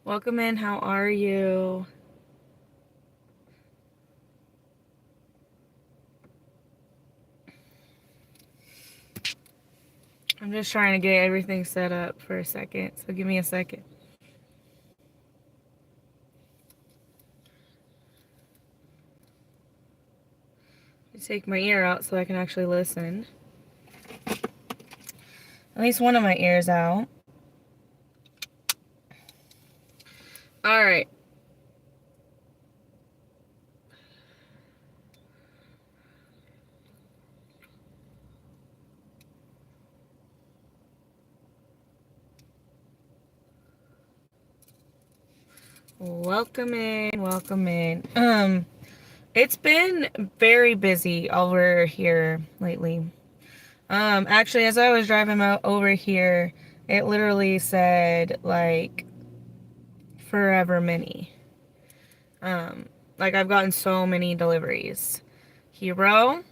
Welcome in. How are you? I'm just trying to get everything set up for a second, so give me a second. Take my ear out so I can actually listen. At least one of my ears out. All right. Welcome in. Welcome in. It's been very busy over here lately. Actually, as I was driving over here, it literally said like forever many. Like I've gotten so many deliveries. Hero,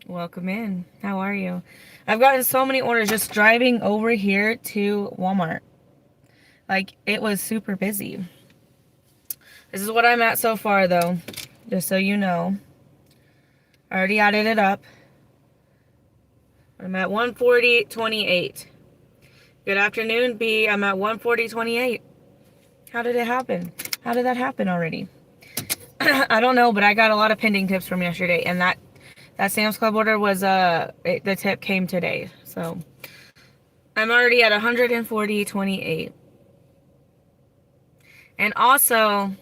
welcome in. How are you? I've gotten so many orders just driving over here to Walmart. Like it was super busy. This is what I'm at so far though, just so you know. I already added it up. I'm at 140.28. Good afternoon, B. I'm at 140.28. How did it happen? How did that happen already? I don't know, but I got a lot of pending tips from yesterday, and that Sam's Club order was the tip came today. So I'm already at 140.28. And also,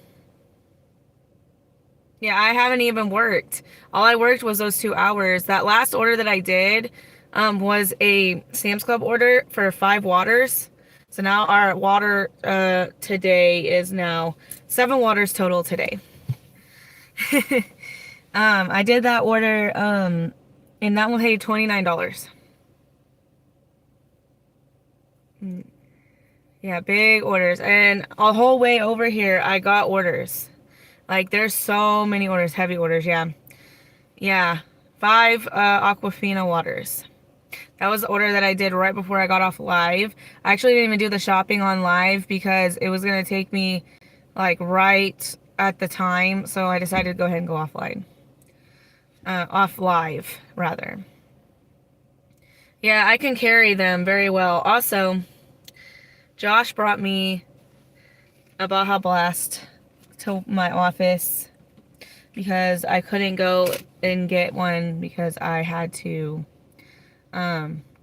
yeah, I haven't even worked. All I worked was those 2 hours. That last order that I did was a Sam's Club order for 5 waters. So now our water today is now 7 waters total today. I did that order and that one paid $29. Yeah, big orders. And a whole way over here, I got orders. Like, there's so many orders, heavy orders, yeah. Yeah, 5 Aquafina waters. That was the order that I did right before I got off live. I actually didn't even do the shopping on live because it was going to take me, like, right at the time. So I decided to go ahead and go offline. Off live, rather. Yeah, I can carry them very well. Also, Josh brought me a Baja Blast to my office because I couldn't go and get one because I had to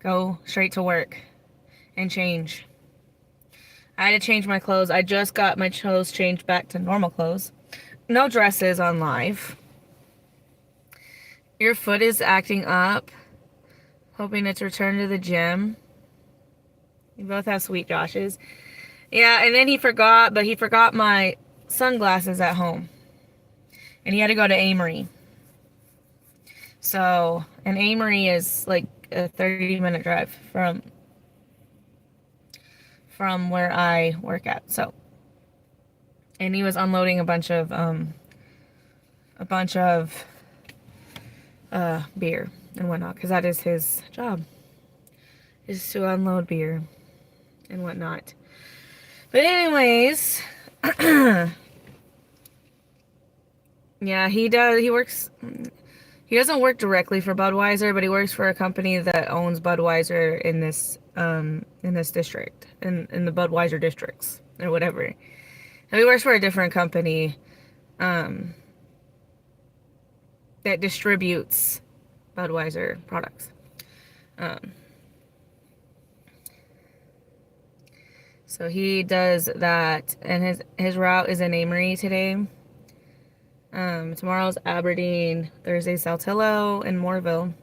go straight to work and change. I had to change my clothes. I just got my clothes changed back to normal clothes. No dresses on live. Your foot is acting up. Hoping it's returned to the gym. You both have sweet Joshes. Yeah, and then he forgot my sunglasses at home. And he had to go to Amory. So, and Amory is like a 30-minute drive from where I work at. So, and he was unloading a bunch of beer and whatnot, because that is his job, is to unload beer and whatnot. But anyways, yeah, he doesn't work directly for Budweiser, but he works for a company that owns Budweiser in this district, in the Budweiser districts or whatever. And he works for a different company that distributes Budweiser products. So he does that, and his route is in Amory today. Tomorrow's Aberdeen, Thursday Saltillo and Moorville,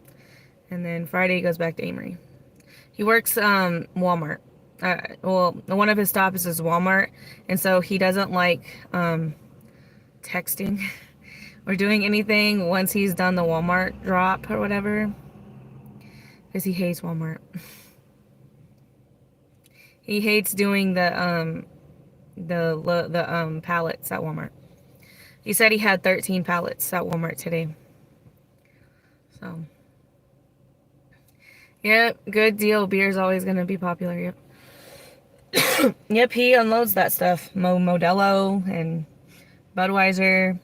and then Friday he goes back to Amory. He works Walmart. Well, one of his stops is Walmart, and so he doesn't like texting or doing anything once he's done the Walmart drop or whatever, because he hates Walmart. He hates doing the pallets at Walmart. He said he had 13 pallets at Walmart today. So, yep, good deal. Beer's always gonna be popular. Yep. Yep, he unloads that stuff. Modelo and Budweiser,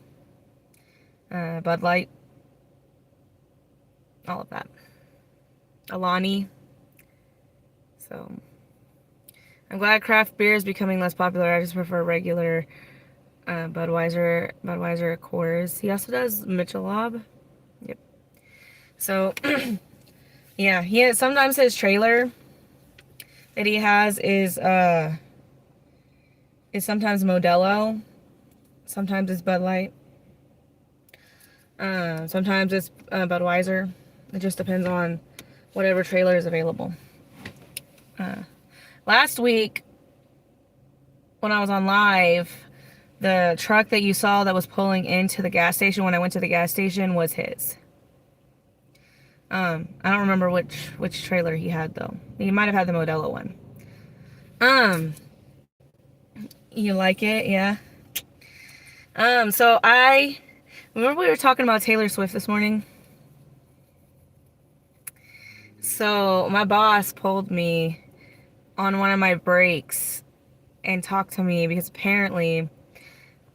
Bud Light, all of that. Alani. So I'm glad craft beer is becoming less popular. I just prefer regular Budweiser Coors. He also does Michelob. Yep. So yeah, sometimes his trailer that he has is sometimes Modelo, sometimes it's Bud Light, sometimes it's Budweiser. It just depends on whatever trailer is available. Last week when I was on live, the truck that you saw that was pulling into the gas station when I went to the gas station was his. I don't remember which trailer he had though. He might have had the Modelo one. You like it, yeah. So I remember we were talking about Taylor Swift this morning. So my boss pulled me on one of my breaks and talked to me because apparently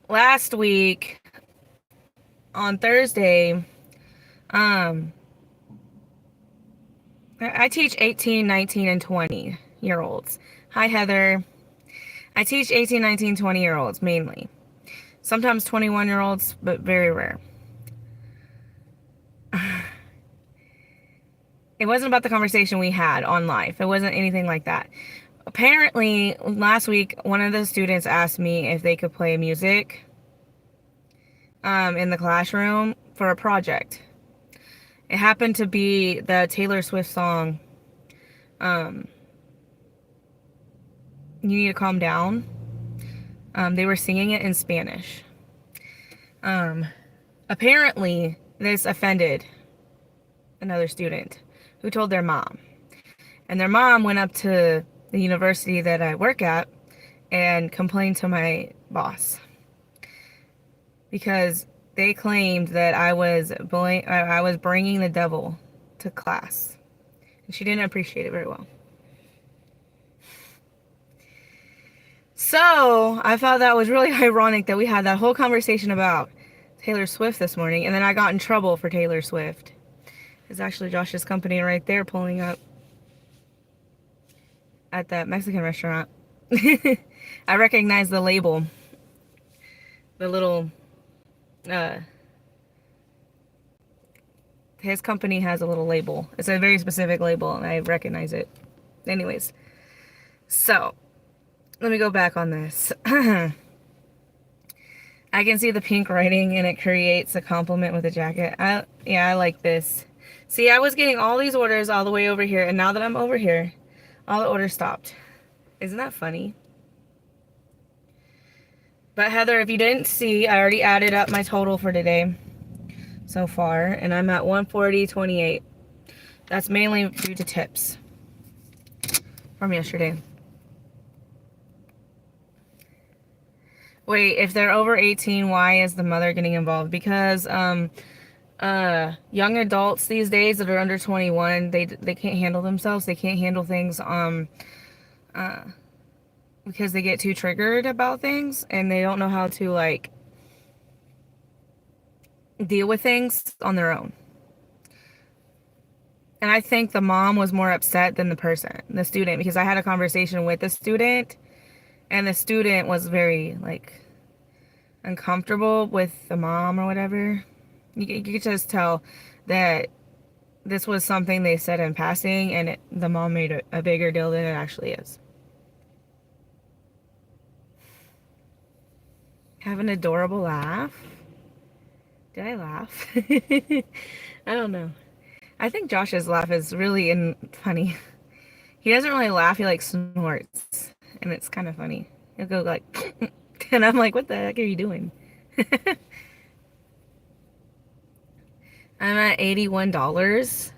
last week on Thursday, I teach 18, 19, and 20 year olds. Hi, Heather. I teach 18, 19, 20 year olds mainly. Sometimes 21 year olds, but very rare. It wasn't about the conversation we had on live. It wasn't anything like that. Apparently, last week, one of the students asked me if they could play music in the classroom for a project. It happened to be the Taylor Swift song, You Need to Calm Down. They were singing it in Spanish. Apparently, this offended another student who told their mom. And their mom went up to the university that I work at and complained to my boss because they claimed that I was bringing the devil to class. And she didn't appreciate it very well. So I thought that was really ironic that we had that whole conversation about Taylor Swift this morning, and then I got in trouble for Taylor Swift. It's actually Josh's company right there pulling up at that Mexican restaurant. I recognize the label. The little, his company has a little label. It's a very specific label, and I recognize it. Anyways, so let me go back on this. I can see the pink writing, and it creates a compliment with a jacket. Yeah, I like this. See, I was getting all these orders all the way over here, and now that I'm over here, all the orders stopped. Isn't that funny? But Heather, if you didn't see, I already added up my total for today so far, and I'm at 140.28. That's mainly due to tips from yesterday. Wait, if they're over 18, why is the mother getting involved? Because young adults these days that are under 21, they can't handle themselves. They can't handle things because they get too triggered about things, and they don't know how to like deal with things on their own. And I think the mom was more upset than the student, because I had a conversation with the student, and the student was very like uncomfortable with the mom or whatever. You could just tell that this was something they said in passing, and the mom made a bigger deal than it actually is. Have an adorable laugh. Did I laugh? I don't know. I think Josh's laugh is really funny. He doesn't really laugh, he like snorts, and it's kind of funny. He'll go like, and I'm like, what the heck are you doing? I'm at $81.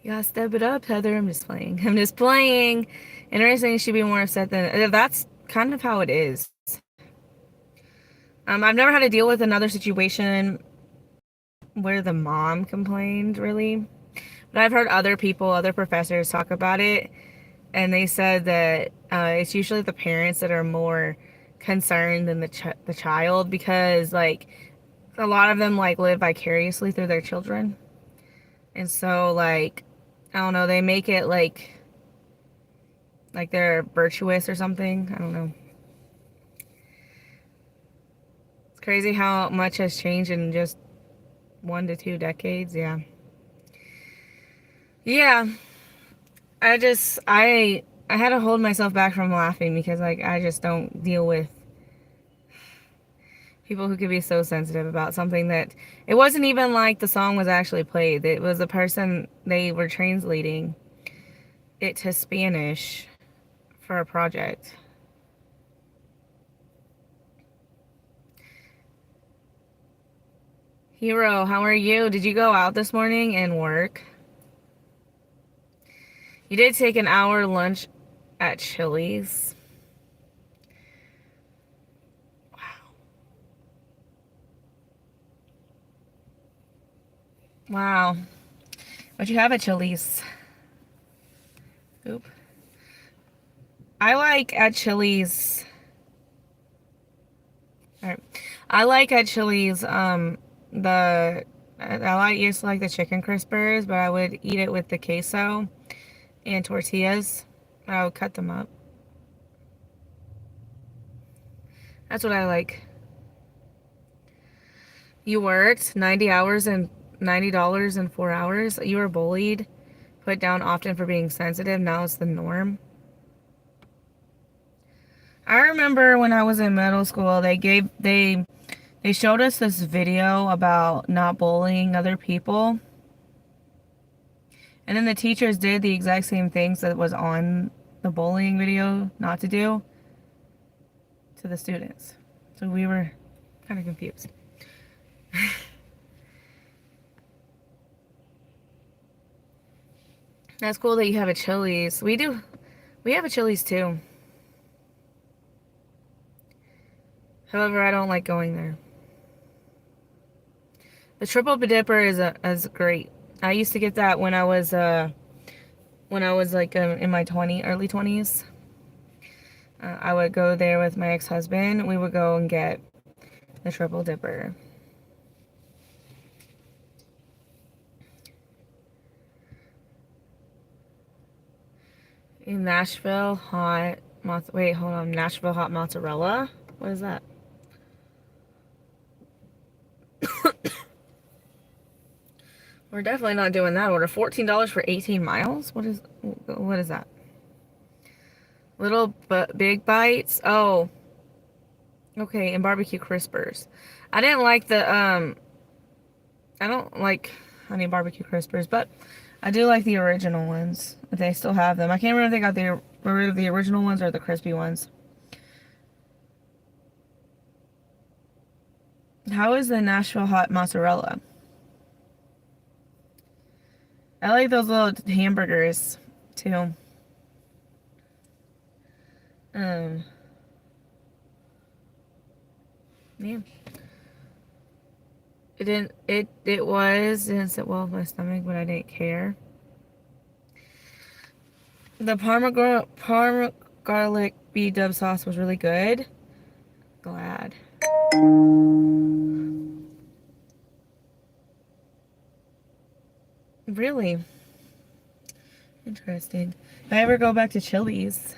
You gotta step it up, Heather. I'm just playing. I'm just playing. Interesting, she'd be more upset than... That's kind of how it is. I've never had to deal with another situation where the mom complained, really. But I've heard other people, other professors talk about it, and they said that It's usually the parents that are more concerned than the child, because like a lot of them like live vicariously through their children. And so like I don't know, they make it like they're virtuous or something. I don't know. It's crazy how much has changed in just 1 to 2 decades. Yeah. Yeah. I had to hold myself back from laughing because like I just don't deal with people who could be so sensitive about something that it wasn't even like the song was actually played. It was a person, they were translating it to Spanish for a project. Hero, how are you? Did you go out this morning and work? You did take an hour lunch at Chili's. Wow. What'd you have at Chili's? Oop. I like at Chili's. All right. I like at Chili's the used to like the chicken crispers, but I would eat it with the queso and tortillas. I would cut them up. That's what I like. You worked 90 hours and $90 in 4 hours. You were bullied, put down often for being sensitive. Now it's the norm. I remember when I was in middle school, they showed us this video about not bullying other people. And then the teachers did the exact same things that was on the bullying video not to do to the students. So we were kind of confused. That's cool that you have a Chili's. We do. We have a Chili's too. However, I don't like going there. The triple dipper is great. I used to get that when I was like in my early 20s. I would go there with my ex-husband. We would go and get the triple dipper. In Nashville hot wait, hold on. Nashville hot mozzarella? What is that? We're definitely not doing that order. $14 for 18 miles? What is that? Little but big bites? Oh. Okay, and barbecue crispers. I didn't like I don't like honey barbecue crispers, but I do like the original ones. They still have them. I can't remember if they got rid of the original ones or the crispy ones. How is the Nashville hot mozzarella? I like those little hamburgers too. Yeah. It didn't sit well with my stomach, but I didn't care. The Parma garlic B-dub sauce was really good. Glad. Really? Interesting. If I ever go back to Chili's,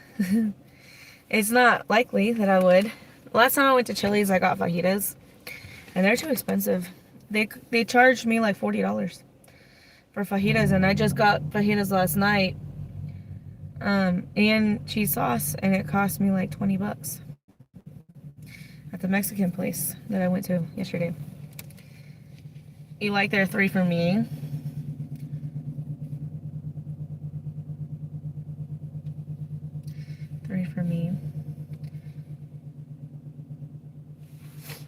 it's not likely that I would. Last time I went to Chili's, I got fajitas, and they're too expensive. They charged me like $40 for fajitas, and I just got fajitas last night, and cheese sauce, and it cost me like 20 bucks at the Mexican place that I went to yesterday. You like their 3 for me? For me.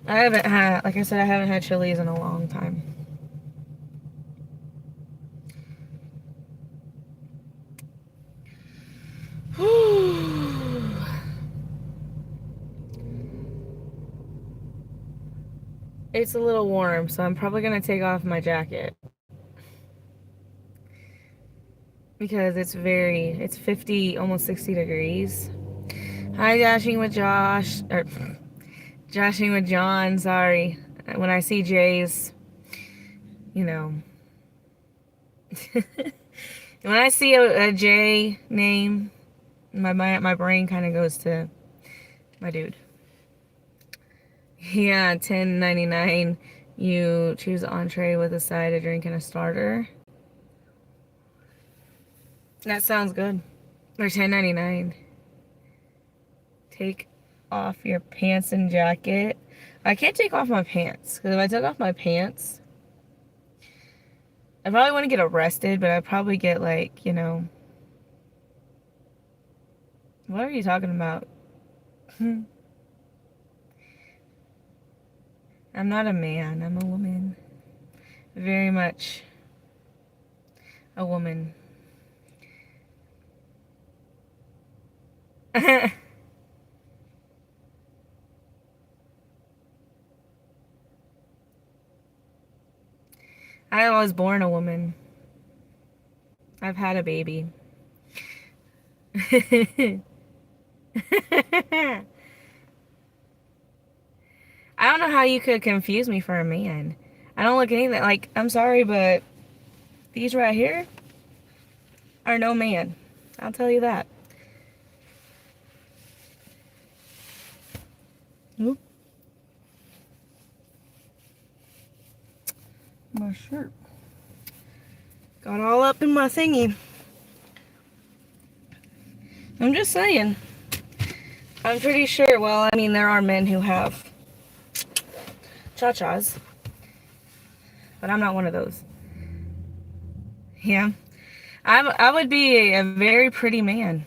I haven't had, like I said, I haven't had Chili's in a long time. It's a little warm, so I'm probably gonna take off my jacket because it's 50, almost 60 degrees. Hi, Dashing with Josh. Or Joshing with John, sorry. When I see Jay's, you know. When I see a J name, my brain kind of goes to my dude. Yeah, 10.99. You choose entree with a side, a drink, and a starter. That sounds good. Or 10.99. Take off your pants and jacket. I can't take off my pants because if I took off my pants, I probably wouldn't get arrested, but I'd probably get like, you know, what are you talking about? I'm not a man. I'm a woman. Very much a woman. I was born a woman. I've had a baby. I don't know how you could confuse me for a man. I don't look anything like, I'm sorry, but these right here are no man. I'll tell you that. Oop. My shirt got all up in my thingy. I'm just saying. I'm pretty sure, well, I mean, there are men who have cha-chas, but I'm not one of those. Yeah. I would be a very pretty man.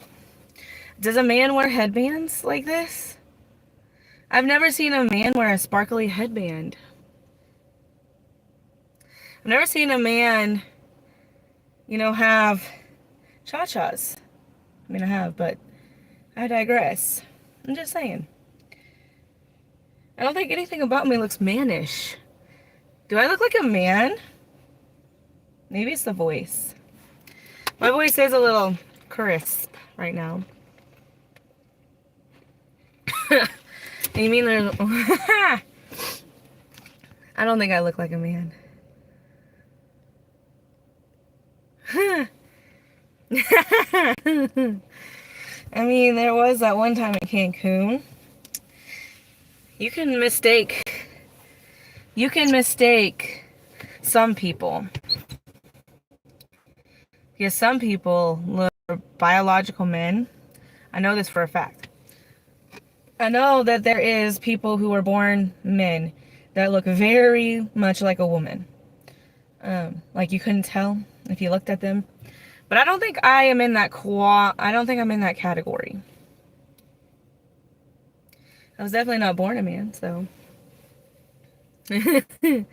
Does a man wear headbands like this? I've never seen a man wear a sparkly headband. I've never seen a man, you know, have cha-chas. I mean, I have, but I digress. I'm just saying. I don't think anything about me looks mannish. Do I look like a man? Maybe it's the voice. My voice is a little crisp right now. You mean there's... I don't think I look like a man. I mean, there was that one time in Cancun. You can mistake some people. Because some people look biological men. I know this for a fact. I know that there is people who are born men that look very much like a woman. Like you couldn't tell if you looked at them. But I don't think I am in that I don't think I'm in that category. I was definitely not born a man, so. And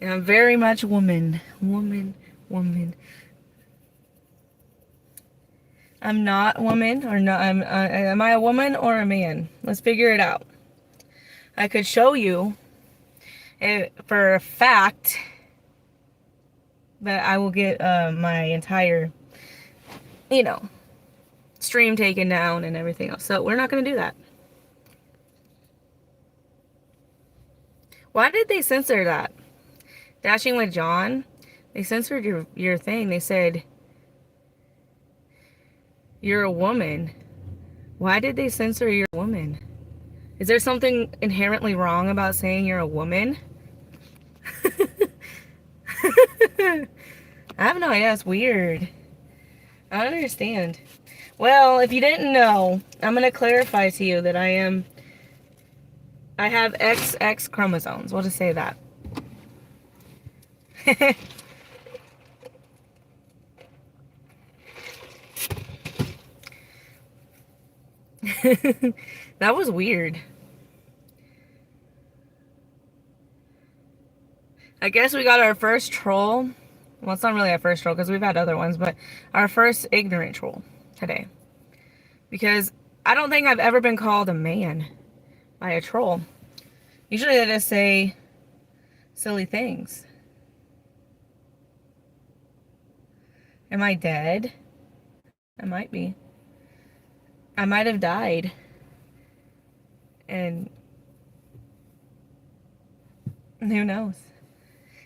I'm very much woman. Woman. I'm not woman or not. Am I a woman or a man? Let's figure it out. I could show you for a fact that I will get my entire, you know, stream taken down and everything else. So we're not going to do that. Why did they censor that? Dashing with John, they censored your thing. They said you're a woman. Why did they censor your woman? Is there something inherently wrong about saying you're a woman? I have no idea. It's weird. I don't understand. Well, if you didn't know, I'm going to clarify to you that I have XX chromosomes. We'll just say that. That was weird. I guess we got our first troll. Well, it's not really our first troll because we've had other ones, but our first ignorant troll today. Because I don't think I've ever been called a man by a troll. Usually they just say silly things. Am I dead? I might be. I might have died. And who knows?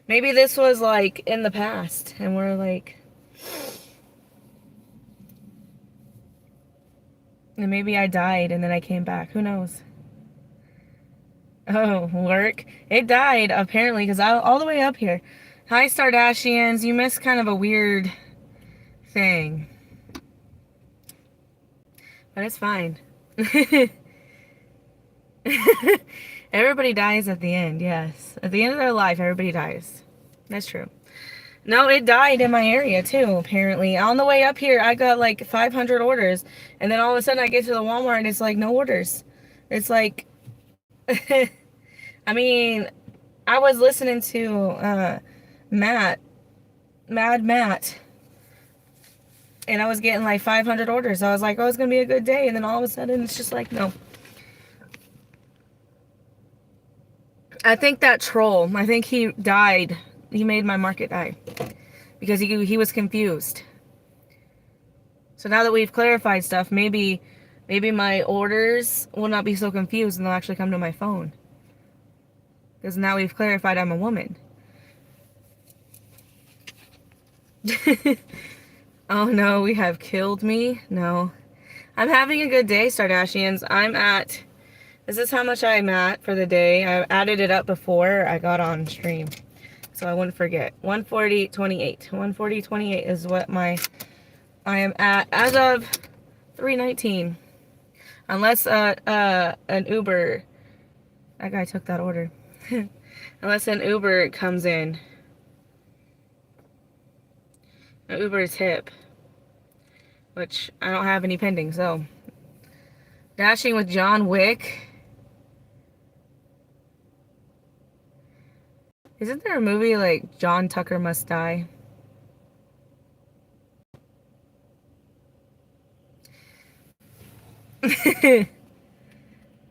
Maybe this was like in the past and we're like, and maybe I died and then I came back. Who knows? Oh, work. It died apparently because I all the way up here. Hi, Stardashians. You missed kind of a weird thing, but it's fine. Everybody dies at the end. Yes, at the end of their life, everybody dies. That's true. No, it died in my area too, apparently. On the way up here, I got like 500 orders. And then all of a sudden I get to the Walmart and it's like no orders. It's like, I mean, I was listening to Mad Matt, and I was getting like 500 orders. I was like, oh, it's going to be a good day. And then all of a sudden it's just like, no. I think that troll, I think he died. He made my market die because he was confused. So now that we've clarified stuff, maybe my orders will not be so confused and they'll actually come to my phone. Because now we've clarified I'm a woman. Oh no, we have killed me? No. I'm having a good day, Stardashians. This is how much I'm at for the day. I added it up before I got on stream, so I wouldn't forget. 140.28. 140.28 is what I am at as of 3:19. Unless an Uber, that guy took that order. Unless an Uber comes in. An Uber tip, which I don't have any pending, so. Dashing with John Wick. Isn't there a movie like John Tucker Must Die?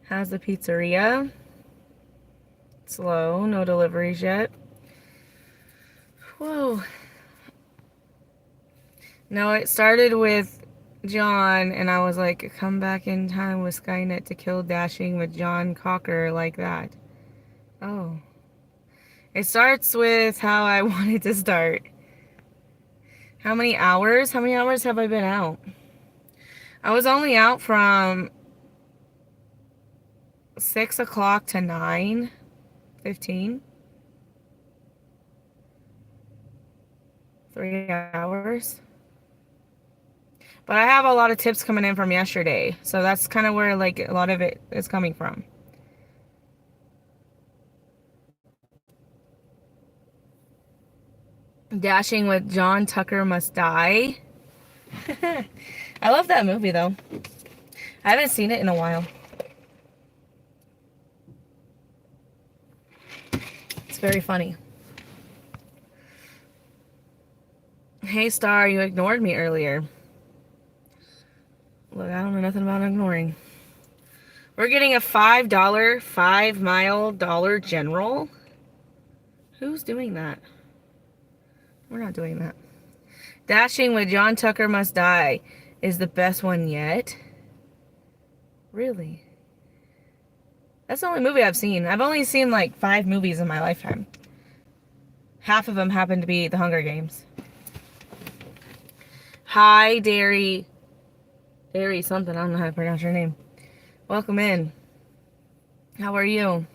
How's the pizzeria? Slow, no deliveries yet. Whoa. No, it started with John, and I was like, come back in time with Skynet to kill Dashing with John Cocker like that. Oh. It starts with how I wanted to start. How many hours? How many hours have I been out? I was only out from 6 o'clock to 9:15. 3 hours. But I have a lot of tips coming in from yesterday. So that's kind of where like a lot of it is coming from. Dashing with John Tucker Must Die. I love that movie though. I haven't seen it in a while. It's very funny. Hey Star, you ignored me earlier. Look, I don't know nothing about ignoring. We're getting a $5 5-mile Dollar General. Who's doing that? We're not doing that. Dashing with John Tucker Must Die is the best one yet. Really? That's the only movie I've seen. I've only seen like 5 movies in my lifetime. Half of them happen to be The Hunger Games. Hi, Dairy something. I don't know how to pronounce your name. Welcome in. How are you?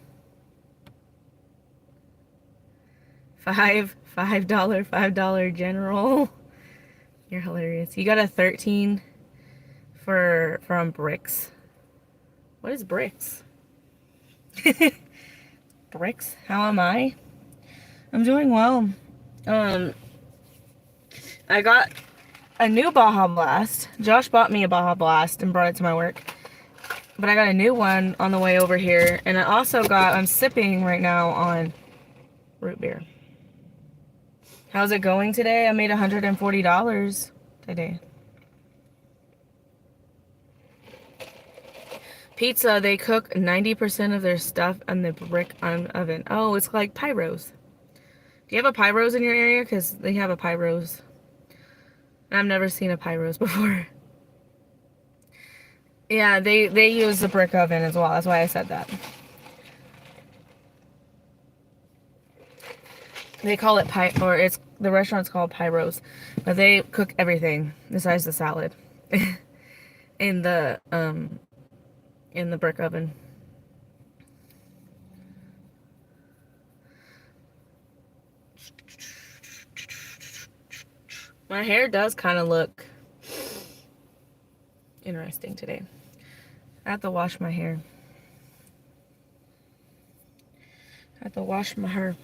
$5 General. You're hilarious. You got a 13 from Bricks. What is Bricks? Bricks? How am I? I'm doing well. I got a new Baja Blast. Josh bought me a Baja Blast and brought it to my work. But I got a new one on the way over here. And I also I'm sipping right now on root beer. How's it going today? I made $140 today. Pizza, they cook 90% of their stuff in the brick oven. Oh, it's like Pyros. Do you have a Pyros in your area? Because they have a Pyros. I've never seen a Pyros before. Yeah, they use the brick oven as well. That's why I said that. They call it pie, or it's the restaurant's called Pyros, but they cook everything besides the salad in the brick oven. My hair does kind of look interesting today. I have to wash my hair. I have to wash my hair.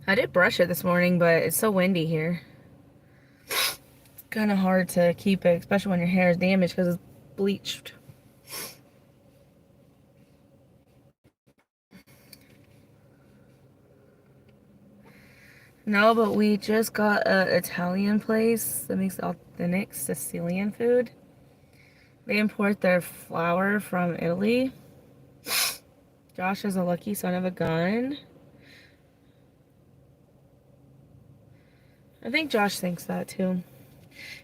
I did brush it this morning, but it's so windy here. It's kind of hard to keep it, especially when your hair is damaged because it's bleached. No, but we just got an Italian place that makes authentic Sicilian food. They import their flour from Italy. Josh is a lucky son of a gun. I think Josh thinks that too.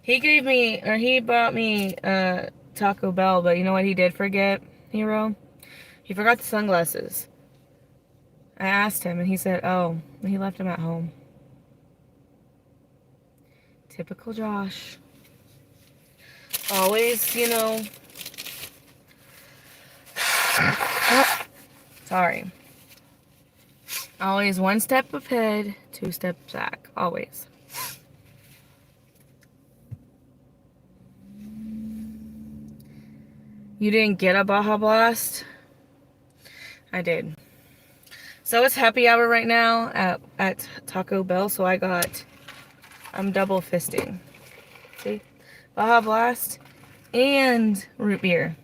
He bought me Taco Bell, but you know what he did forget, Hero? He forgot the sunglasses. I asked him and he said, oh, he left them at home. Typical Josh. Always, you know. Sorry. Always one step ahead, two steps back. Always. You didn't get a Baja Blast? I did. So it's happy hour right now at Taco Bell, so I'm double fisting. See? Baja Blast and root beer.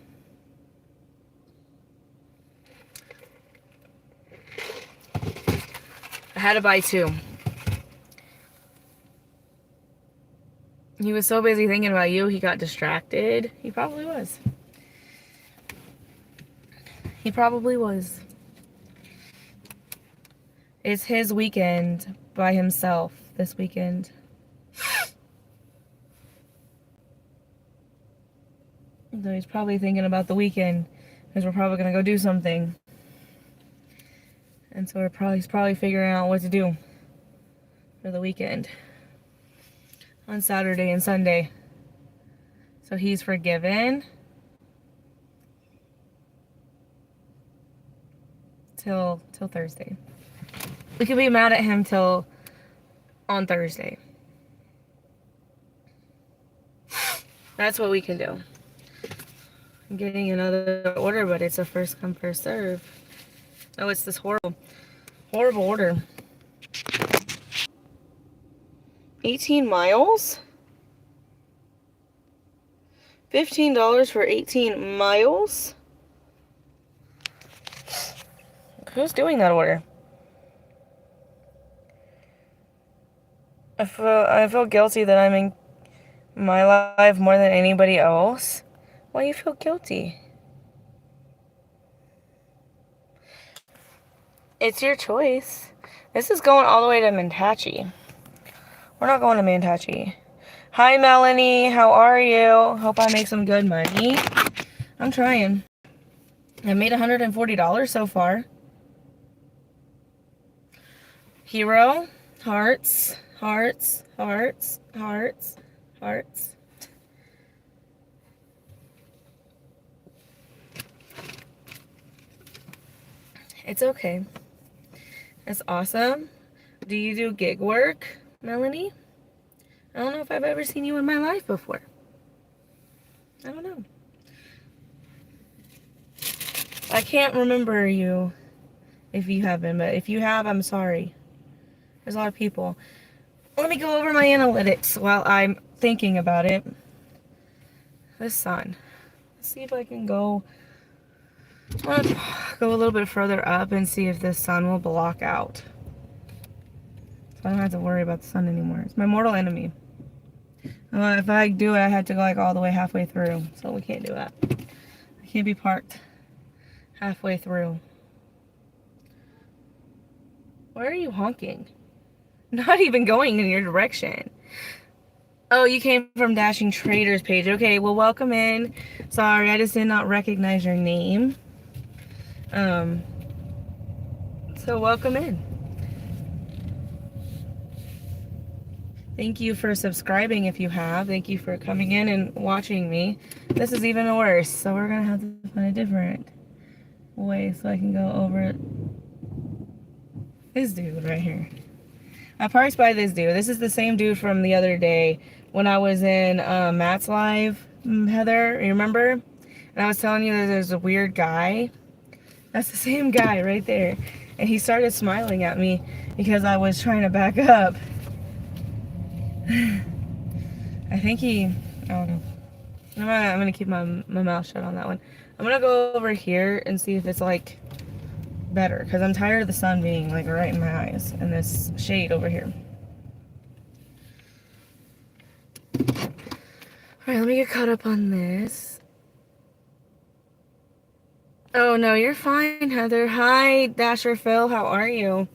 I had to buy two. He was so busy thinking about you, he got distracted. He probably was. He probably was. It's his weekend by himself this weekend. So he's probably thinking about the weekend because we're probably going to go do something. And so he's probably figuring out what to do for the weekend on Saturday and Sunday. So he's forgiven till Thursday. We could be mad at him till on Thursday. That's what we can do. I'm getting another order, but it's a first come, first serve. Oh, it's this horrible order. 18 miles? $15 for 18 miles? Who's doing that order? I feel guilty that I'm in my life more than anybody else. Why do you feel guilty? It's your choice. This is going all the way to Mantachie. We're not going to Mantachie. Hi, Melanie. How are you? Hope I make some good money. I'm trying. I made $140 so far. Hero. Hearts. Hearts. Hearts. Hearts. Hearts. It's okay. That's awesome. Do you do gig work, Melanie? I don't know if I've ever seen you in my life before. I don't know. I can't remember you if you have been, but if you have, I'm sorry. There's a lot of people. Let me go over my analytics while I'm thinking about it. The sun. Let's see if I can go. I want to go a little bit further up and see if the sun will block out. So I don't have to worry about the sun anymore. It's my mortal enemy. If I do it, I have to go like all the way halfway through. So we can't do that. I can't be parked halfway through. Why are you honking? Not even going in your direction. Oh, you came from Dashing Traders page. Okay, well, welcome in. Sorry, I just did not recognize your name. So welcome in. Thank you for subscribing if you have. Thank you for coming in and watching me. This is even worse, so we're gonna have to find a different way so I can go over this dude right here. I parked by this dude. This is the same dude from the other day when I was in Matt's live, Heather, you remember? And I was telling you that there's a weird guy. That's the same guy right there. And he started smiling at me because I was trying to back up. I think he, I don't know. I'm gonna keep my mouth shut on that one. I'm gonna go over here and see if it's like better, because I'm tired of the sun being like right in my eyes and this shade over here. Alright, let me get caught up on this. Oh no, you're fine, Heather. Hi, Dasher Phil, how are you?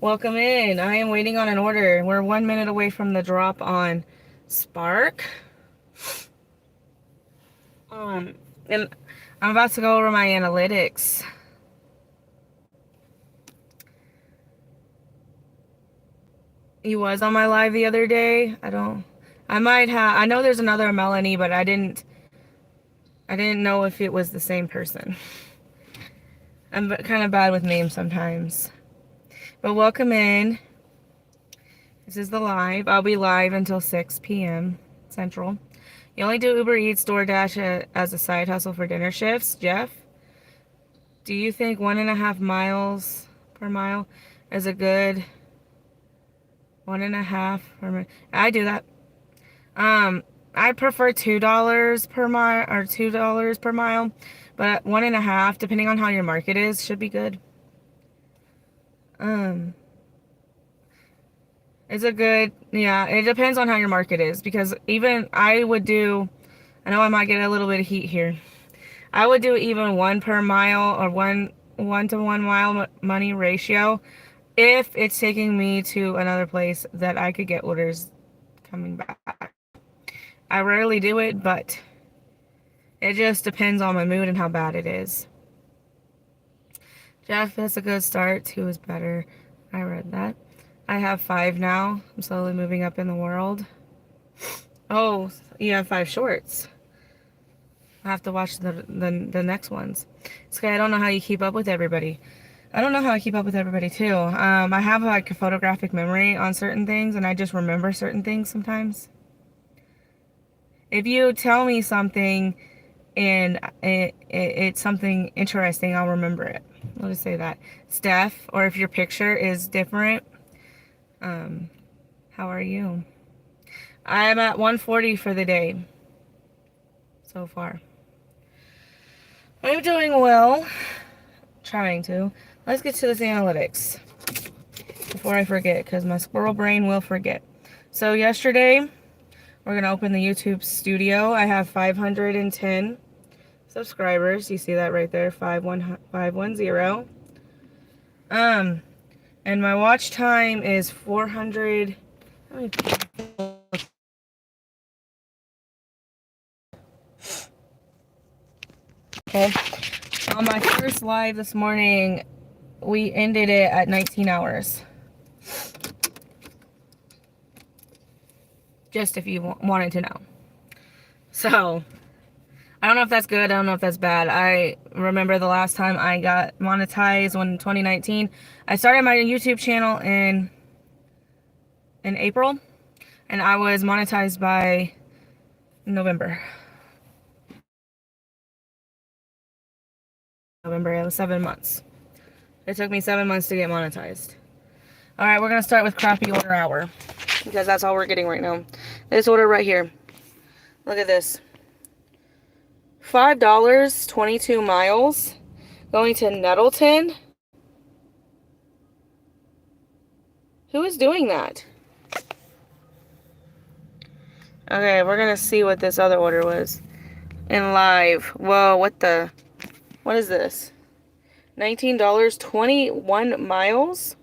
Welcome in. I am waiting on an order. We're 1 minute away from the drop on Spark. And I'm about to go over my analytics. He was on my live the other day. I might have, I know there's another Melanie, but I didn't know if it was the same person. I'm kind of bad with names sometimes. But welcome in. This is the live. I'll be live until 6 p.m. Central. You only do Uber Eats, DoorDash as a side hustle for dinner shifts, Jeff? Do you think 1.5 miles per mile is a good 1.5 per mile? I do that. I prefer $2 per mile or $2 per mile, but 1.5, depending on how your market is, should be good. It's a good, yeah, it depends on how your market is, because even I would do, I know I might get a little bit of heat here. I would do even 1 per mile or 1 to 1 mile money ratio if it's taking me to another place that I could get orders coming back. I rarely do it, but it just depends on my mood and how bad it is. Jeff, that's a good start. 2 is better. I read that. I have 5 now. I'm slowly moving up in the world. Oh, you have 5 shorts. I have to watch the next ones. It's okay. I don't know how you keep up with everybody. I don't know how I keep up with everybody too. I have like a photographic memory on certain things, and I just remember certain things sometimes. If you tell me something and it's something interesting, I'll remember it. I'll just say that. Steph, or if your picture is different, how are you? I'm at 140 for the day so far. I'm doing well. Trying to. Let's get to this analytics before I forget, because my squirrel brain will forget. So yesterday, we're going to open the YouTube studio. I have 510 subscribers. You see that right there, 510. And my watch time is 400. Okay. On my first live this morning, we ended it at 19 hours. Just if you wanted to know. So, I don't know if that's good. I don't know if that's bad. I remember the last time I got monetized when 2019. I started my YouTube channel in April, and I was monetized by November. It was 7 months. It took me 7 months to get monetized. Alright, we're going to start with crappy order hour, because that's all we're getting right now. This order right here. Look at this. $5, 22 miles, going to Nettleton. Who is doing that? Okay, we're going to see what this other order was in live. Whoa, what is this? $19, 21 miles?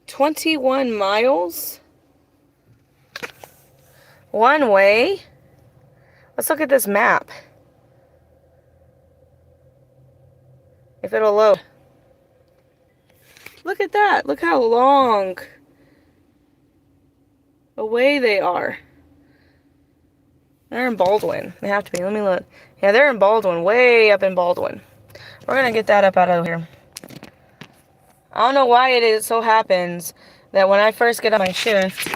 21 miles? One way? Let's look at this map. If it'll load. Look at that. Look how long away they are. They're in Baldwin. They have to be. Let me look. Yeah, they're in Baldwin. Way up in Baldwin. We're going to get that up out of here. I don't know why it so happens that when I first get on my shift,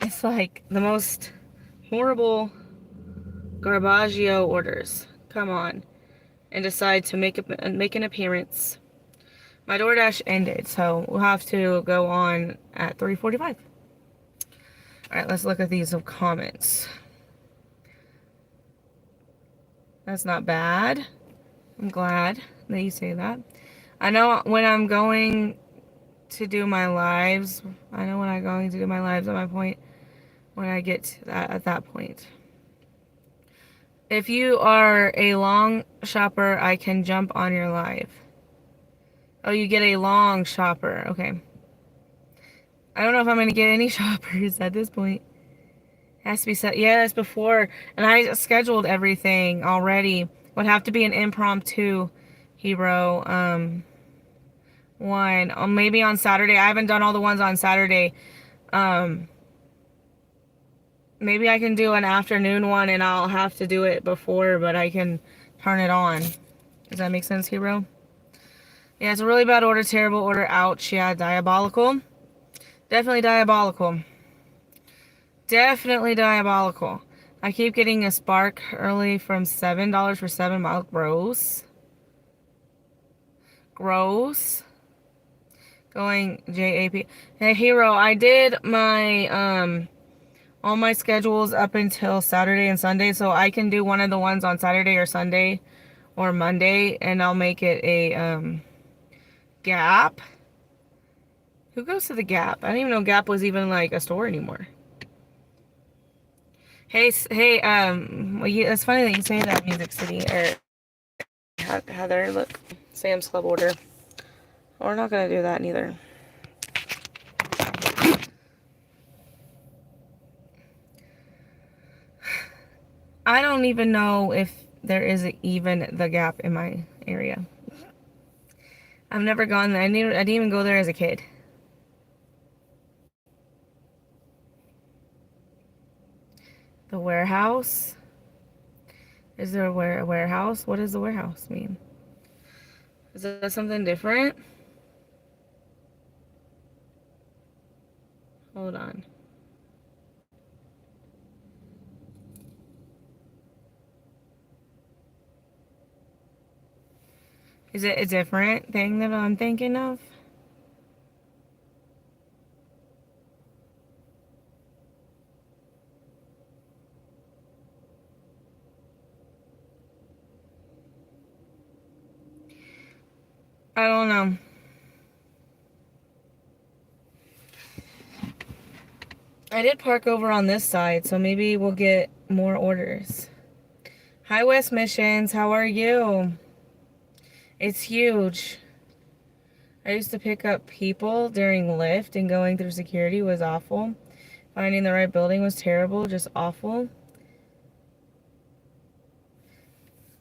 it's like the most horrible Garbaggio orders. Come on. And decide to make an appearance. My DoorDash ended, so we'll have to go on at 3:45. Alright, let's look at these comments. That's not bad. I'm glad that you say that. I know when I'm going to do my lives, at my point, when I get to that, at that point. If you are a long shopper, I can jump on your live. Oh, you get a long shopper. Okay. I don't know if I'm going to get any shoppers at this point. Has to be set. Yeah, that's before. And I scheduled everything already. Would have to be an impromptu hero. One. Maybe on Saturday. I haven't done all the ones on Saturday. Maybe I can do an afternoon one and I'll have to do it before, but I can turn it on. Does that make sense, hero? Yeah, it's a really bad order. Terrible order. Ouch. Yeah, diabolical. Definitely diabolical. Definitely diabolical. I keep getting a spark early from $7 for 7 miles. Gross. Gross. Going JAP. Hey, hero, I did my, all my schedules up until Saturday and Sunday, so I can do one of the ones on Saturday or Sunday or Monday, and I'll make it a, Gap. Who goes to the Gap? I didn't even know Gap was even, like, a store anymore. Hey, well, it's funny that you say that, Music City, or Heather, look, Sam's Club order. We're not gonna do that neither. I don't even know if there is even the Gap in my area. I've never gone there. I didn't even go there as a kid. The warehouse? Is there a warehouse? What does the warehouse mean? Is that something different? Hold on. Is it a different thing that I'm thinking of? I don't know. I did park over on this side, so maybe we'll get more orders. Hi, West Missions. How are you? It's huge. I used to pick up people during Lyft, and going through security was awful. Finding the right building was terrible, just awful.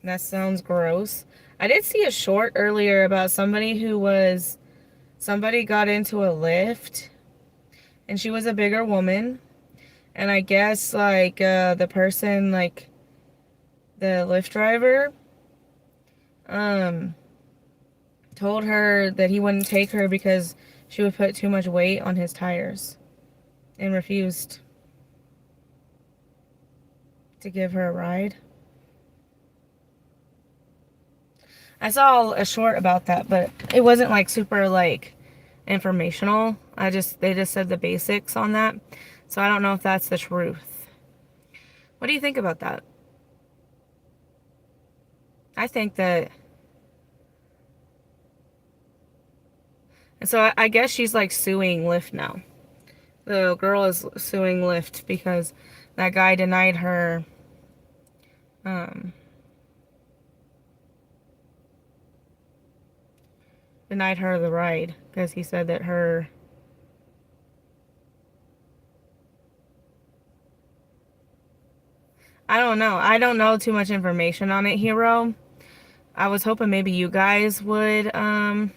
That sounds gross. I did see a short earlier about somebody got into a Lyft, and she was a bigger woman. And I guess, like, the person, like, the Lyft driver, told her that he wouldn't take her because she would put too much weight on his tires, and refused to give her a ride. I saw a short about that, but it wasn't like super like informational. They just said the basics on that. So I don't know if that's the truth. What do you think about that? I think that, and so I guess she's like suing Lyft now. The girl is suing Lyft because that guy denied her the ride because he said that her I don't know. I don't know too much information on it, Hero. I was hoping maybe you guys would have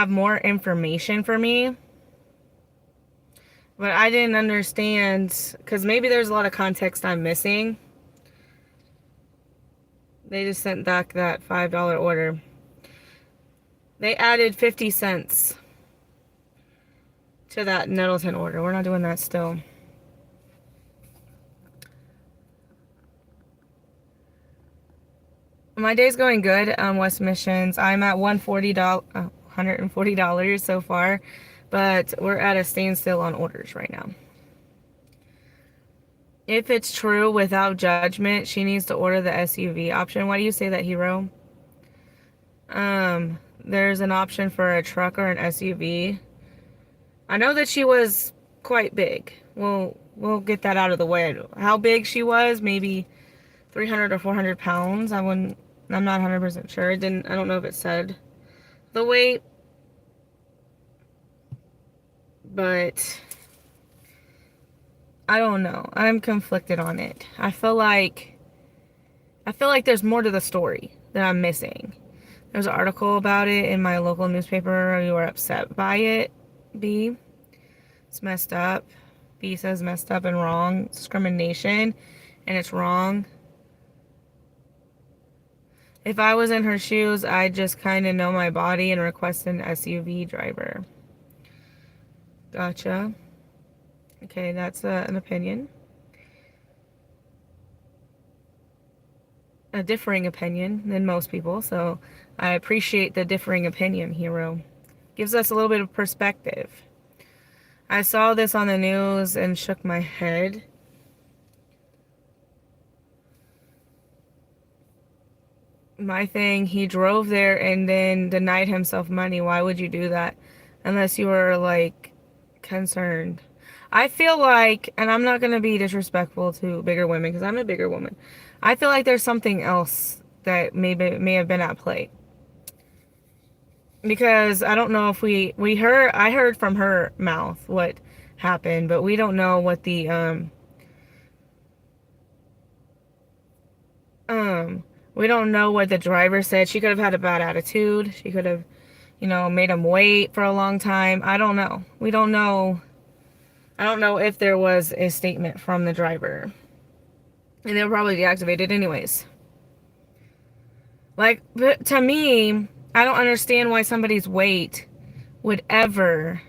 more information for me. But I didn't understand, because maybe there's a lot of context I'm missing. They just sent back that $5 order. They added 50 cents to that Nettleton order. We're not doing that still. My day's going good on West Missions. I'm at $140 so far, but we're at a standstill on orders right now. If it's true, without judgment, she needs to order the SUV option. Why do you say that, Hero? There's an option for a truck or an SUV. I know that she was quite big. We'll get that out of the way. How big she was, maybe 300 or 400 pounds. I'm not 100% sure. I don't know if it said the weight, but I don't know. I'm conflicted on it. I feel like there's more to the story that I'm missing. There's an article about it in my local newspaper. You are upset by it, B. It's messed up. B says messed up and wrong. Discrimination, and it's wrong. If I was in her shoes, I'd just kind of know my body and request an SUV driver. Gotcha. Okay, that's an opinion. A differing opinion than most people, so I appreciate the differing opinion, Hero. Gives us a little bit of perspective. I saw this on the news and shook my head. My thing, he drove there and then denied himself money. Why would you do that? Unless you were, like, concerned. I feel like, and I'm not going to be disrespectful to bigger women because I'm a bigger woman. I feel like there's something else that may have been at play. Because I don't know if I heard from her mouth what happened, but we don't know what the we don't know what the driver said. She could have had a bad attitude. She could have, made him wait for a long time. I don't know. We don't know. I don't know if there was a statement from the driver. And they were probably deactivated anyways. Like, but to me, I don't understand why somebody's weight would ever,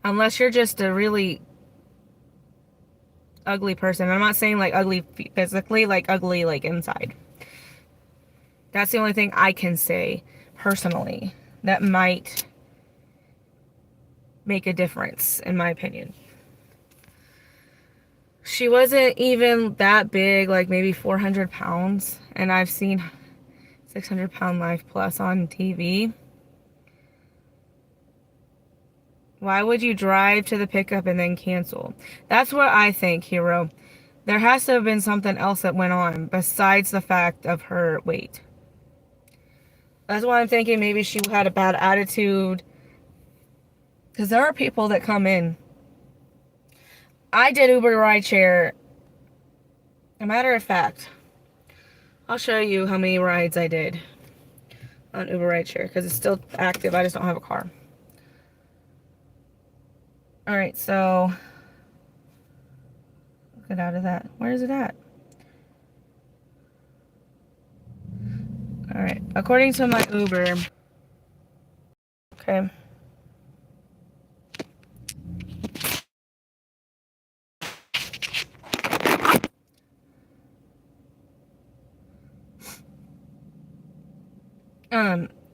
unless you're just a really ugly person. I'm not saying like ugly physically, like ugly like inside. That's the only thing I can say personally that might make a difference, in my opinion. She wasn't even that big, like maybe 400 pounds. And I've seen 600-pound Life Plus on TV. Why would you drive to the pickup and then cancel? That's what I think, Hero. There has to have been something else that went on besides the fact of her weight. That's why I'm thinking maybe she had a bad attitude. Because there are people that come in. I did Uber rideshare. A matter of fact, I'll show you how many rides I did on Uber rideshare. Because it's still active. I just don't have a car. Alright, so get out of that. Where is it at? Alright, according to my Uber, okay.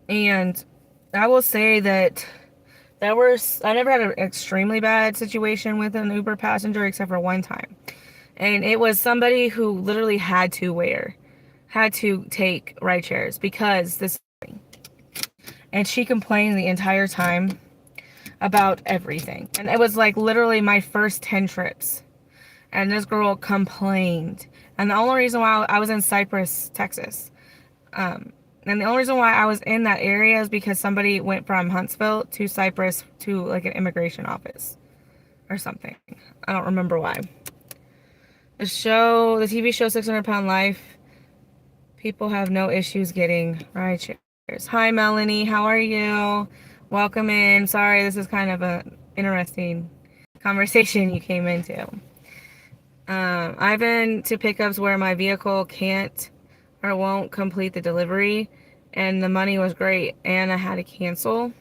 And I will say that I never had an extremely bad situation with an Uber passenger except for one time. And it was somebody who literally had to take ride shares because this, and she complained the entire time about everything. And it was like literally my first 10 trips. And this girl complained. And the only reason why I was in Cypress, Texas, and the only reason why I was in that area is because somebody went from Huntsville to Cypress to like an immigration office or something. I don't remember why. The TV show 600 Pound Life, people have no issues getting ride shares. Hi, Melanie. How are you? Welcome in. Sorry, this is kind of a interesting conversation you came into. I've been to pickups where my vehicle can't or won't complete the delivery, and the money was great, and I had to cancel.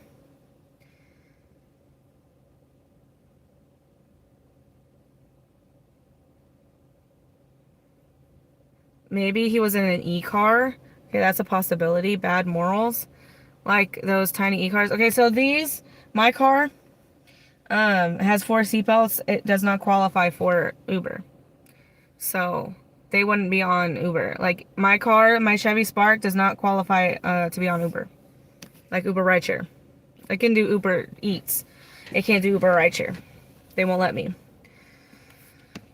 Maybe he was in an e-car. Okay, that's a possibility. Bad morals. Like those tiny e-cars. Okay, so my car, has 4 seatbelts. It does not qualify for Uber. So they wouldn't be on Uber. Like my car, my Chevy Spark does not qualify to be on Uber. Like Uber rideshare. I can do Uber Eats. It can't do Uber rideshare. They won't let me.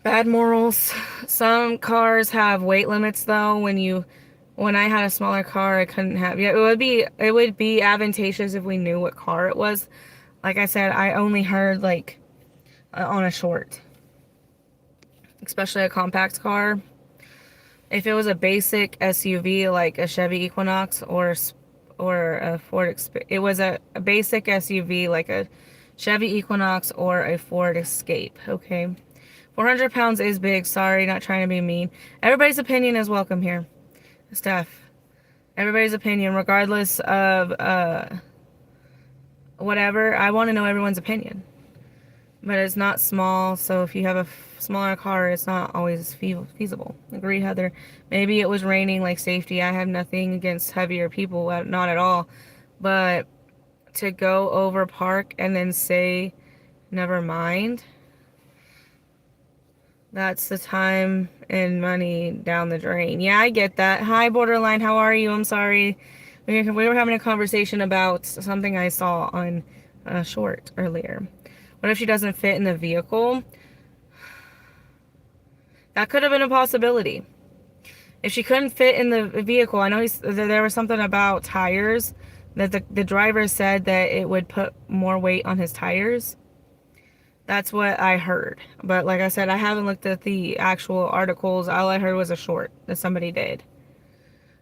Bad morals. Some cars have weight limits though. When I had a smaller car, I couldn't have. Yeah, it would be advantageous if we knew what car it was. Like I said, I only heard like on a short, especially a compact car. If it was a basic SUV like a Chevy Equinox or a Ford, it was a basic SUV like a Chevy Equinox or a Ford Escape. Okay, 400 pounds is big. Sorry, not trying to be mean. Everybody's opinion is welcome here. Steph, everybody's opinion, regardless of whatever. I want to know everyone's opinion. But it's not small, so if you have a smaller car, it's not always feasible. Agree, Heather. Maybe it was raining, like safety. I have nothing against heavier people, not at all. But to go over park and then say, never mind, that's the time and money down the drain. Yeah, I get that. Hi, Borderline. How are you? I'm sorry. We were having a conversation about something I saw on a short earlier. What if she doesn't fit in the vehicle? That could have been a possibility. If she couldn't fit in the vehicle, I know there was something about tires, that the driver said that it would put more weight on his tires. That's what I heard. But like I said, I haven't looked at the actual articles. All I heard was a short that somebody did.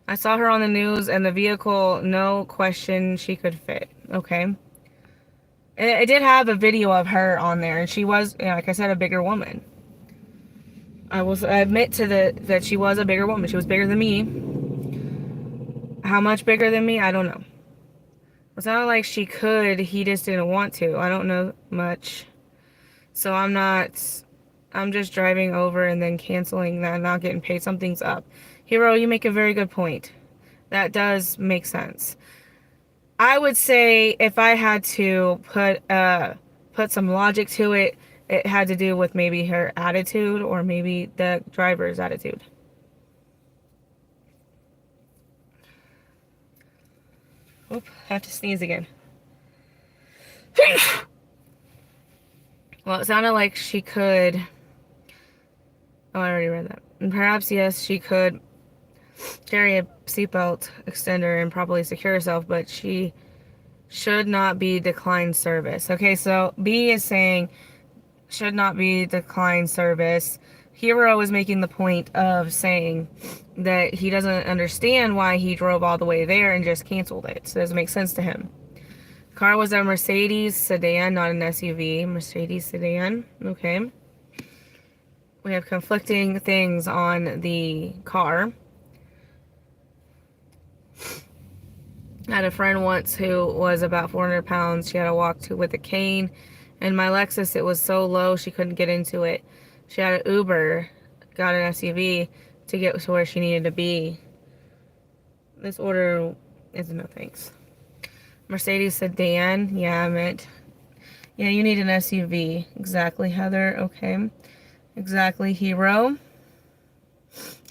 I saw her on the news, and the vehicle, no question, she could fit. Okay. It did have a video of her on there, and she was, like I said, a bigger woman. I will admit that she was a bigger woman. She was bigger than me. How much bigger than me? I don't know. It's not like she could. He just didn't want to. I don't know much. So I'm just driving over and then canceling that, not getting paid. Something's up. Hero, you make a very good point. That does make sense. I would say if I had to put some logic to it, it had to do with maybe her attitude or maybe the driver's attitude. Oop, I have to sneeze again. Well, it sounded like she could. Oh, I already read that. And perhaps, yes, she could carry a seatbelt extender and probably secure herself, but she should not be declined service. Okay, so B is saying should not be declined service. Hero is making the point of saying that he doesn't understand why he drove all the way there and just canceled it. So it doesn't make sense to him. The car was a Mercedes sedan, not an SUV. Mercedes sedan. Okay. We have conflicting things on the car. I had a friend once who was about 400 pounds. She had to walk with a cane. And my Lexus, it was so low she couldn't get into it. She had an Uber, got an SUV to get to where she needed to be. This order is no thanks. Mercedes sedan. Yeah, I meant. Yeah, you need an SUV. Exactly, Heather. Okay. Exactly, Hero.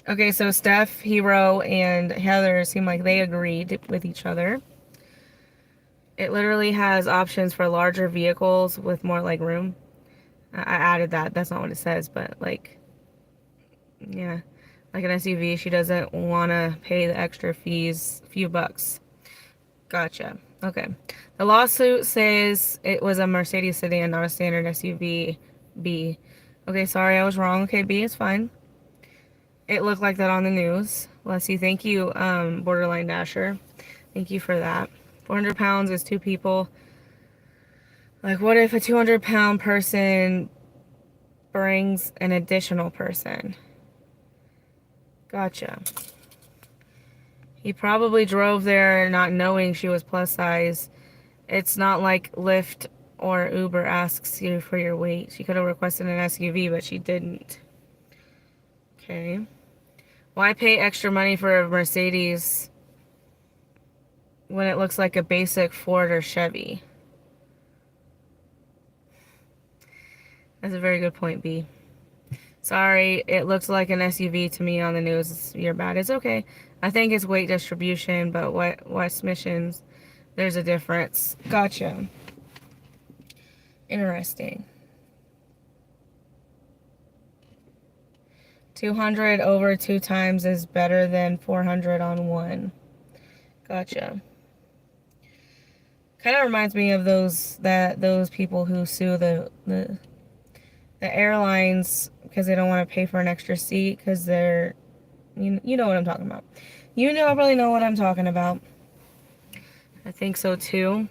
Okay, so Steph, Hero, and Heather seem like they agreed with each other. It literally has options for larger vehicles with more leg room. I added that. That's not what it says, but like, yeah, like an SUV. She doesn't want to pay the extra fees, few bucks. Gotcha. Okay. The lawsuit says it was a Mercedes sedan, not a standard SUV. B. Okay, sorry, I was wrong. Okay, B is fine. it looked like that on the news. Bless you. Thank you, Borderline Dasher. Thank you for that. 400 pounds is two people. Like, what if a 200-pound person brings an additional person? Gotcha. He probably drove there not knowing she was plus size. It's not like Lyft or Uber asks you for your weight. She could have requested an SUV, but she didn't. Okay. Why pay extra money for a Mercedes when it looks like a basic Ford or Chevy? That's a very good point, B. Sorry, it looks like an SUV to me on the news. You're bad. It's okay. I think it's weight distribution, but West Missions, there's a difference. Gotcha. Interesting. 200 over 2 times is better than 400 on 1. Gotcha. Kind of reminds me of those people who sue the airlines because they don't want to pay for an extra seat because they're, you know what I'm talking about. You really know what I'm talking about. I think so too.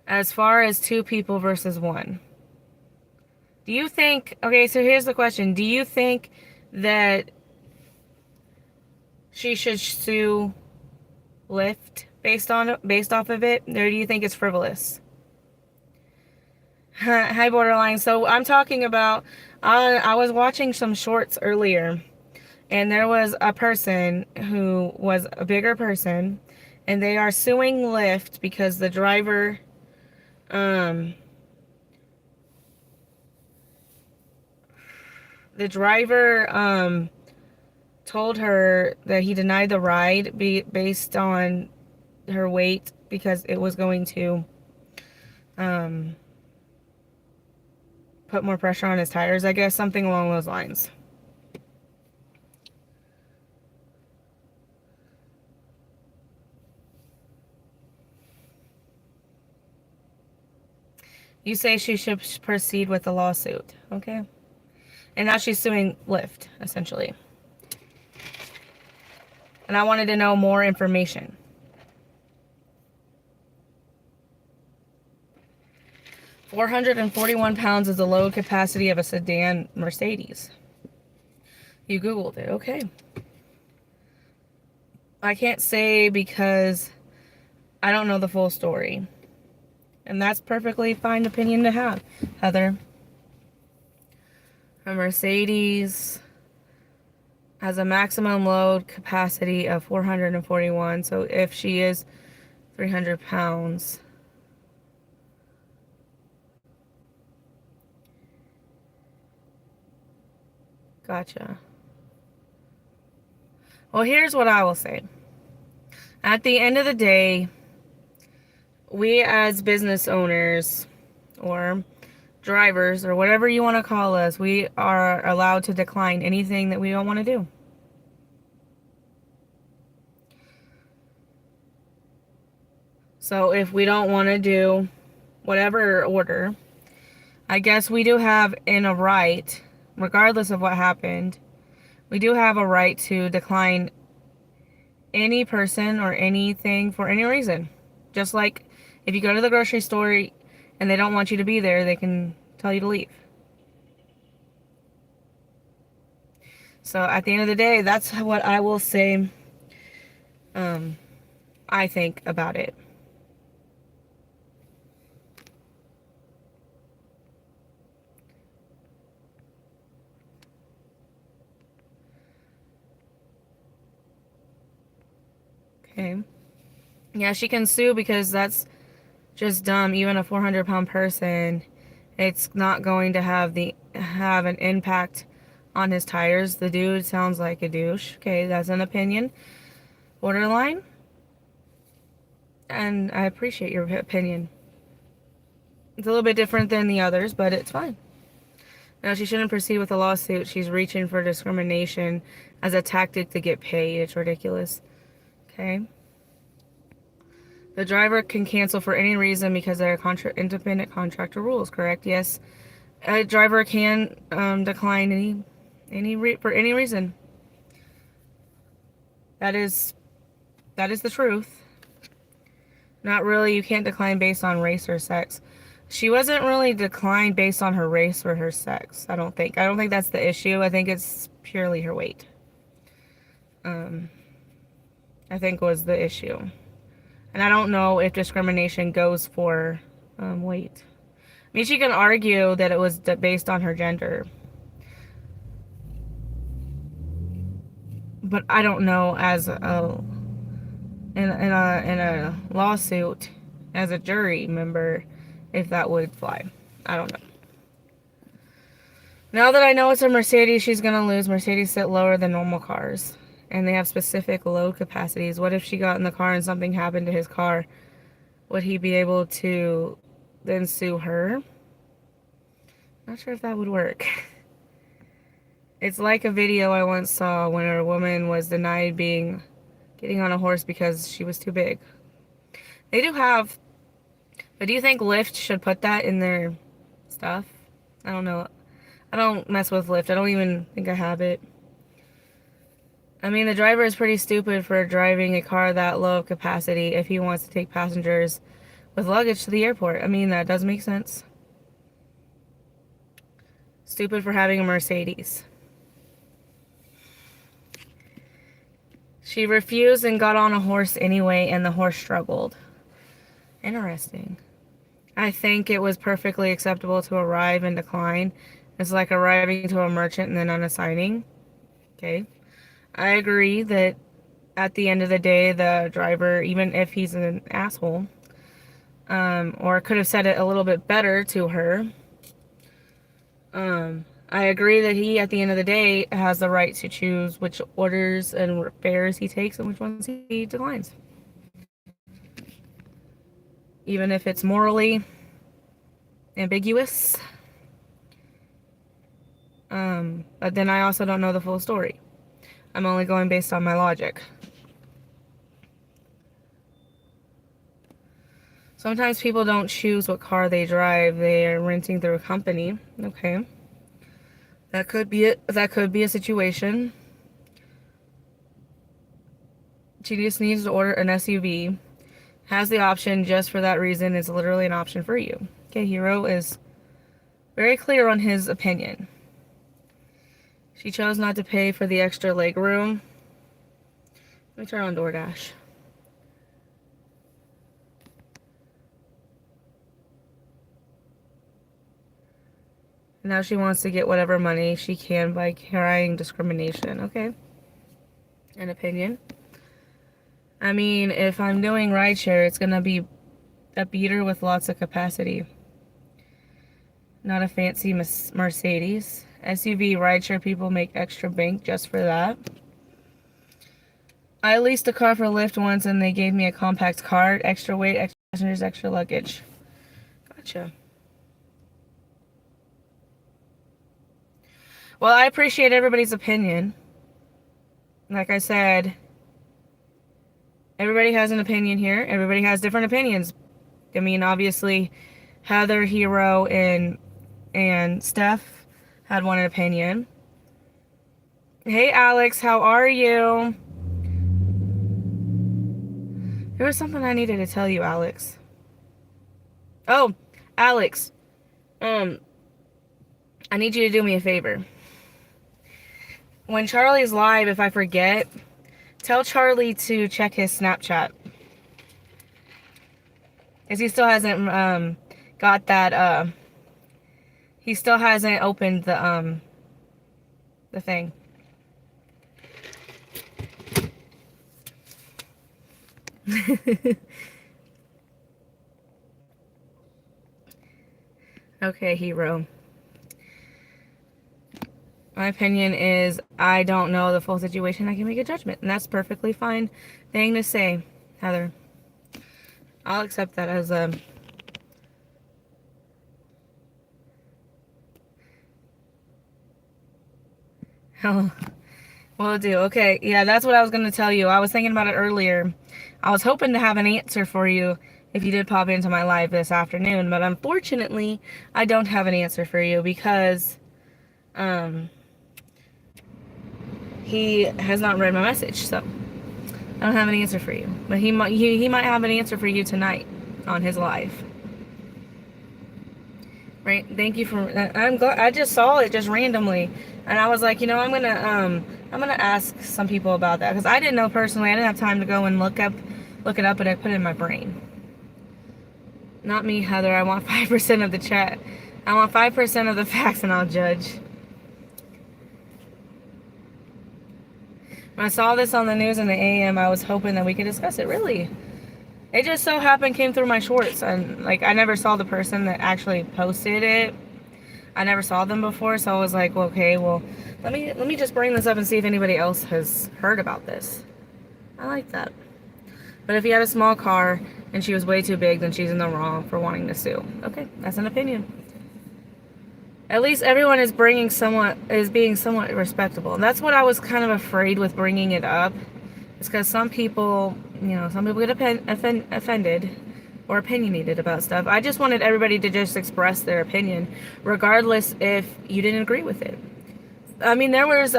As far as 2 people versus 1. Do you think, okay, so here's the question. Do you think that she should sue Lyft based off of it, or do you think it's frivolous? Hi, Borderline. So I'm talking about, I was watching some shorts earlier, and there was a person who was a bigger person, and they are suing Lyft because the driver, um, told her that he denied the ride based on her weight because it was going to, put more pressure on his tires, I guess, something along those lines. You say she should proceed with the lawsuit, okay? And now she's suing Lyft, essentially. And I wanted to know more information. £441 is the load capacity of a sedan Mercedes. You Googled it, okay. I can't say because I don't know the full story. And that's perfectly fine opinion to have, Heather. A Mercedes has a maximum load capacity of 441. So if she is 300 pounds, gotcha. Well, here's what I will say. At the end of the day, we as business owners or drivers or whatever you want to call us, we are allowed to decline anything that we don't want to do. So if we don't want to do whatever order, I guess we do have a right, regardless of what happened, we do have a right to decline any person or anything for any reason. Just like if you go to the grocery store and they don't want you to be there, they can tell you to leave. So at the end of the day, that's what I will say I think about it. Okay. Yeah, she can sue because that's just dumb. Even a 400-pound person, it's not going to have an impact on his tires. The dude sounds like a douche. Okay, that's an opinion. Borderline. And I appreciate your opinion. It's a little bit different than the others, but it's fine. No, she shouldn't proceed with a lawsuit. She's reaching for discrimination as a tactic to get paid. It's ridiculous. Okay. The driver can cancel for any reason because there are independent contractor rules, correct? Yes. A driver can decline for any reason. That is the truth. Not really, you can't decline based on race or sex. She wasn't really declined based on her race or her sex, I don't think. I don't think that's the issue. I think it's purely her weight. I think was the issue. And I don't know if discrimination goes for weight. I mean, she can argue that it was based on her gender. But I don't know as in a lawsuit as a jury member if that would fly. I don't know. Now that I know it's a Mercedes, she's going to lose. Mercedes sit lower than normal cars. And they have specific load capacities. What if she got in the car and something happened to his car? Would he be able to then sue her? Not sure if that would work. It's like a video I once saw when a woman was denied getting on a horse because she was too big. They do have, but do you think Lyft should put that in their stuff? I don't know. I don't mess with Lyft. I don't even think I have it. I mean, the driver is pretty stupid for driving a car that low of capacity if he wants to take passengers with luggage to the airport. I mean, that does make sense. Stupid for having a Mercedes. She refused and got on a horse anyway, and the horse struggled. Interesting. I think it was perfectly acceptable to arrive and decline. It's like arriving to a merchant and then unassigning. Okay. I agree that at the end of the day, the driver, even if he's an asshole, or could have said it a little bit better to her, I agree that he, at the end of the day, has the right to choose which orders and fares he takes and which ones he declines. Even if it's morally ambiguous. But then I also don't know the full story. I'm only going based on my logic. Sometimes people don't choose what car they drive. They are renting through a company. Okay. That could be a situation. She just needs to order an SUV. Has the option just for that reason. It's literally an option for you. Okay, Hero is very clear on his opinion. She chose not to pay for the extra leg room. Let me turn on DoorDash. Now she wants to get whatever money she can by crying discrimination. Okay. An opinion. I mean, if I'm doing rideshare, it's going to be a beater with lots of capacity. Not a fancy Mercedes. SUV rideshare people make extra bank just for that. I leased a car for Lyft once and they gave me a compact car, extra weight, extra passengers, extra luggage. Gotcha. Well, I appreciate everybody's opinion. Like I said, everybody has an opinion here. Everybody has different opinions. I mean, obviously, Heather, Hero, and Steph had one opinion. Hey, Alex, how are you? There was something I needed to tell you, Alex. Oh, Alex. I need you to do me a favor. When Charlie's live, if I forget, tell Charlie to check his Snapchat. Because he still hasn't got that, he still hasn't opened the thing. Okay, Hero. My opinion is I don't know the full situation. I can make a judgment, and that's perfectly fine thing to say, Heather. I'll accept that as a... Will do. Okay, yeah, that's what I was going to tell you. I was thinking about it earlier. I was hoping to have an answer for you if you did pop into my live this afternoon, but unfortunately, I don't have an answer for you because he has not read my message, so I don't have an answer for you, but he might have an answer for you tonight on his live. Right? Thank you for. I'm glad. I just saw it just randomly, and I was like, I'm gonna ask some people about that because I didn't know personally. I didn't have time to go and look it up, and I put it in my brain. Not me, Heather. I want 5% of the chat. I want 5% of the facts, and I'll judge. When I saw this on the news in the AM, I was hoping that we could discuss it. Really, it just so happened came through my shorts, and like I never saw the person that actually posted it. I never saw them before, so I was like, well, okay, well, let me just bring this up and see if anybody else has heard about this. I like that. But if you had a small car and she was way too big, then she's in the wrong for wanting to sue. Okay, that's an opinion. At least everyone is being somewhat respectable. And that's what I was kind of afraid with bringing it up. It's because some people get offended or opinionated about stuff. I just wanted everybody to just express their opinion, regardless if you didn't agree with it. I mean, there was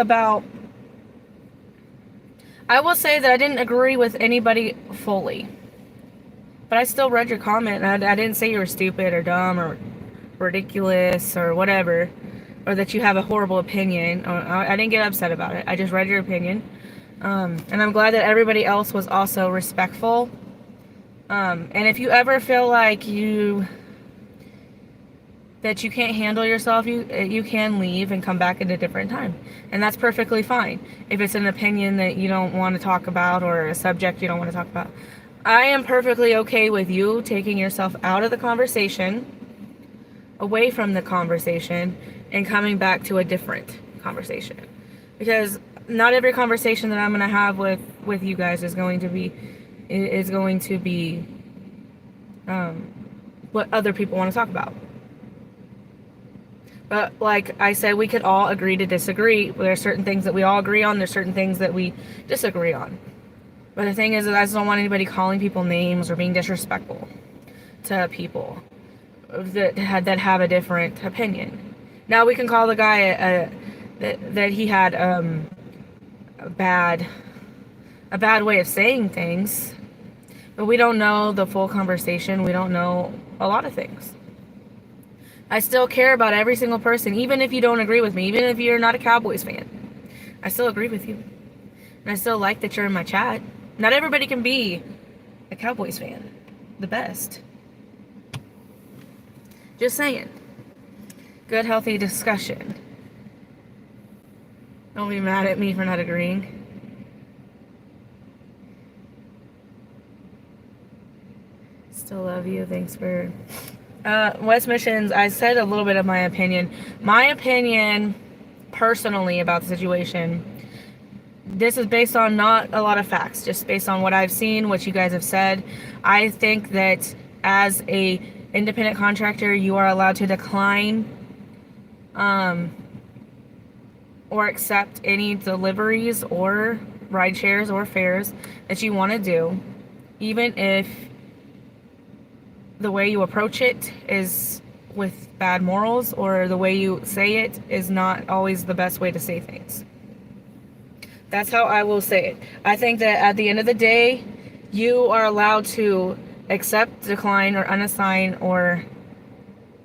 I will say that I didn't agree with anybody fully. But I still read your comment, and I didn't say you were stupid or dumb or ridiculous or whatever, or that you have a horrible opinion. I didn't get upset about it. I just read your opinion. And I'm glad that everybody else was also respectful. And if you ever feel like that you can't handle yourself, you can leave and come back at a different time. And that's perfectly fine. If it's an opinion that you don't want to talk about or a subject you don't want to talk about. I am perfectly okay with you taking yourself out of the conversation, away from the conversation, and coming back to a different conversation. Because not every conversation that I'm going to have with you guys is going to be what other people want to talk about. But like I said, we could all agree to disagree. There are certain things that we all agree on. There's certain things that we disagree on. But the thing is that I just don't want anybody calling people names or being disrespectful to people that have a different opinion. Now we can call the guy that he had a bad way of saying things, but we don't know the full conversation. We don't know a lot of things. I still care about every single person, even if you don't agree with me, even if you're not a Cowboys fan. I still agree with you. And I still like that you're in my chat. Not everybody can be a Cowboys fan. The best. Just saying. Good, healthy discussion. Don't be mad at me for not agreeing. Still love you. Thanks for... West Missions, I said a little bit of my opinion. My opinion, personally, about the situation, this is based on not a lot of facts, just based on what I've seen, what you guys have said. I think that as a independent contractor, you are allowed to decline or accept any deliveries or ride shares or fares that you want to do, even if the way you approach it is with bad morals, or the way you say it is not always the best way to say things. That's how I will say it. I think that at the end of the day, you are allowed to accept, decline, or unassign, or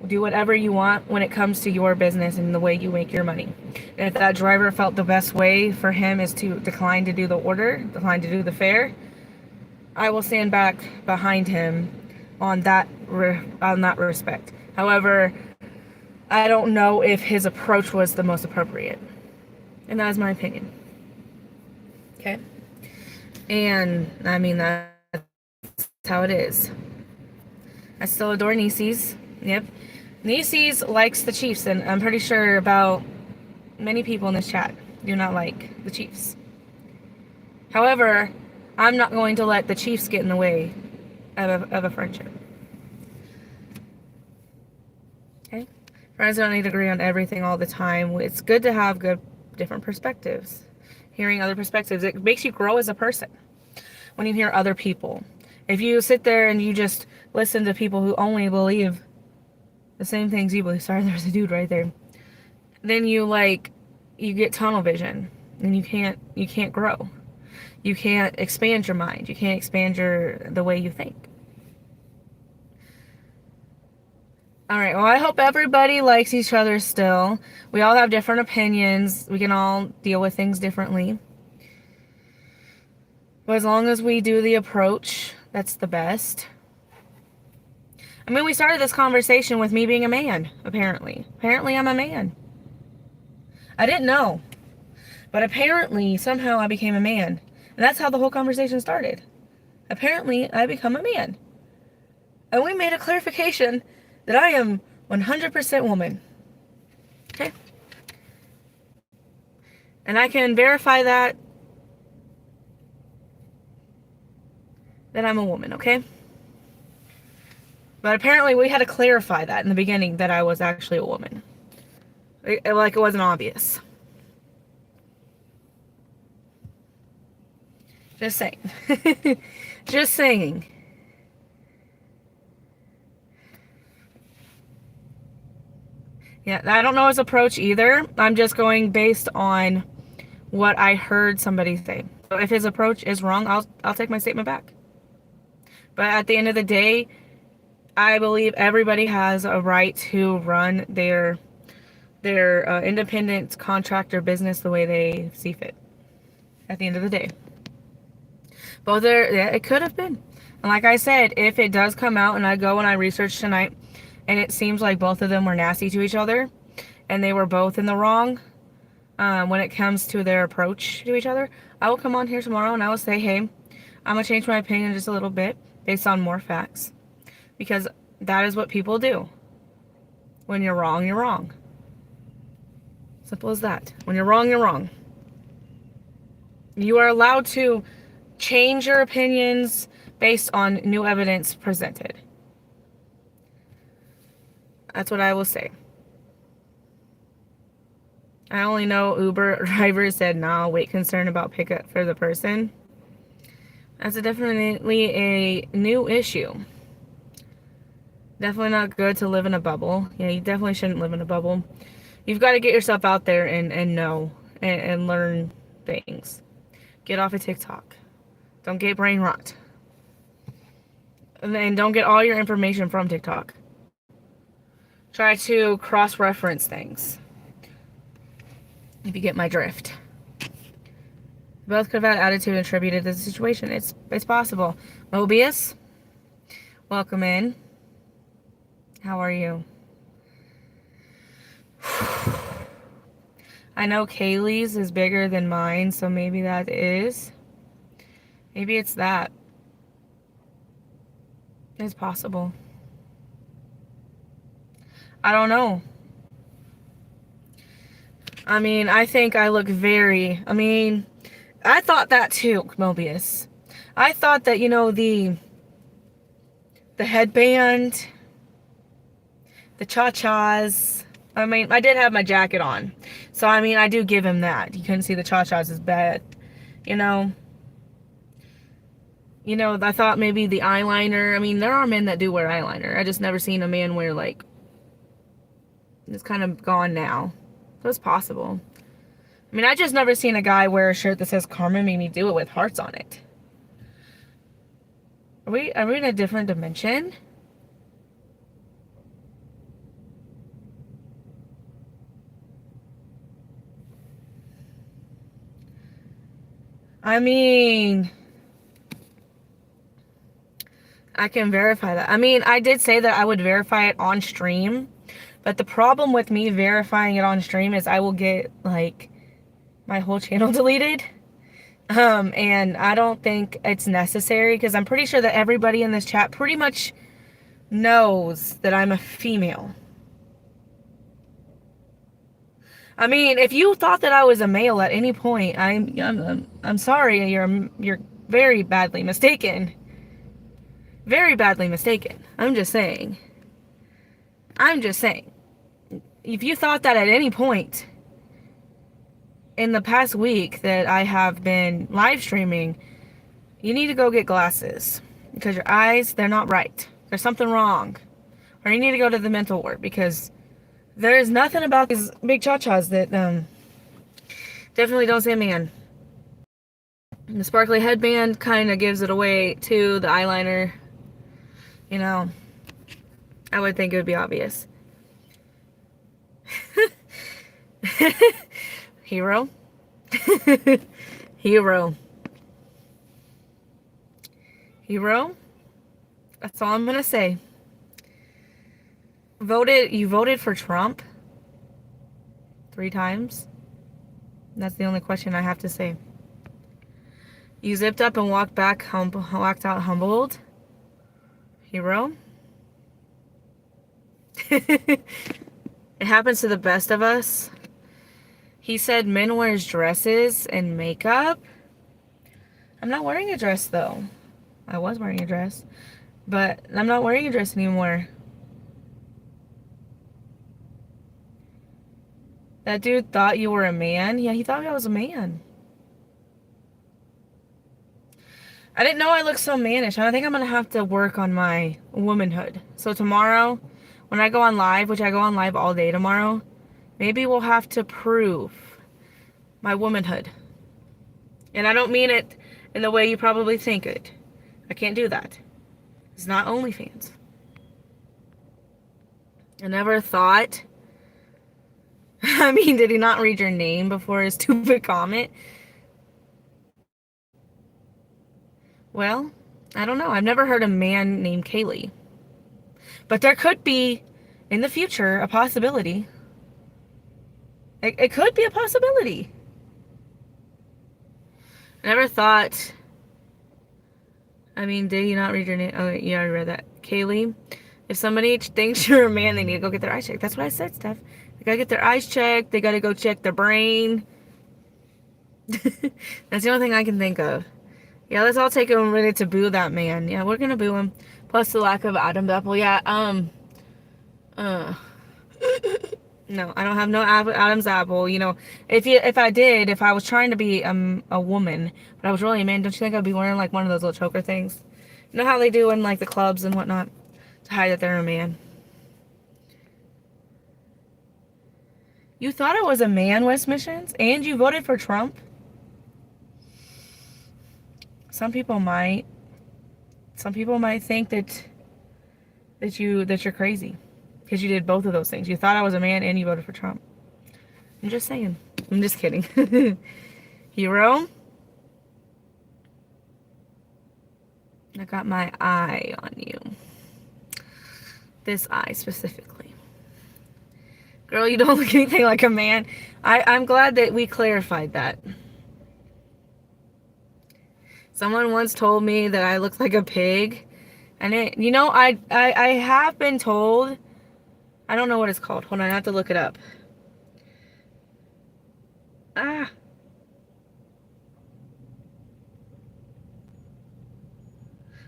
do whatever you want when it comes to your business and the way you make your money. And if that driver felt the best way for him is to decline to do the order, decline to do the fare, I will stand back behind him on that respect. However, I don't know if his approach was the most appropriate. And that is my opinion. Okay? And, I mean, that's how it is. I still adore Nieces. Yep. Nieces likes the Chiefs, and I'm pretty sure about many people in this chat do not like the Chiefs. However, I'm not going to let the Chiefs get in the way of a friendship. Okay? Friends don't need to agree on everything all the time. It's good to have different perspectives. Hearing other perspectives, it makes you grow as a person when you hear other people. If you sit there and you just listen to people who only believe the same things you believe, sorry, there's a dude right there, then you get tunnel vision and you can't grow. You can't expand your mind. You can't expand the way you think. Alright, well, I hope everybody likes each other still. We all have different opinions. We can all deal with things differently. But as long as we do the approach, that's the best. I mean, we started this conversation with me being a man, apparently. Apparently, I'm a man. I didn't know. But apparently, somehow I became a man. And that's how the whole conversation started. Apparently, I become a man. And we made a clarification that I am 100% woman. Okay? And I can verify that I'm a woman, okay? But apparently we had to clarify that in the beginning that I was actually a woman. Like it wasn't obvious. Just saying. Just saying. Yeah, I don't know his approach either. I'm just going based on what I heard somebody say. So if his approach is wrong, I'll take my statement back. But at the end of the day, I believe everybody has a right to run their independent contractor business the way they see fit. At the end of the day, both are. Yeah, it could have been. And like I said, if it does come out and I go and I research tonight, and it seems like both of them were nasty to each other, and they were both in the wrong when it comes to their approach to each other, I will come on here tomorrow and I will say, hey, I'm gonna change my opinion just a little bit based on more facts. Because that is what people do. When you're wrong, you're wrong. Simple as that. When you're wrong, you're wrong. You are allowed to change your opinions based on new evidence presented. That's what I will say. I only know Uber drivers said, no, weight concern about pickup for the person. That's definitely a new issue. Definitely not good to live in a bubble. Yeah, you definitely shouldn't live in a bubble. You've got to get yourself out there and know and learn things. Get off of TikTok. Don't get brain rot. And then don't get all your information from TikTok. Try to cross-reference things. If you get my drift. Both could have had attitude attributed to the situation. It's possible. Mobius, welcome in. How are you? I know Kaylee's is bigger than mine, so maybe that is. Maybe it's that. It's possible. I don't know. I mean, I think I look very... I thought that too, Mobius. I thought that, the headband, the cha-chas. I did have my jacket on. So, I do give him that. You couldn't see the cha-chas as bad. I thought maybe the eyeliner. There are men that do wear eyeliner. I just never seen a man wear, it's kind of gone now. So it's possible. I just never seen a guy wear a shirt that says Karma made me do it with hearts on it. Are we in a different dimension? I can verify that. I did say that I would verify it on stream. But the problem with me verifying it on stream is I will get, my whole channel deleted. And I don't think it's necessary because I'm pretty sure that everybody in this chat pretty much knows that I'm a female. If you thought that I was a male at any point, I'm sorry, you're very badly mistaken. Very badly mistaken. I'm just saying. If you thought that at any point in the past week that I have been live streaming, you need to go get glasses. Because your eyes, they're not right. There's something wrong. Or you need to go to the mental ward because there's nothing about these big cha-chas that definitely don't say man. The sparkly headband kind of gives it away too. The eyeliner, you know, I would think it would be obvious. Hero. Hero. Hero. That's all I'm gonna say. You voted for Trump 3 times? That's the only question I have to say. You zipped up and walked out humbled? Hero? It happens to the best of us. He said men wears dresses and makeup. I'm not wearing a dress though. I was wearing a dress, but I'm not wearing a dress anymore. That dude thought you were a man? Yeah, he thought I was a man. I didn't know I looked so mannish. I think I'm gonna have to work on my womanhood. So tomorrow, when I go on live, which I go on live all day tomorrow, maybe we'll have to prove my womanhood. And I don't mean it in the way you probably think it. I can't do that. It's not OnlyFans. I never thought. I mean, did he not read your name before his stupid comment? Well, I don't know. I've never heard a man named Kaylee. But there could be, in the future, a possibility. It could be a possibility. I never thought. I mean, did he not read your name? Oh, you already read that. Kaylee. If somebody thinks you're a man, they need to go get their eyes checked. That's what I said, Steph. They gotta get their eyes checked. They gotta go check their brain. That's the only thing I can think of. Yeah, let's all take a minute to boo that man. Yeah, we're gonna boo him. Plus the lack of Adam's apple. Yeah, no, I don't have no Adam's apple. You know, if I was trying to be a woman, but I was really a man, don't you think I'd be wearing like one of those little choker things? You know how they do in like the clubs and whatnot to hide that they're a man. You thought I was a man, West Missions, and you voted for Trump. Some people might think that you're crazy because you did both of those things. You thought I was a man and you voted for Trump. I'm just saying. I'm just kidding. Hero. I got my eye on you. This eye specifically. Girl, you don't look anything like a man. I'm glad that we clarified that. Someone once told me that I looked like a pig. And I have been told, I don't know what it's called. Hold on, I have to look it up.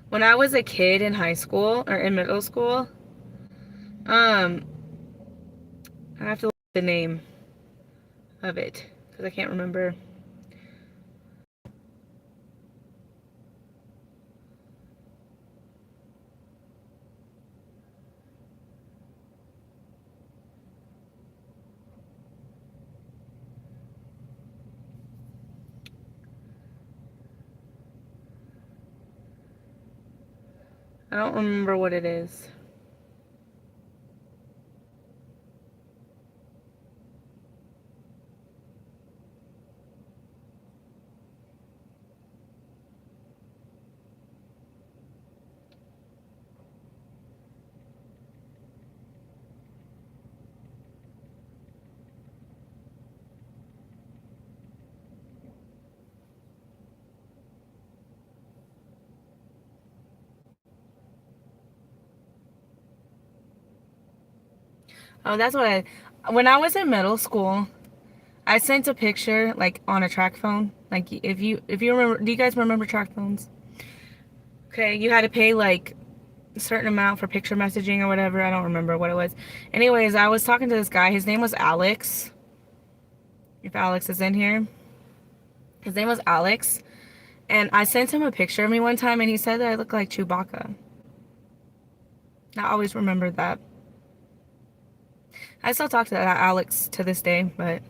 When I was a kid in high school or in middle school, I have to look at the name of it because I can't remember. I don't remember what it is. Oh, that's what when I was in middle school, I sent a picture like on a track phone. Like if you remember, do you guys remember track phones? Okay, you had to pay like a certain amount for picture messaging or whatever. I don't remember what it was. Anyways, I was talking to this guy. His name was Alex. If Alex is in here. His name was Alex. And I sent him a picture of me one time and he said that I look like Chewbacca. I always remembered that. I still talk to that Alex to this day, but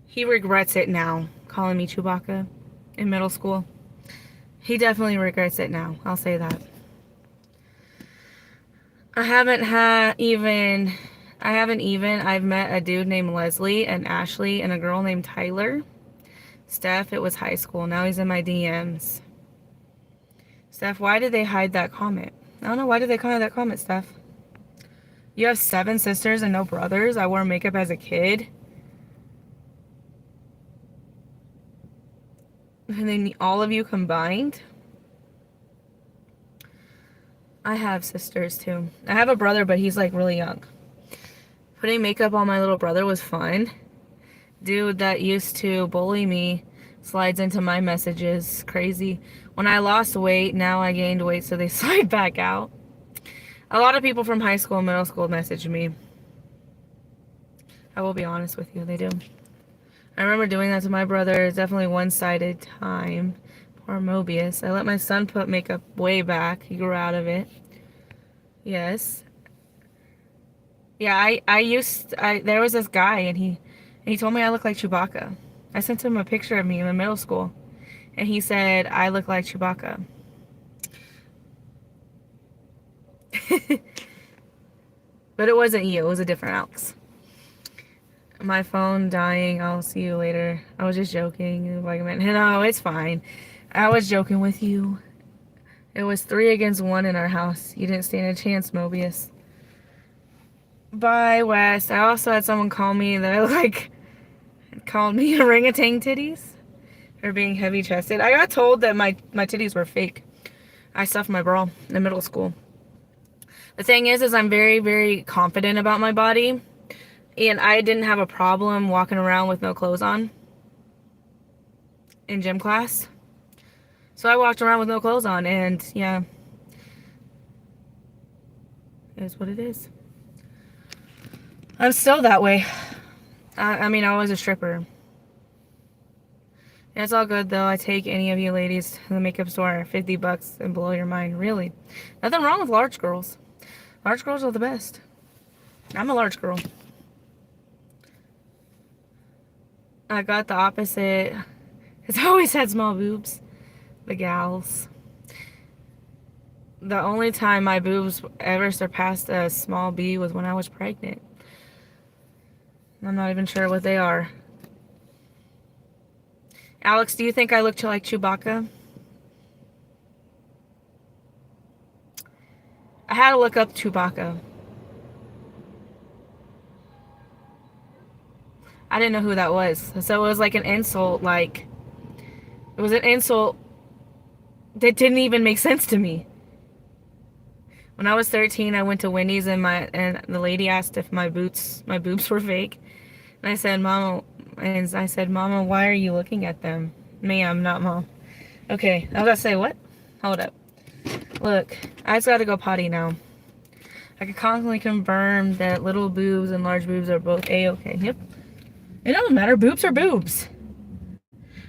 he regrets it now, calling me Chewbacca. in middle school. He definitely regrets it now. I'll say that. I've met a dude named Leslie and Ashley and a girl named Tyler. Steph, it was high school. Now he's in my DMs. Steph, why did they hide that comment? I don't know. Why did they hide that comment, Steph? You have 7 sisters and no brothers? I wore makeup as a kid. And then all of you combined? I have sisters too. I have a brother, but he's like really young. Putting makeup on my little brother was fun. Dude that used to bully me slides into my messages. Crazy. When I lost weight, now I gained weight, so they slide back out. A lot of people from high school and middle school message me. I will be honest with you, they do. I remember doing that to my brother. It's definitely one-sided time. Poor Mobius. I let my son put makeup way back. He grew out of it. Yes. Yeah, there was this guy and he told me I look like Chewbacca. I sent him a picture of me in middle school and he said I look like Chewbacca. But it wasn't you, it was a different Alex. My phone dying, I'll see you later. I was just joking. Like, no, it's fine. I was joking with you. It was 3 against 1 in our house. You didn't stand a chance, Mobius. Bye, West. I also had someone call me that called me orangutan titties for being heavy chested. I got told that my titties were fake. I stuffed my bra in middle school. The thing is I'm very, very confident about my body. And I didn't have a problem walking around with no clothes on in gym class. So I walked around with no clothes on, and yeah, it is what it is. I'm still that way. I mean, I was a stripper. It's all good, though. I take any of you ladies to the makeup store, $50 and blow your mind. Really. Nothing wrong with large girls. Large girls are the best. I'm a large girl. I got the opposite. Because I always had small boobs. The gals. The only time my boobs ever surpassed a small B was when I was pregnant. I'm not even sure what they are. Alex, do you think I look like Chewbacca? I had to look up Chewbacca. I didn't know who that was. So it was like an insult, it was an insult that didn't even make sense to me. When I was 13, I went to Wendy's and the lady asked if my boobs were fake. And I said, Mama, why are you looking at them? Ma'am, not Mom. Okay, I was gonna say, what? Hold up. Look, I just gotta go potty now. I can confidently confirm that little boobs and large boobs are both A-okay. Yep. It doesn't matter. Boobs are boobs.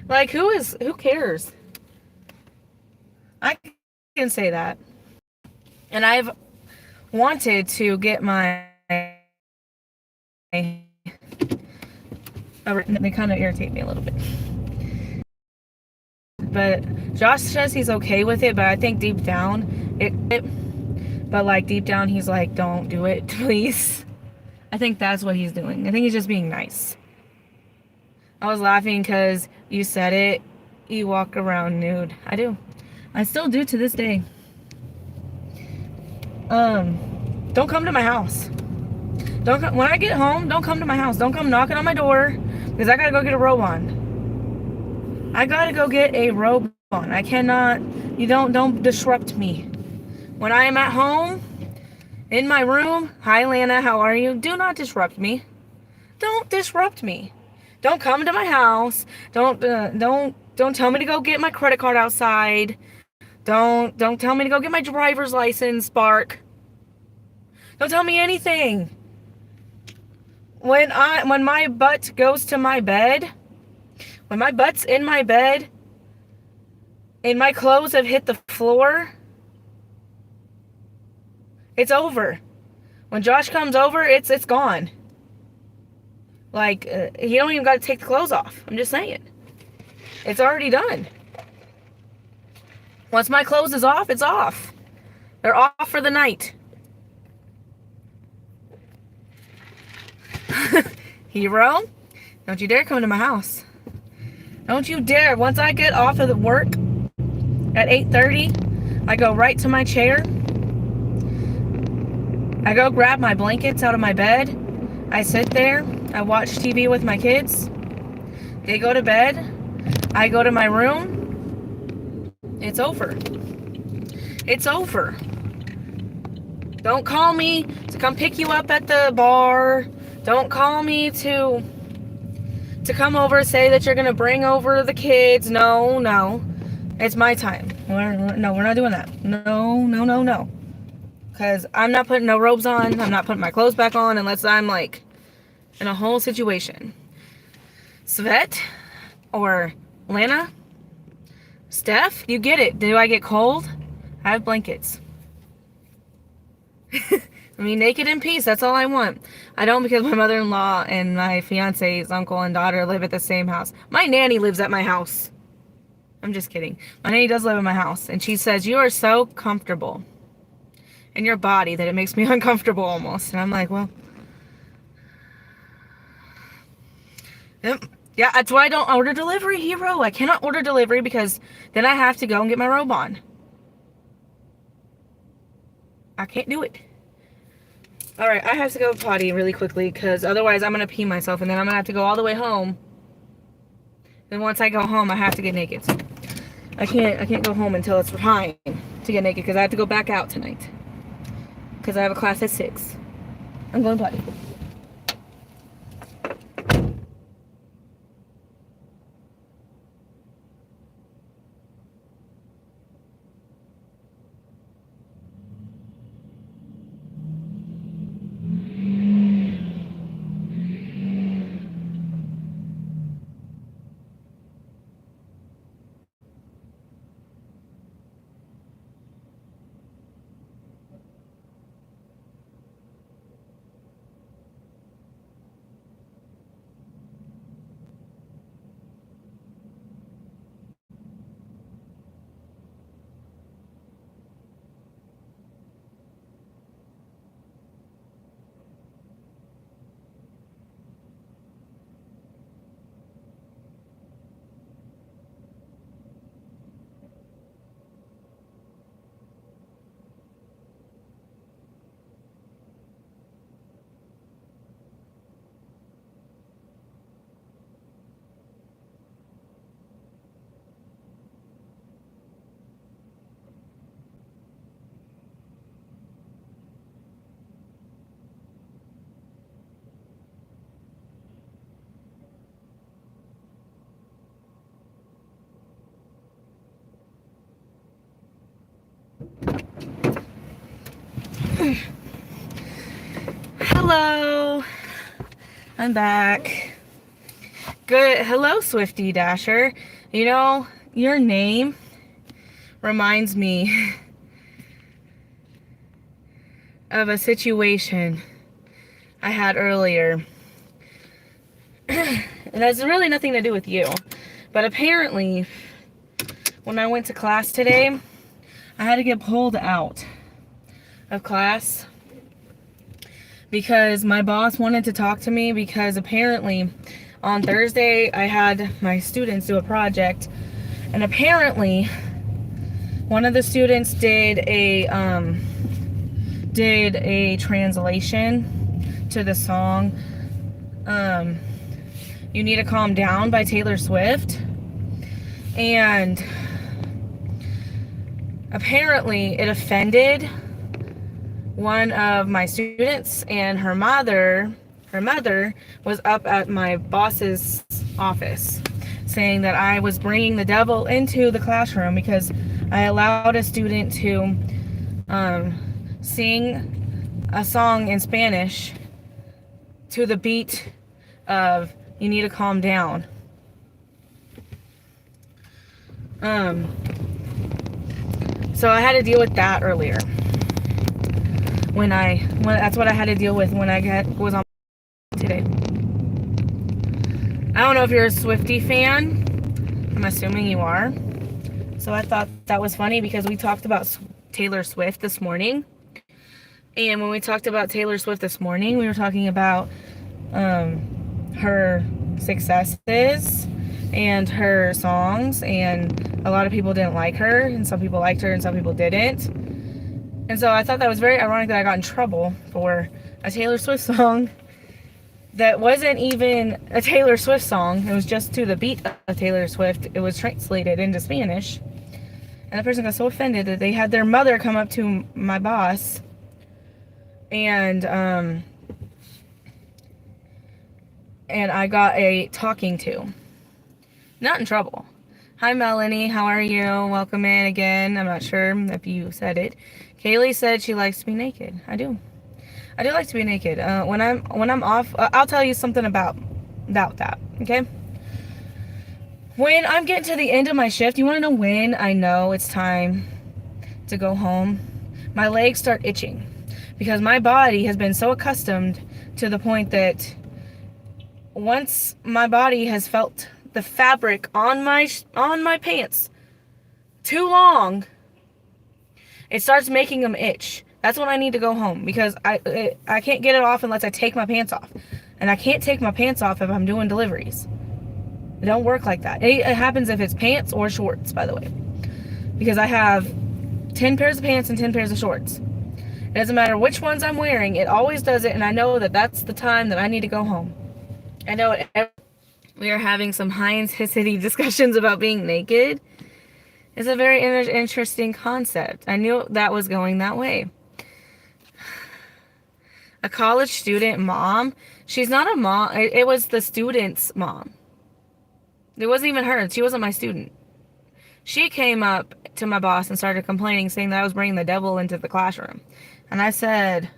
Like, who cares? I can say that. And I've wanted to get they kind of irritate me a little bit. But Josh says he's okay with it, but I think deep down, deep down he's like, don't do it, please. I think that's what he's doing. I think he's just being nice. I was laughing because you said it. You walk around nude. I do. I still do to this day. Don't come to my house. When I get home, don't come to my house. Don't come knocking on my door because I gotta go get a robe on. I gotta go get a robe on. I cannot. You don't disrupt me. When I am at home, in my room. Hi, Lana. How are you? Do not disrupt me. Don't disrupt me. Don't come to my house. Don't tell me to go get my credit card outside. Don't tell me to go get my driver's license, Spark. Don't tell me anything. When my butt goes to my bed, when my butt's in my bed, and my clothes have hit the floor, it's over. When Josh comes over, it's gone. Like, he don't even got to take the clothes off. I'm just saying. It's already done. Once my clothes is off, it's off. They're off for the night. Hero, don't you dare come to my house. Don't you dare. Once I get off of the work at 8:30, I go right to my chair. I go grab my blankets out of my bed. I sit there. I watch TV with my kids. They go to bed. I go to my room. It's over. It's over. Don't call me to come pick you up at the bar. Don't call me to come over, say that you're going to bring over the kids. No, no. It's my time. We're not doing that. No. Because I'm not putting no robes on. I'm not putting my clothes back on unless I'm like in a whole situation. Svet or Lana, Steph, you get it. Do I get cold? I have blankets. I mean, naked in peace. That's all I want. I don't, because my mother-in-law and my fiance's uncle and daughter live at the same house. My nanny lives at my house. I'm just kidding. My nanny does live in my house. And she says, you are so comfortable in your body that it makes me uncomfortable almost. And I'm like, well. Yep. Yeah, that's why I don't order delivery, Hero. I cannot order delivery because then I have to go and get my robe on. I can't do it. Alright, I have to go potty really quickly because otherwise I'm going to pee myself and then I'm going to have to go all the way home. And once I go home, I have to get naked. So I can't go home until it's fine to get naked because I have to go back out tonight. Because I have a class at 6. I'm going potty. Hello, I'm back. Good. Hello, Swifty Dasher. You know, your name reminds me of a situation I had earlier. It has really nothing to do with you. But apparently, when I went to class today, I had to get pulled out of class because my boss wanted to talk to me because apparently on Thursday I had my students do a project, and apparently one of the students did a translation to the song You Need to Calm Down by Taylor Swift, and apparently it offended one of my students, and her mother was up at my boss's office saying that I was bringing the devil into the classroom because I allowed a student to sing a song in Spanish to the beat of You Need to Calm Down. So I had to deal with that earlier. When that's what I had to deal with when I was on today. I don't know if you're a Swiftie fan, I'm assuming you are. So I thought that was funny because we talked about Taylor Swift this morning. And when we talked about Taylor Swift this morning, we were talking about her successes and her songs. And a lot of people didn't like her. And some people liked her and some people didn't. And so I thought that was very ironic that I got in trouble for a Taylor Swift song that wasn't even a Taylor Swift song. It was just to the beat of Taylor Swift. It was translated into Spanish. And the person got so offended that they had their mother come up to my boss and I got a talking to. Not in trouble. Hi Melanie, how are you? Welcome in again. I'm not sure if you said it. Kaylee said she likes to be naked. I do like to be naked. When I'm off, I'll tell you something about that. Okay. When I'm getting to the end of my shift, you want to know when I know it's time to go home? My legs start itching because my body has been so accustomed to the point that once my body has felt the fabric on my pants too long, it starts making them itch. That's when I need to go home because I can't get it off unless I take my pants off. And I can't take my pants off if I'm doing deliveries. It don't work like that. It happens if it's pants or shorts, by the way. Because I have 10 pairs of pants and 10 pairs of shorts. It doesn't matter which ones I'm wearing. It always does it, and I know that that's the time that I need to go home. I know it. We are having some high-intensity discussions about being naked. It's a very interesting concept. I knew that was going that way. A college student mom. She's not a mom. It was the student's mom. It wasn't even her. She wasn't my student. She came up to my boss and started complaining, saying that I was bringing the devil into the classroom. And I said,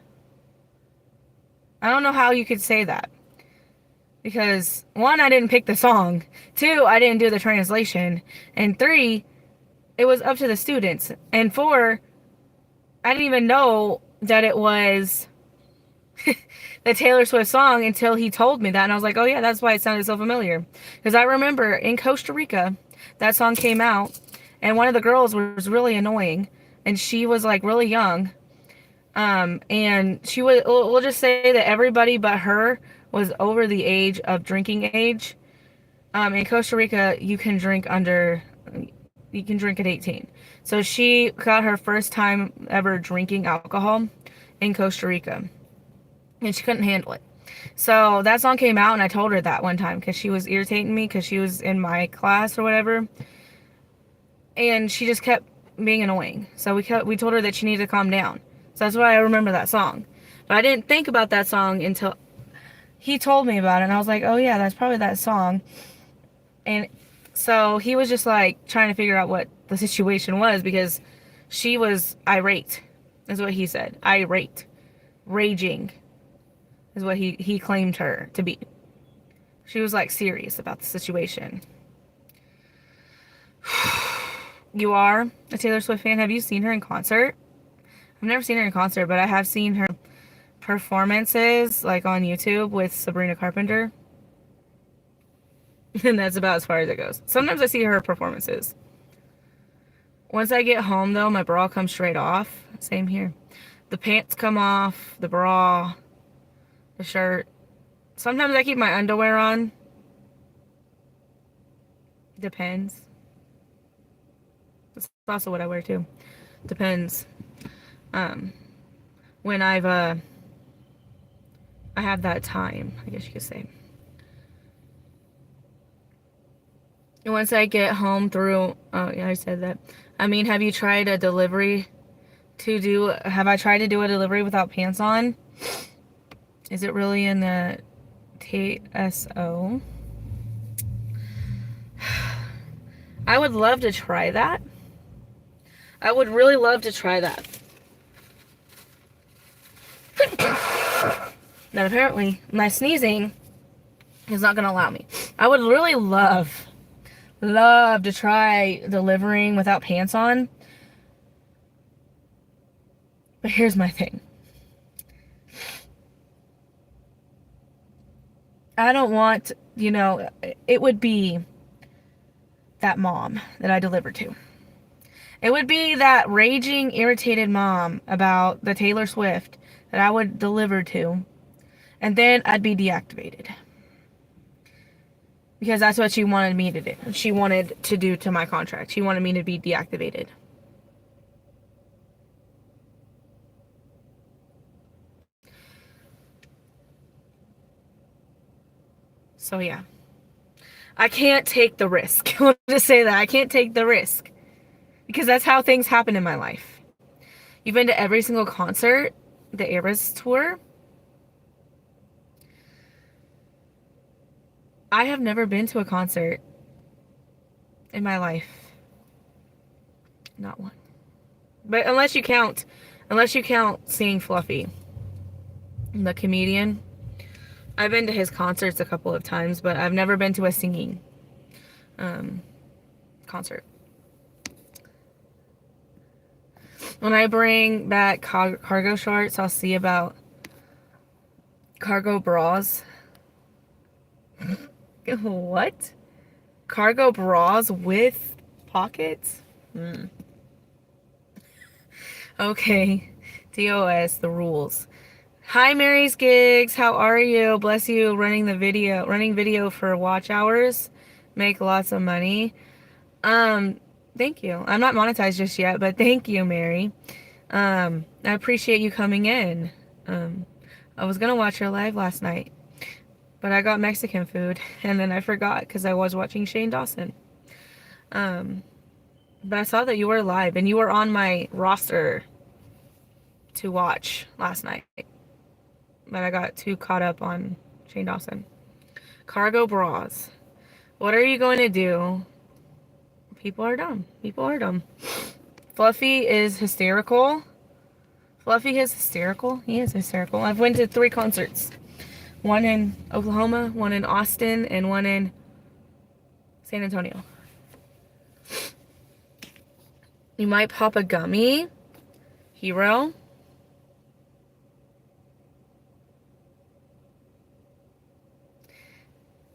I don't know how you could say that. Because, 1, I didn't pick the song. 2, I didn't do the translation. And 3, it was up to the students. And 4, I didn't even know that it was the Taylor Swift song until he told me that. And I was like, oh yeah, that's why it sounded so familiar. Because I remember in Costa Rica, that song came out. And one of the girls was really annoying. And she was like really young. And she was, we'll just say that everybody but her was over the age of drinking age. In Costa Rica, you can drink at 18. So she got her first time ever drinking alcohol in Costa Rica. And she couldn't handle it. So that song came out and I told her that one time because she was irritating me because she was in my class or whatever. And she just kept being annoying. So we told her that she needed to calm down. So that's why I remember that song. But I didn't think about that song until he told me about it. And I was like, oh yeah, that's probably that song. And so he was just like trying to figure out what the situation was because she was irate, is what he said. Irate. Raging is what he claimed her to be. She was like serious about the situation. You are a Taylor Swift fan. Have you seen her in concert? I've never seen her in concert, but I have seen her performances like on YouTube with Sabrina Carpenter. And that's about as far as it goes. Sometimes I see her performances. Once I get home though, my bra comes straight off. Same here. The pants come off, the bra, the shirt. Sometimes I keep my underwear on. Depends. That's also what I wear too. Depends. When I have that time, I guess you could say. And once I get home oh yeah, I said that. I mean, have I tried to do a delivery without pants on? Is it really in the TSO? I would love to try that. I would really love to try that. Now apparently my sneezing is not going to allow me. I would really love to try delivering without pants on. But here's my thing. I don't want, it would be that mom that I delivered to. It would be that raging, irritated mom about the Taylor Swift that I would deliver to, and then I'd be deactivated. Because that's what she wanted me to do. She wanted to do to my contract. She wanted me to be deactivated. So yeah. I can't take the risk. I want to say that. I can't take the risk. Because that's how things happen in my life. You've been to every single concert, the Eras tour. I have never been to a concert in my life. Not one. But unless you count seeing Fluffy, the comedian. I've been to his concerts a couple of times, but I've never been to a singing concert. When I bring back cargo shorts, I'll see about cargo bras. What? Cargo bras with pockets? Okay. DOS, the rules. Hi, Mary's Gigs. How are you? Bless you. Running video for watch hours. Make lots of money. Thank you. I'm not monetized just yet, but thank you, Mary. I appreciate you coming in. I was gonna watch your live last night, but I got Mexican food, and then I forgot because I was watching Shane Dawson. But I saw that you were live, and you were on my roster to watch last night. But I got too caught up on Shane Dawson. Cargo bras. What are you going to do? People are dumb. People are dumb. Fluffy is hysterical. Fluffy is hysterical. He is hysterical. I've went to 3 concerts. One in Oklahoma, one in Austin, and one in San Antonio. You might pop a gummy. Hero.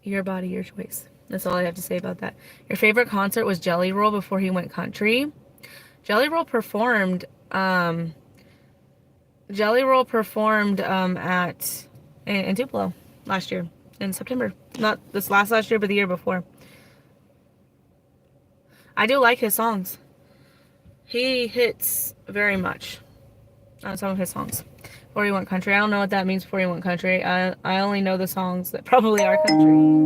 Your body, your choice. That's all I have to say about that. Your favorite concert was Jelly Roll before he went country. Jelly Roll performed in Tupelo last year in September. Not this last year, but the year before. I do like his songs. He hits very much on some of his songs. Before he went country. I don't know what that means before he went country. I only know the songs that probably are country.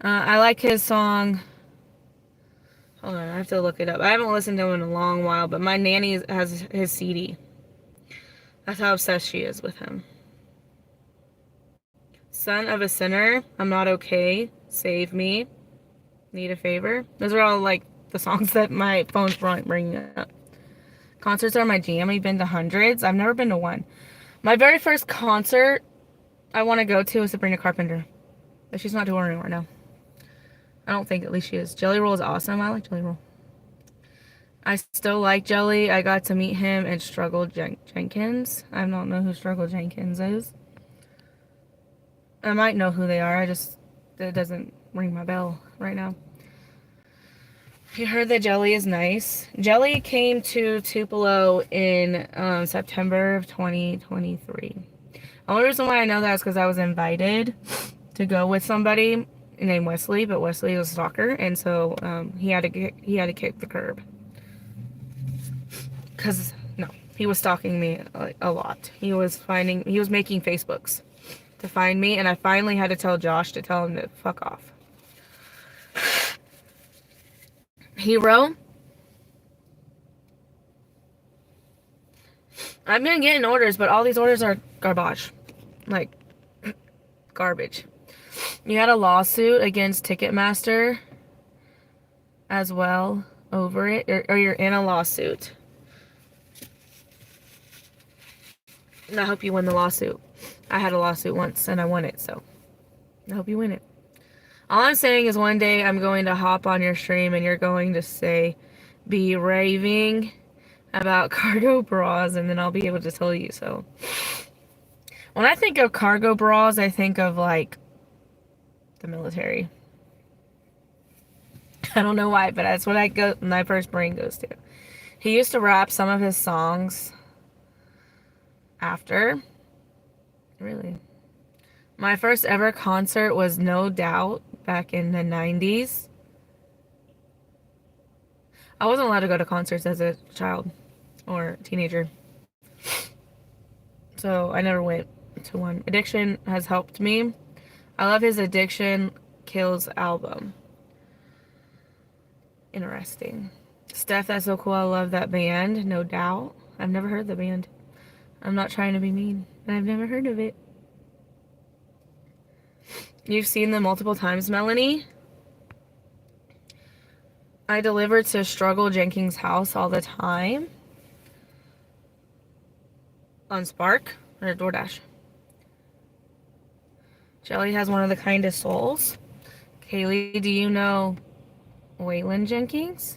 I like his song. Hold on, I have to look it up. I haven't listened to him in a long while, but my nanny has his CD. That's how obsessed she is with him. Son of a Sinner, I'm Not Okay, Save Me, Need a Favor. Those are all like the songs that my phone's bringing up. Concerts are my jam. I've been to hundreds. I've never been to one. My very first concert I want to go to is Sabrina Carpenter. But she's not touring right now. I don't think, at least she is. Jelly Roll is awesome. I like Jelly Roll. I still like Jelly. I got to meet him and Struggle Jenkins. I don't know who Struggle Jenkins is. I might know who they are. It doesn't ring my bell right now. You heard that Jelly is nice. Jelly came to Tupelo in September of 2023. The only reason why I know that is because I was invited to go with somebody named Wesley, but Wesley was a stalker, and so he had to kick the curb. Cause no, he was stalking me a lot. He was making Facebooks to find me, and I finally had to tell Josh to tell him to fuck off. Hero. I've been getting orders, but all these orders are garbage. Like, garbage. You had a lawsuit against Ticketmaster as well over it, or you're in a lawsuit. And I hope you win the lawsuit. I had a lawsuit once and I won it, so I hope you win it. All I'm saying is one day I'm going to hop on your stream and you're going to be raving about cargo bras, and then I'll be able to tell you so. When I think of cargo bras, I think of like the military. I don't know why, but that's what my first brain goes to. He used to rap some of his songs after. Really. My first ever concert was No Doubt back in the 90s. I wasn't allowed to go to concerts as a child or teenager, so I never went to one. Addiction has helped me. I love his Addiction Kills album. Interesting. Steph, that's so cool. I love that band, No Doubt. I've never heard the band. I'm not trying to be mean, but I've never heard of it. You've seen them multiple times, Melanie? I deliver to Struggle Jenkins' house all the time. On Spark or DoorDash. Jelly has one of the kindest souls. Kaylee, do you know Waylon Jenkins?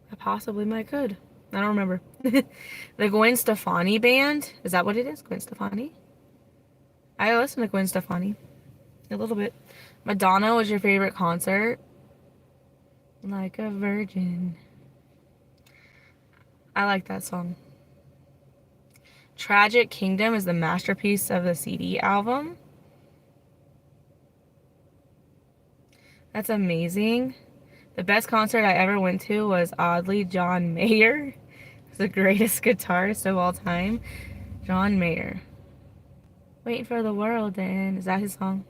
I possibly might could. I don't remember. The Gwen Stefani band. Is that what it is? Gwen Stefani? I listen to Gwen Stefani. A little bit. Madonna was your favorite concert? Like a virgin. I like that song. Tragic Kingdom is the masterpiece of the CD album. That's amazing. The best concert I ever went to was oddly John Mayer. He's the greatest guitarist of all time. John Mayer. Waiting for the world to end. Is that his song?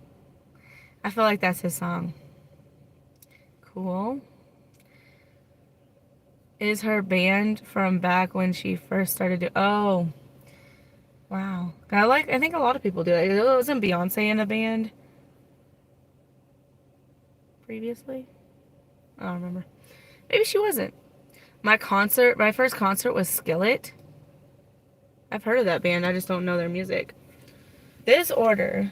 I feel like that's his song. Cool. Is her band from back when she first started to... Oh. Wow. I think a lot of people do it. Wasn't Beyonce in a band previously? I don't remember. Maybe she wasn't. My first concert was Skillet. I've heard of that band. I just don't know their music. This order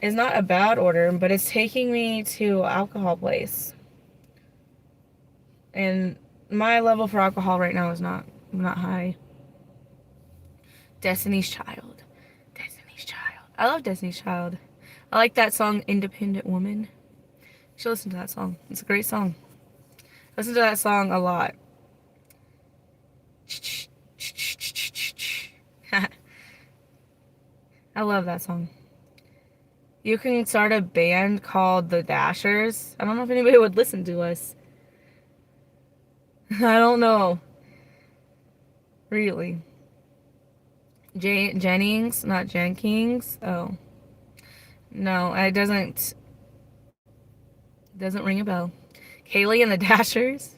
is not a bad order, but it's taking me to alcohol place. And my level for alcohol right now is not high. Destiny's Child. Destiny's Child. I love Destiny's Child. I like that song, Independent Woman. You should listen to that song. It's a great song. I listen to that song a lot. I love that song. You can start a band called The Dashers. I don't know if anybody would listen to us. I don't know. Really. Jennings, not Jenkins. Oh. No, it doesn't ring a bell. Kaylee and the Dashers.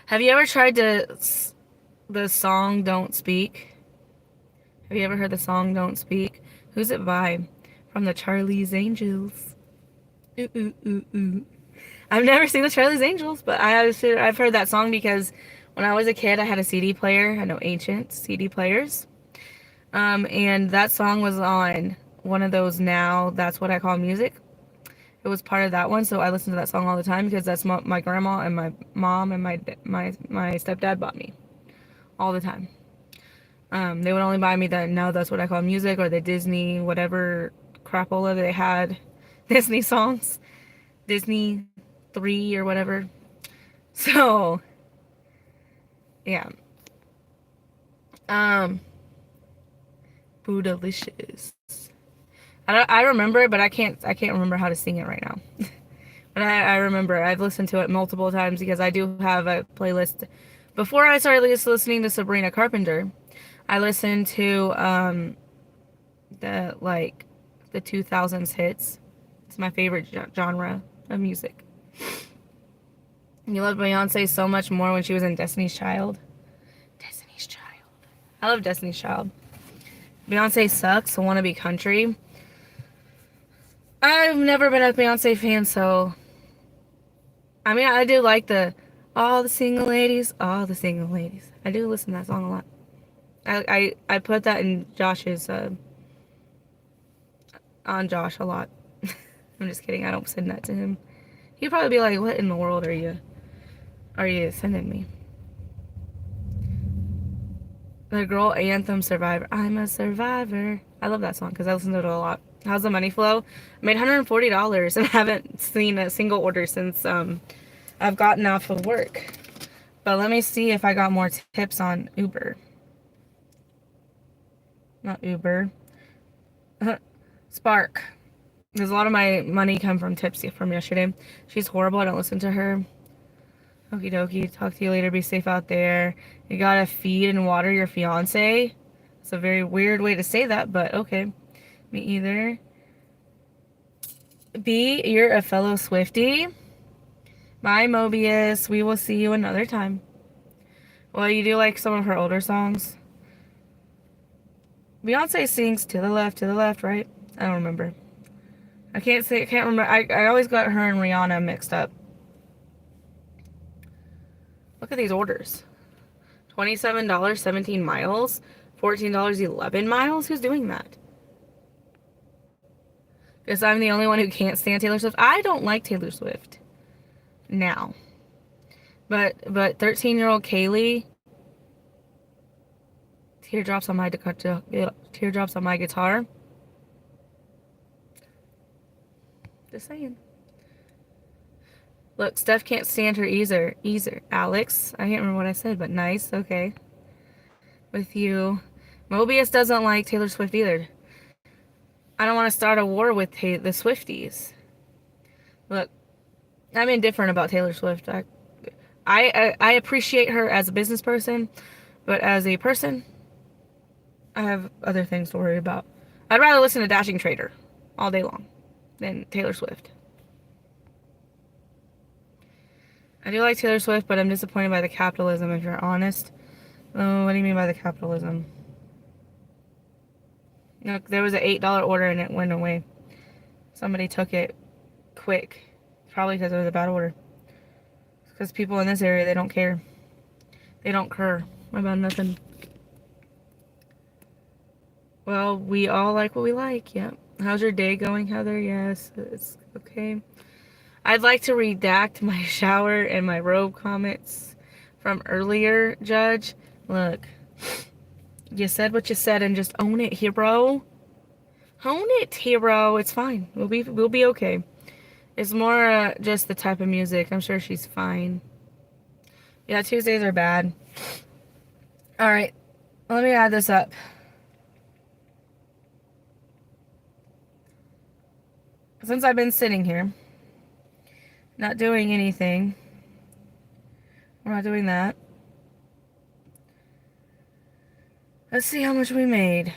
Have you ever tried the song Don't Speak? Have you ever heard the song Don't Speak? Who's it by? From the Charlie's Angels. Ooh, ooh, ooh, ooh. I've never seen the Charlie's Angels, but I've heard that song because when I was a kid, I had a CD player. I know ancient CD players. And that song was on one of those Now That's What I Call Music. It was part of that one, so I listened to that song all the time because that's what my grandma and my mom and my stepdad bought me all the time. They would only buy me the Now That's What I Call Music or the Disney whatever crapola they had. Disney songs. Disney 3 or whatever. So, yeah. Bootylicious. I remember it, but I can't remember how to sing it right now. But I remember. I've listened to it multiple times because I do have a playlist. Before I started listening to Sabrina Carpenter, I listened to the 2000s hits. It's my favorite genre of music. You loved Beyonce so much more when she was in Destiny's Child. Destiny's Child. I love Destiny's Child. Beyonce sucks. I want to be country. I've never been a Beyonce fan, so... I mean, I do like all the single ladies. I do listen to that song a lot. I put that in Josh's... on Josh a lot. I'm just kidding. I don't send that to him. He'd probably be like, what in the world are you sending me? The Girl Anthem Survivor. I'm a survivor. I love that song because I listen to it a lot. How's the money flow? I made $140 and haven't seen a single order since I've gotten off of work. But let me see if I got more tips on Uber. Not Uber. Spark. There's a lot of my money come from tips from yesterday. She's horrible. I don't listen to her. Okie dokie. Talk to you later. Be safe out there. You gotta feed and water your fiance. It's a very weird way to say that, but okay. Me either. B, you're a fellow Swiftie. Bye, Mobius. We will see you another time. Well, you do like some of her older songs. Beyonce sings to the left, right? I don't remember. I can't remember. I always got her and Rihanna mixed up. Look at these orders. $27, 17 miles. $14, 11 miles? Who's doing that? Because I'm the only one who can't stand Taylor Swift. I don't like Taylor Swift now. But 13-year-old Kaylee, teardrops on my guitar. Just saying. Look, Steph can't stand her either. Alex, I can't remember what I said, but nice. Okay. With you. Mobius doesn't like Taylor Swift either. I don't want to start a war with the Swifties. Look, I'm indifferent about Taylor Swift. I appreciate her as a business person, but as a person, I have other things to worry about. I'd rather listen to Dashing Trader all day long than Taylor Swift. I do like Taylor Swift, but I'm disappointed by the capitalism, if you're honest. Oh, what do you mean by the capitalism? Look, there was an $8 order and it went away. Somebody took it quick. Probably because it was a bad order. Because people in this area, they don't care. They don't care about nothing. Well, we all like what we like, yep. How's your day going, Heather? Yes, it's okay. I'd like to redact my shower and my robe comments from earlier, Judge. Look, you said what you said and just own it, hero. Own it, hero. It's fine. We'll be okay. It's more just the type of music. I'm sure she's fine. Yeah, Tuesdays are bad. All right, let me add this up. Since I've been sitting here, not doing anything, we're not doing that. Let's see how much we made.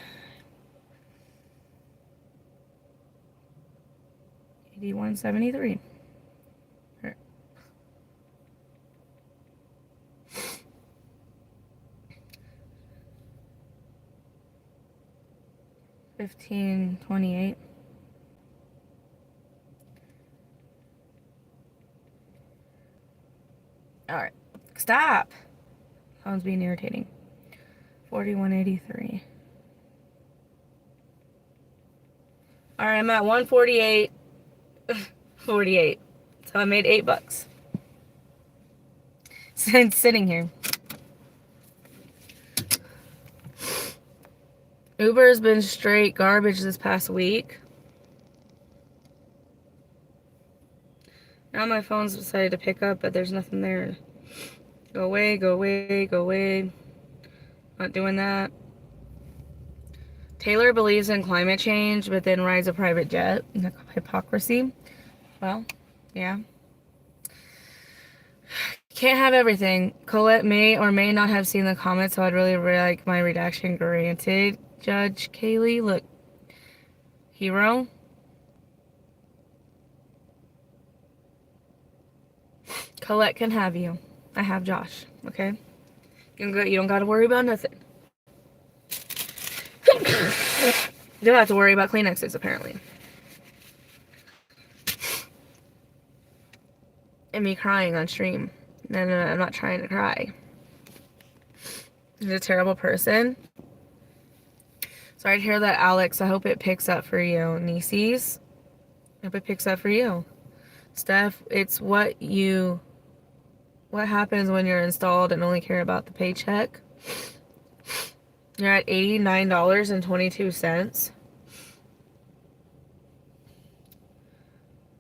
81.73. $15.28. All right, stop. Phone's being irritating. 41.83. All right, I'm at 148.48. So I made $8 since sitting here. Uber's been straight garbage this past week. Now my phone's decided to pick up, but there's nothing there. Go away, go away, go away. Not doing that. Taylor believes in climate change, but then rides a private jet. Hypocrisy. Well, yeah. Can't have everything. Colette may or may not have seen the comments, so I'd really like my redaction granted. Judge Kaylee, look. Hero. Colette can have you. I have Josh, okay? You don't gotta worry about nothing. You don't have to worry about Kleenexes, apparently. And me crying on stream. No, I'm not trying to cry. He's a terrible person. Sorry to hear that, Alex. I hope it picks up for you. Nieces, I hope it picks up for you. Steph, it's what happens when you're installed and only care about the paycheck. You're at $89.22.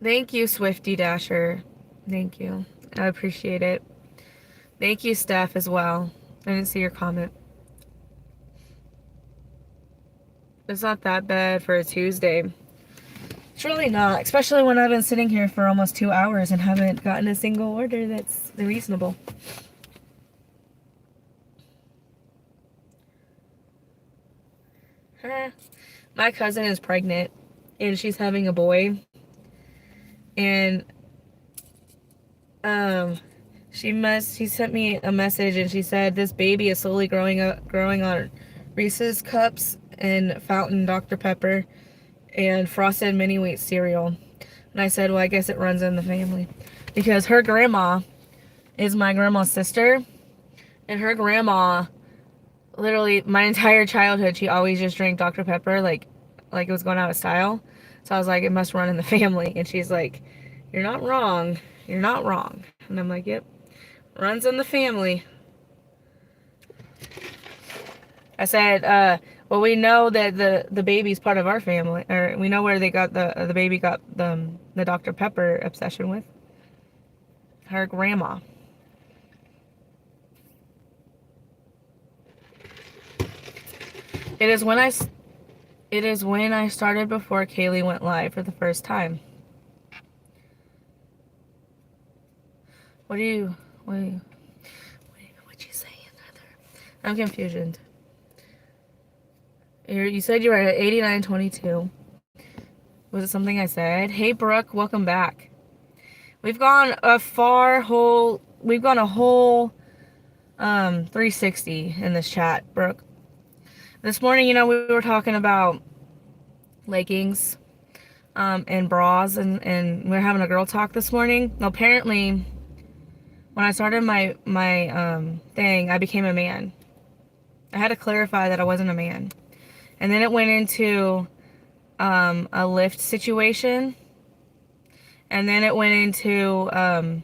Thank you, Swifty Dasher. Thank you. I appreciate it. Thank you, Steph, as well. I didn't see your comment. It's not that bad for a Tuesday. It's really not, especially when I've been sitting here for almost 2 hours and haven't gotten a single order that's reasonable. My cousin is pregnant and she's having a boy. And she sent me a message and she said this baby is slowly growing on Reese's cups and Fountain Dr. Pepper and Frosted Mini Wheat cereal. And I said, well, I guess it runs in the family. Because her grandma is my grandma's sister. And her grandma, literally my entire childhood, she always just drank Dr. Pepper like it was going out of style. So I was like, it must run in the family. And she's like, you're not wrong. You're not wrong. And I'm like, yep, runs in the family. I said, well, we know that the baby's part of our family, or we know where they got the baby got the Dr. Pepper obsession with. Her grandma. It is when I started before Kaylee went live for the first time. What'd you saying, Heather? I'm confused. You said you were at 89.22. Was it something I said? Hey Brooke, welcome back. We've gone a whole 360 in this chat, Brooke. This morning, we were talking about leggings and bras, and we were having a girl talk this morning. Now, apparently, when I started my thing, I became a man. I had to clarify that I wasn't a man. And then it went into a lift situation. And then it went into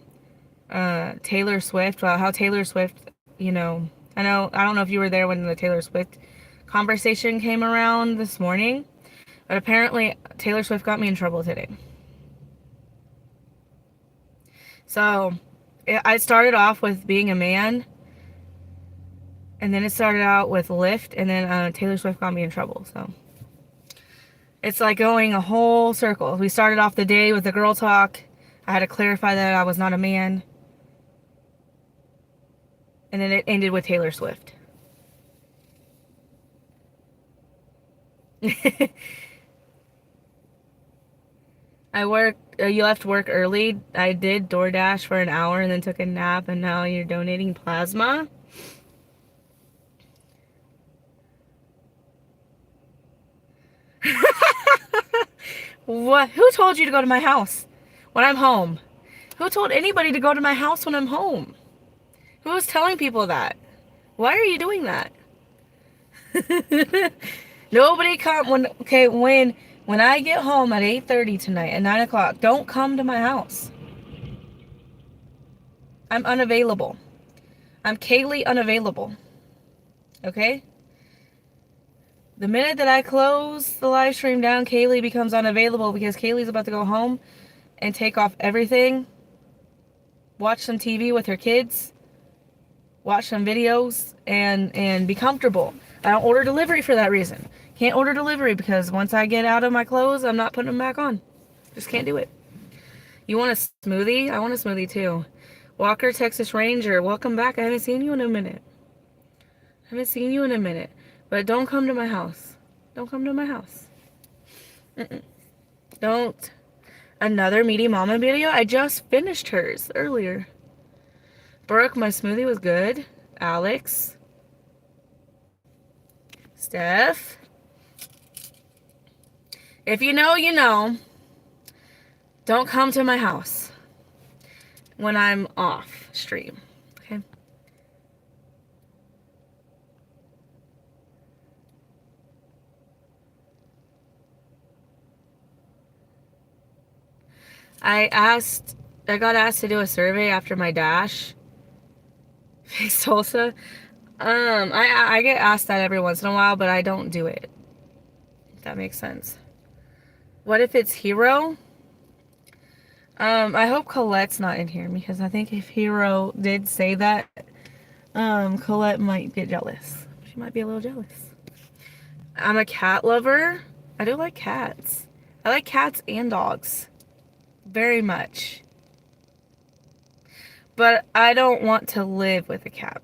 Taylor Swift. Well, how Taylor Swift, I don't know if you were there when the Taylor Swift conversation came around this morning. But apparently Taylor Swift got me in trouble today. So I started off with being a man. And then it started out with Lyft, and then Taylor Swift got me in trouble, so. It's like going a whole circle. We started off the day with the girl talk. I had to clarify that I was not a man. And then it ended with Taylor Swift. You left work early. I did DoorDash for an hour and then took a nap, and now you're donating plasma? What? Who told you to go to my house when I'm home? Who told anybody to go to my house when I'm home? Who was telling people that? Why are you doing that? Nobody come when I get home at 8:30 tonight at 9 o'clock, don't come to my house. I'm unavailable. I'm Kaylee unavailable. Okay? The minute that I close the live stream down, Kaylee becomes unavailable because Kaylee's about to go home and take off everything, watch some TV with her kids, watch some videos, and be comfortable. I don't order delivery for that reason. Can't order delivery because once I get out of my clothes, I'm not putting them back on. Just can't do it. You want a smoothie? I want a smoothie too. Walker, Texas Ranger, welcome back. I haven't seen you in a minute. But don't come to my house. Don't come to my house. Don't. Another Meaty Mama video? I just finished hers earlier. Brooke, my smoothie was good. Alex. Steph. If you know, you know. Don't come to my house when I'm off stream. Okay? I got asked to do a survey after my dash. Face Tulsa. I get asked that every once in a while, but I don't do it. If that makes sense. What if it's Hero? I hope Colette's not in here because I think if Hero did say that, Colette might get jealous. She might be a little jealous. I'm a cat lover. I do like cats. I like cats and dogs. Very much. But I don't want to live with a cat.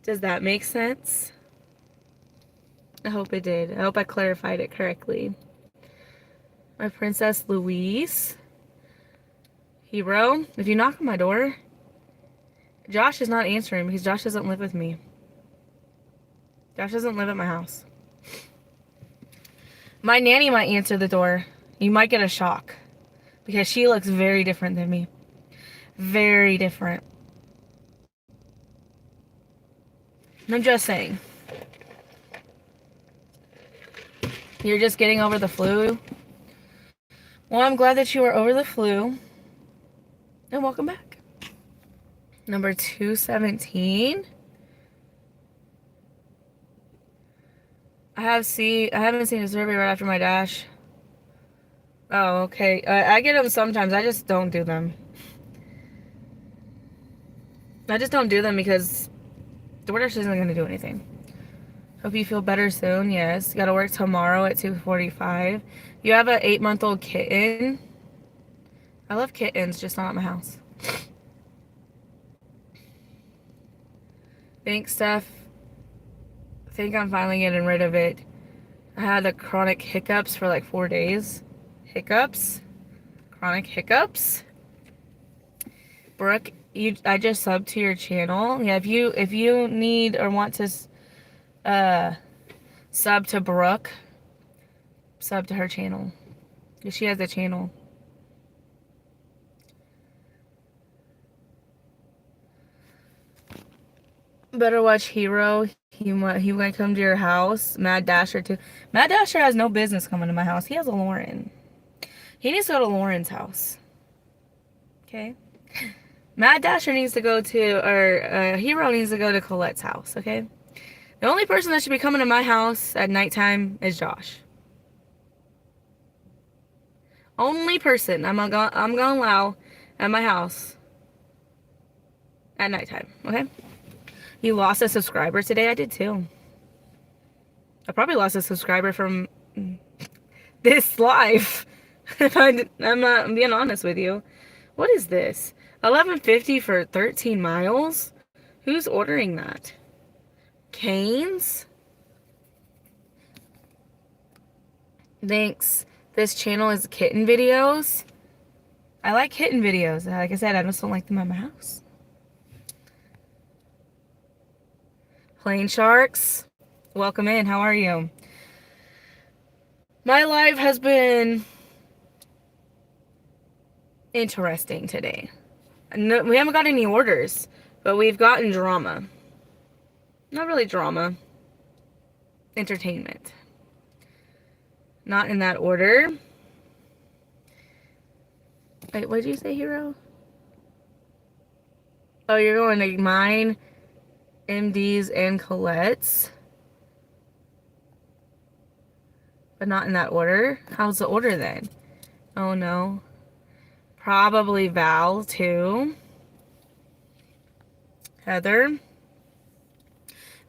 Does that make sense? I hope it did. I hope I clarified it correctly. My Princess Louise. Hero, if you knock on my door, Josh is not answering because Josh doesn't live with me. Josh doesn't live at my house. My nanny might answer the door. You might get a shock because she looks very different than me. Very different. I'm just saying. You're just getting over the flu? Well, I'm glad that you are over the flu. And welcome back. Number 217. I haven't seen a survey right after my dash. Oh, okay. I get them sometimes. I just don't do them. I just don't do them because DoorDash isn't going to do anything. Hope you feel better soon. Yes. Got to work tomorrow at 2:45. You have an 8-month-old kitten. I love kittens, just not at my house. Thanks, Steph. I think I'm finally getting rid of it. I had the chronic hiccups for like 4 days. Hiccups? Chronic hiccups? Brooke, I just subbed to your channel. Yeah, if you need or want to sub to Brooke, sub to her channel. She has a channel. Better watch Hero. He might come to your house. Mad Dasher too. Mad Dasher has no business coming to my house. He has a Lauren. He needs to go to Lauren's house. Okay? Mad Dasher needs to go to, or Hero needs to go to Colette's house, okay? The only person that should be coming to my house at nighttime is Josh. Only person I'm gonna allow at my house at nighttime, okay? You lost a subscriber today? I did too. I probably lost a subscriber from this live. I'm not being honest with you. What is this? $11.50 for 13 miles? Who's ordering that? Canes? Thanks. This channel is kitten videos. I like kitten videos. Like I said, I just don't like them at my house. Plain Sharks, welcome in. How are you? My life has been interesting today. No, we haven't got any orders, but we've gotten drama. Not really drama. Entertainment. Not in that order. Wait, what did you say, Hero? Oh, you're going to mine, MD's, and Colette's. But not in that order. How's the order then? Oh no. Probably Val too. Heather.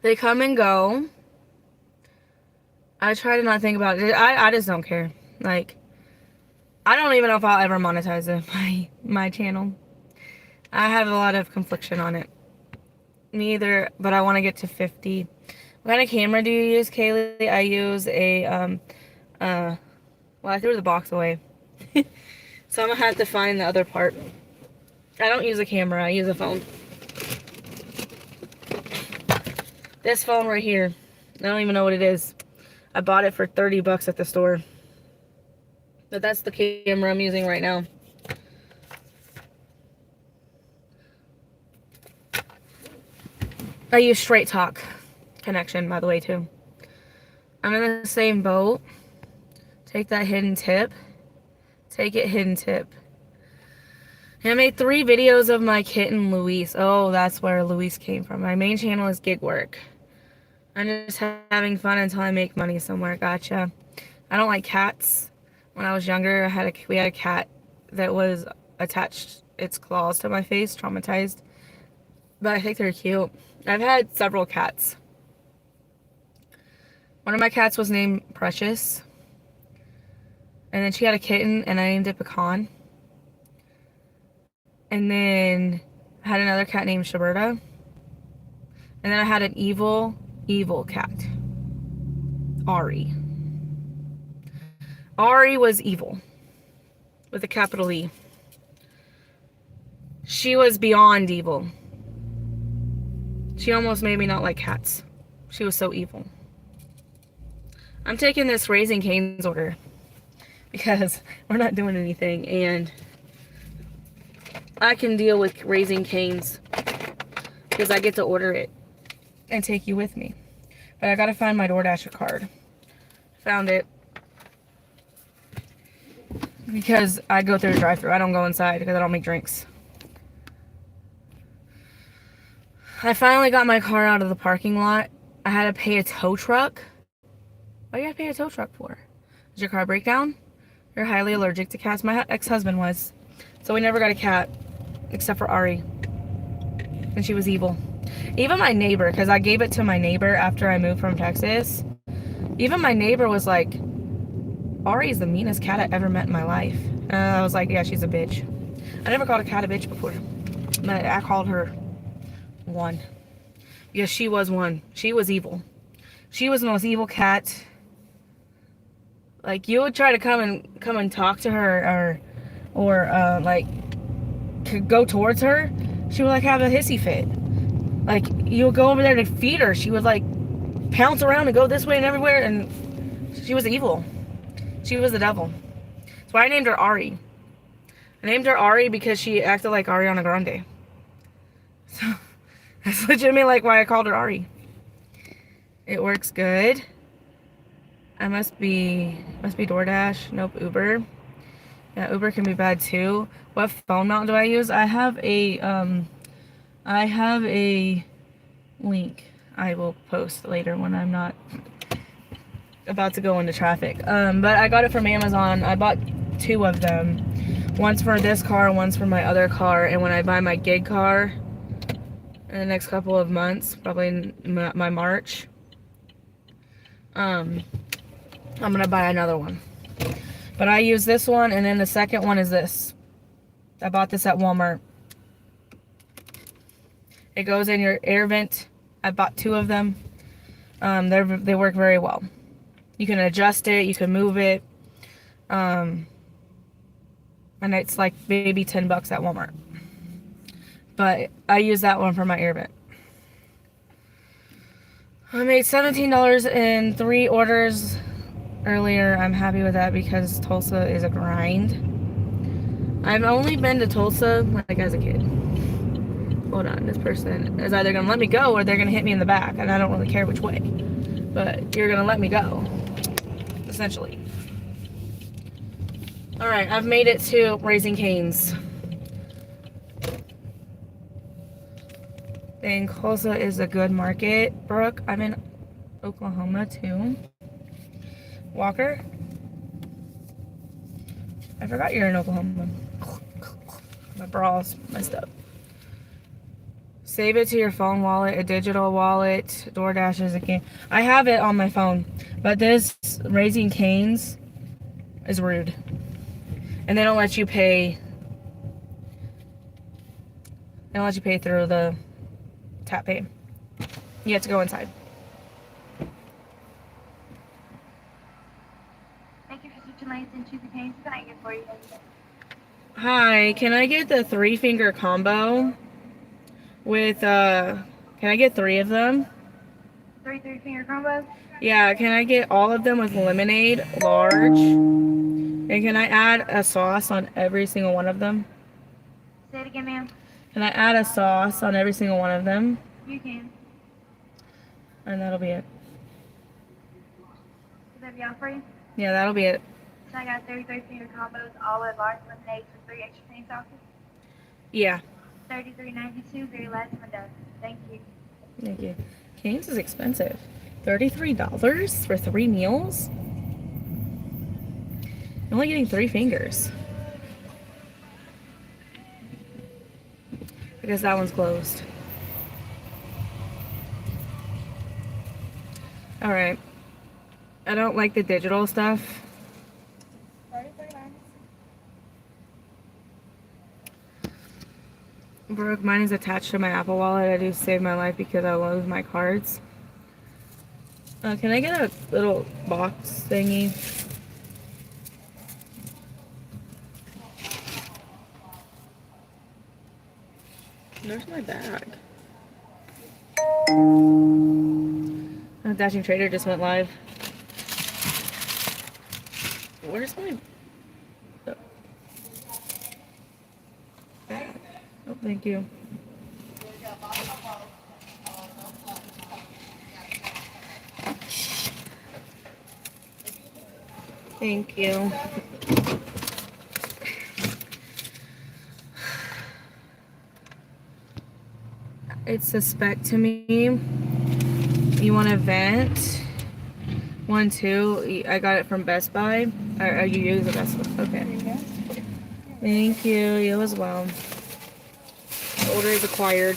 They come and go. I try to not think about it. I just don't care. Like, I don't even know if I'll ever monetize it, my channel. I have a lot of confliction on it. Neither, but I want to get to 50. What kind of camera do you use, Kaylee? I use a, well, I threw the box away. So I'm going to have to find the other part. I don't use a camera, I use a phone. This phone right here. I don't even know what it is. I bought it for 30 bucks at the store. But that's the camera I'm using right now. I use Straight Talk connection, by the way, too. I'm in the same boat. Take that hidden tip. Take it, hidden tip. I made 3 videos of my kitten, Luis. Oh, that's where Luis came from. My main channel is gig work. I'm just having fun until I make money somewhere. Gotcha. I don't like cats. When I was younger, we had a cat that was attached its claws to my face, traumatized. But I think they're cute. I've had several cats. One of my cats was named Precious. And then she had a kitten, and I named it Pecan. And then I had another cat named Shaberta. And then I had an evil, evil cat. Ari. Ari was evil. With a capital E. She was beyond evil. She almost made me not like cats. She was so evil. I'm taking this Raising Cane's order because we're not doing anything, and I can deal with Raising Cane's because I get to order it and take you with me. But I gotta find my DoorDash card. Found it. Because I go through the drive-thru. I don't go inside because I don't make drinks. I finally got my car out of the parking lot. I had to pay a tow truck. What do you have to pay a tow truck for? Did your car break down? You're highly allergic to cats. My ex-husband was. So we never got a cat. Except for Ari. And she was evil. Even my neighbor, because I gave it to my neighbor after I moved from Texas. Even my neighbor was like, Ari's the meanest cat I ever met in my life. And I was like, yeah, she's a bitch. I never called a cat a bitch before. But I called her one. Because she was one. She was evil. She was the most evil cat. Like, you would try to come and talk to her or like go towards her. She would like have a hissy fit. Like, you would go over there to feed her. She would like pounce around and go this way and everywhere, and she was evil. She was the devil. That's why I named her Ari. I named her Ari because she acted like Ariana Grande. So that's legitimately like why I called her Ari. It works good. I must be DoorDash. Nope, Uber. Yeah, Uber can be bad too. What phone mount do I use? I have a link I will post later when I'm not about to go into traffic. But I got it from Amazon. I bought 2 of them. One's for this car, one's for my other car. And when I buy my gig car in the next couple of months, probably in my March, I'm gonna buy another one. But I use this one, and then the second one is this. I bought this at Walmart. It goes in your air vent. I bought 2 of them. They work very well. You can adjust it, you can move it. And it's like maybe $10 at Walmart. But I use that one for my air vent. I made $17 in 3 orders earlier. I'm happy with that because Tulsa is a grind. I've only been to Tulsa like as a kid. Hold on, this person is either gonna let me go or they're gonna hit me in the back, and I don't really care which way. But you're gonna let me go, essentially. Alright, I've made it to Raising Cane's. And Tulsa is a good market. Brooke, I'm in Oklahoma too. Walker, I forgot you're in Oklahoma. My bra's messed up. Save it to your phone wallet, a digital wallet. DoorDash is a game. I have it on my phone, but this Raising Cane's is rude. And they don't let you pay. They don't let you pay through the tap pay. You have to go inside. Thank you for switching lanes into the Cane's. What can I get for you? Hi, can I get the 3-finger combo with, can I get 3 of them? 3 3-finger combos? Yeah, can I get all of them with lemonade, large? And can I add a sauce on every single one of them? Say it again, ma'am. Can I add a sauce on every single one of them? You can. And that'll be it. Does that be all for you? Yeah, that'll be it. So I got 3 3-finger combos, all with large lemonade for 3 extra cane sauces. Yeah. $33.92, very last one done. Thank you. Thank you. Cane's is expensive. $33 for 3 meals? I'm only getting 3 fingers. I guess that one's closed. Alright. I don't like the digital stuff. Brooke, mine is attached to my Apple Wallet. I do save my life because I lose my cards. Can I get a little box thingy? Where's my bag? Dashing Trader just went live. Where's my bag? Oh, thank you. Thank you. It's suspect to me. You want to vent? 1, 2. I got it from Best Buy. Or you use the Best Buy? Okay. Thank you. You as well. The order is acquired.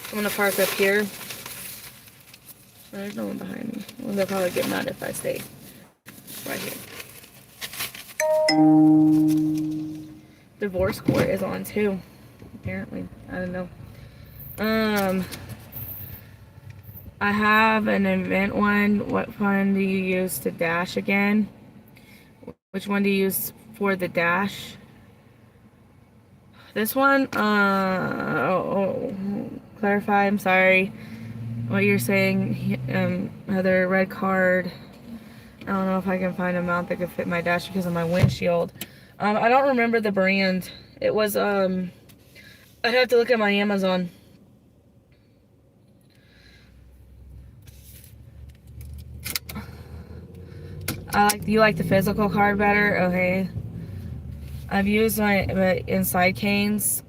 I'm gonna park up here. There's no one behind me. Well, they'll probably get mad if I stay right here. Divorce court is on too. Apparently, I don't know. I have an event one. What one do you use to dash again? Which one do you use for the dash? This one, clarify, I'm sorry. What you're saying, Heather, red card. I don't know if I can find a mount that could fit my dash because of my windshield. I don't remember the brand. It was, I'd have to look at my Amazon. You like the physical card better? Okay. I've used my inside canes.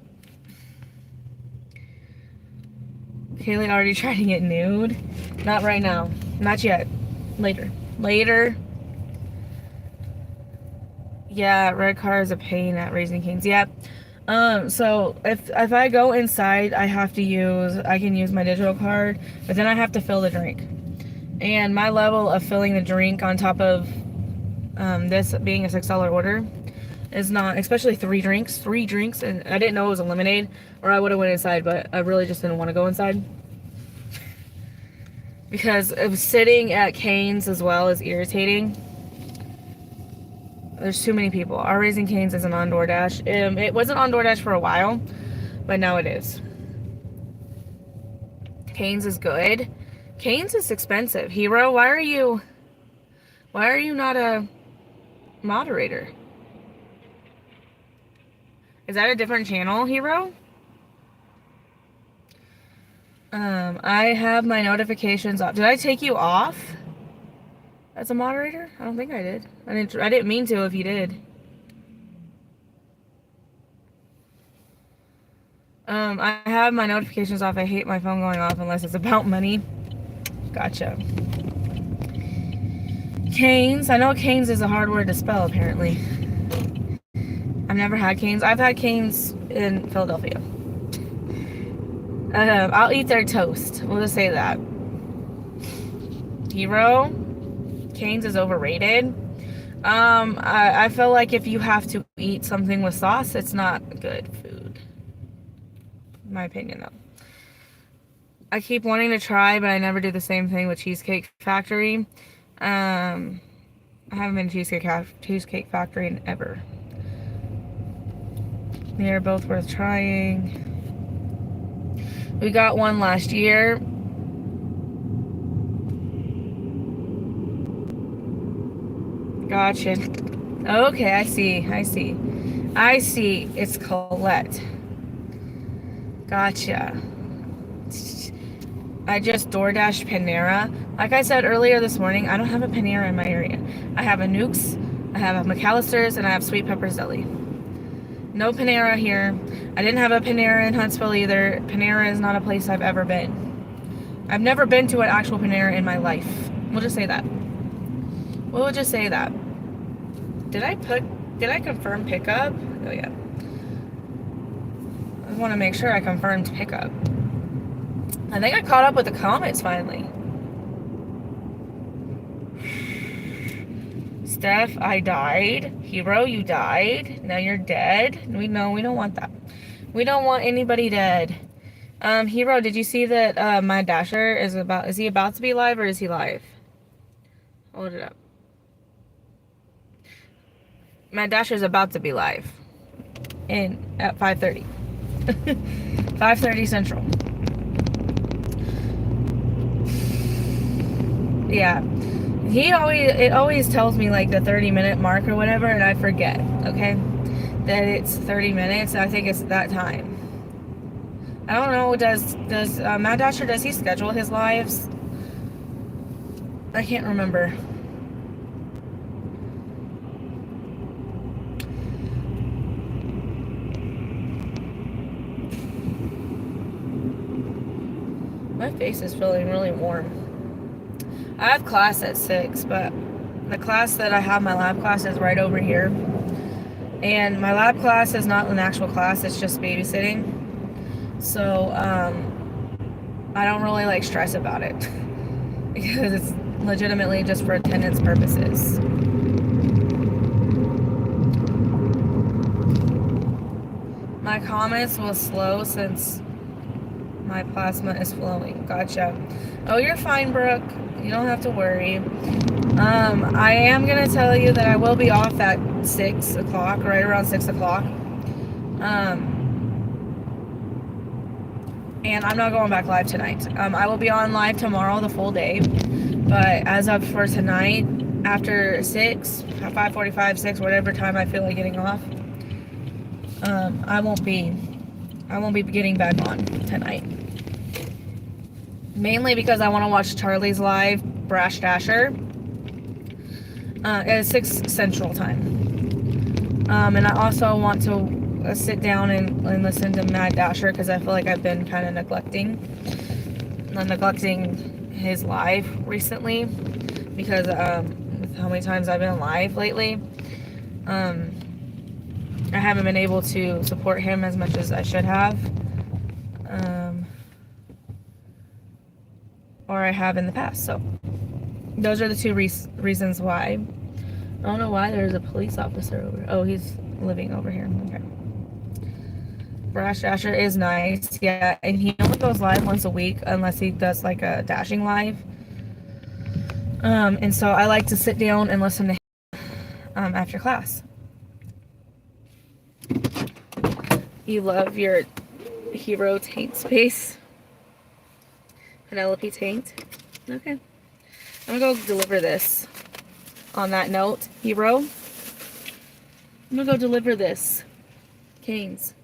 Kaylee already tried to get nude. Not right now. Not yet. Later. Later. Yeah, red car is a pain at Raising Canes. Yep. So if I go inside, I can use my digital card, but then I have to fill the drink. And my level of filling the drink on top of this being a $6 order is not, especially 3 drinks, and I didn't know it was a lemonade, or I would have went inside, but I really just didn't want to go inside. Because sitting at Cane's as well is irritating. There's too many people. Our Raising Cane's isn't on DoorDash. It wasn't on DoorDash for a while, but now it is. Cane's is good. Cane's is expensive. Hero, why are you not a moderator? Is that a different channel, Hero? I have my notifications off. Did I take you off as a moderator? I don't think I did. I didn't mean to if you did. I have my notifications off. I hate my phone going off unless it's about money. Gotcha. Cane's. I know Cane's is a hard word to spell, apparently. I've never had Cane's. I've had Cane's in Philadelphia. I'll eat their toast. We'll just say that. Hero. Cane's is overrated. I feel like if you have to eat something with sauce, it's not good food. In my opinion, though. I keep wanting to try, but I never do the same thing with Cheesecake Factory. I haven't been to Cheesecake Factory in ever. They are both worth trying. We got one last year. Gotcha. Okay, I see. It's Colette. Gotcha. I just DoorDashed Panera. Like I said earlier this morning, I don't have a Panera in my area. I have a Nukes, I have a McAllister's, and I have Sweet Pepper's Deli. No Panera here. I didn't have a Panera in Huntsville either. Panera is not a place I've ever been. I've never been to an actual Panera in my life. We'll just say that. did I confirm pickup? Oh yeah. I want to make sure I confirmed pickup. I think I caught up with the comments finally. Steph, I died. Hero, you died. Now you're dead. We don't want that. We don't want anybody dead. Hero, did you see that my Dasher is he about to be live or is he live? Hold it up. My Dasher is about to be live. At 5:30. 5:30 Central. Yeah. It always tells me like the 30-minute mark or whatever, and I forget, okay? That it's 30 minutes. I think it's that time. I don't know, does Matt Dasher, does he schedule his lives? I can't remember. My face is feeling really warm. I have class at 6, but the class that I have, my lab class, is right over here. And my lab class is not an actual class, it's just babysitting. So, I don't really like stress about it. Because it's legitimately just for attendance purposes. My comments will slow since my plasma is flowing. Gotcha. Oh, you're fine, Brooke. You don't have to worry. I am going to tell you that I will be off at 6 o'clock, right around 6 o'clock. And I'm not going back live tonight. I will be on live tomorrow the full day. But as of for tonight, after 6, 5:45, 6, whatever time I feel like getting off, I won't be getting back on tonight. Mainly because I want to watch Charlie's live Brash Dasher at 6 Central Time. And I also want to sit down and listen to Mad Dasher because I feel like I've been kind of neglecting his live recently because with how many times I've been live lately, I haven't been able to support him as much as I should have. Or I have in the past. So those are the two reasons why. I don't know why there's a police officer over. Oh, he's living over here. Okay. Brash Dasher is nice, yeah, and he only goes live once a week unless he does like a dashing live. And so I like to sit down and listen to him after class. You love your Hero taint space. Penelope taint. Okay. I'm gonna go deliver this. On that note, Hero. I'm gonna go deliver this. Canes.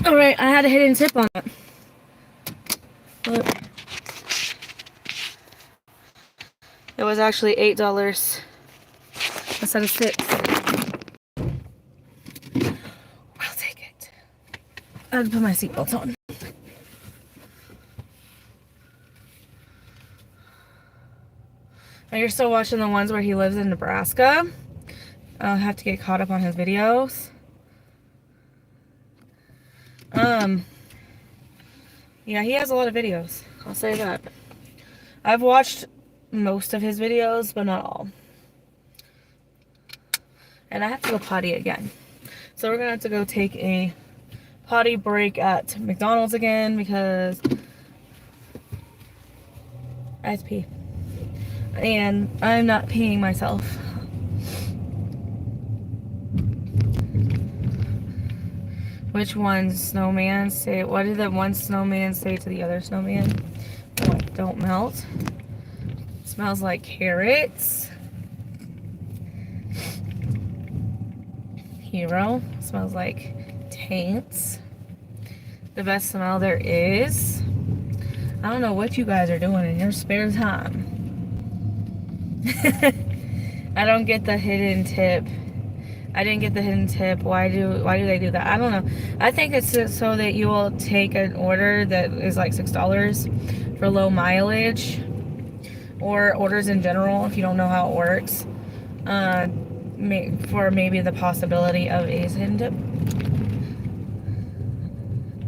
Alright, I had a hidden tip on it. Look. It was actually $8 instead of $6. I'll take it. I have to put my seatbelt on. Are you still watching the ones where he lives in Nebraska? I'll have to get caught up on his videos. Yeah, he has a lot of videos. I'll say that. I've watched most of his videos, but not all. And I have to go potty again. So we're gonna have to go take a potty break at McDonald's again because I have to pee. And I'm not peeing myself. Which one snowman say? What did the one snowman say to the other snowman? What? Don't melt. Smells like carrots. Hero smells like taints. The best smell there is. I don't know what you guys are doing in your spare time. I don't get the hidden tip. I didn't get the hidden tip. Why do they do that? I don't know. I think it's so that you will take an order that is like $6 for low mileage, or orders in general if you don't know how it works. For maybe the possibility of a hidden tip.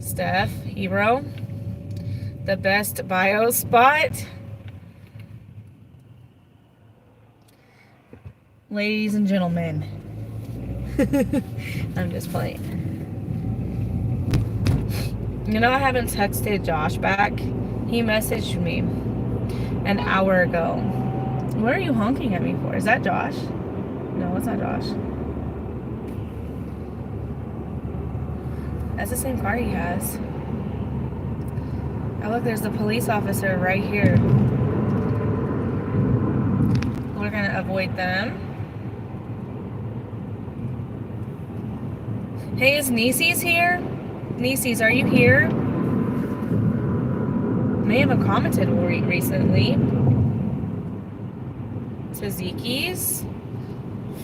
Steph, Hero, the best bio spot. Ladies and gentlemen. I'm just playing. You know, I haven't texted Josh back. He messaged me an hour ago. What are you honking at me for? Is that Josh? No, it's not Josh. That's the same car he has. Oh, look, there's the police officer right here. We're gonna avoid them. Hey, is Niecy's here? Niecy's, are you here? May haven't commented recently. Tzatziki's,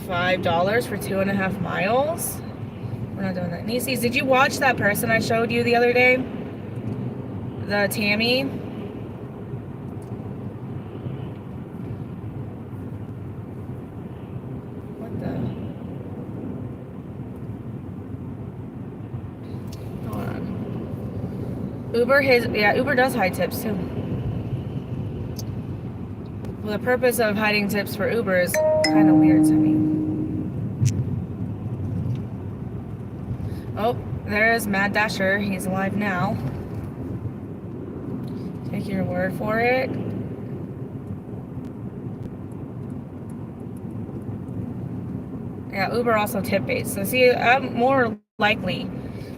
$5 for 2.5 miles. We're not doing that. Niecy's, did you watch that person I showed you the other day? The Tammy? What the? Hold on. Uber does hide tips too. Well, the purpose of hiding tips for Uber is kind of weird to me. Oh, there's Mad Dasher. He's alive now. Take your word for it. Yeah, Uber also tip based. So see, I'm more likely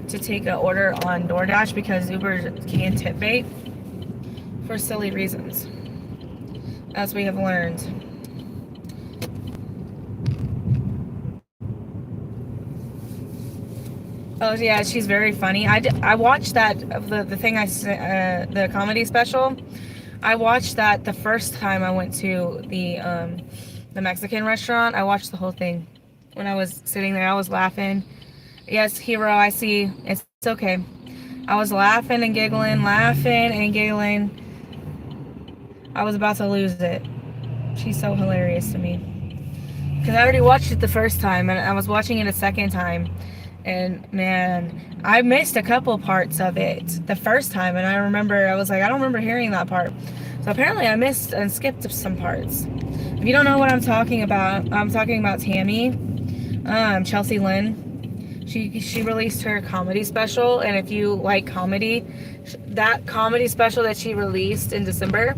to take an order on DoorDash because Uber can tip bait for silly reasons, as we have learned. Oh yeah, she's very funny. I watched that the thing I the comedy special. I watched that the first time I went to the Mexican restaurant. I watched the whole thing. When I was sitting there, I was laughing. Yes, Hero, I see. It's okay. I was laughing and giggling, I was about to lose it. She's so hilarious to me. Because I already watched it the first time, and I was watching it a second time. And man, I missed a couple parts of it the first time, and I was like, I don't remember hearing that part. So apparently I missed and skipped some parts. If you don't know what I'm talking about Tammy, Chelsea Lynn. She released her comedy special, and if you like comedy, that comedy special that she released in December,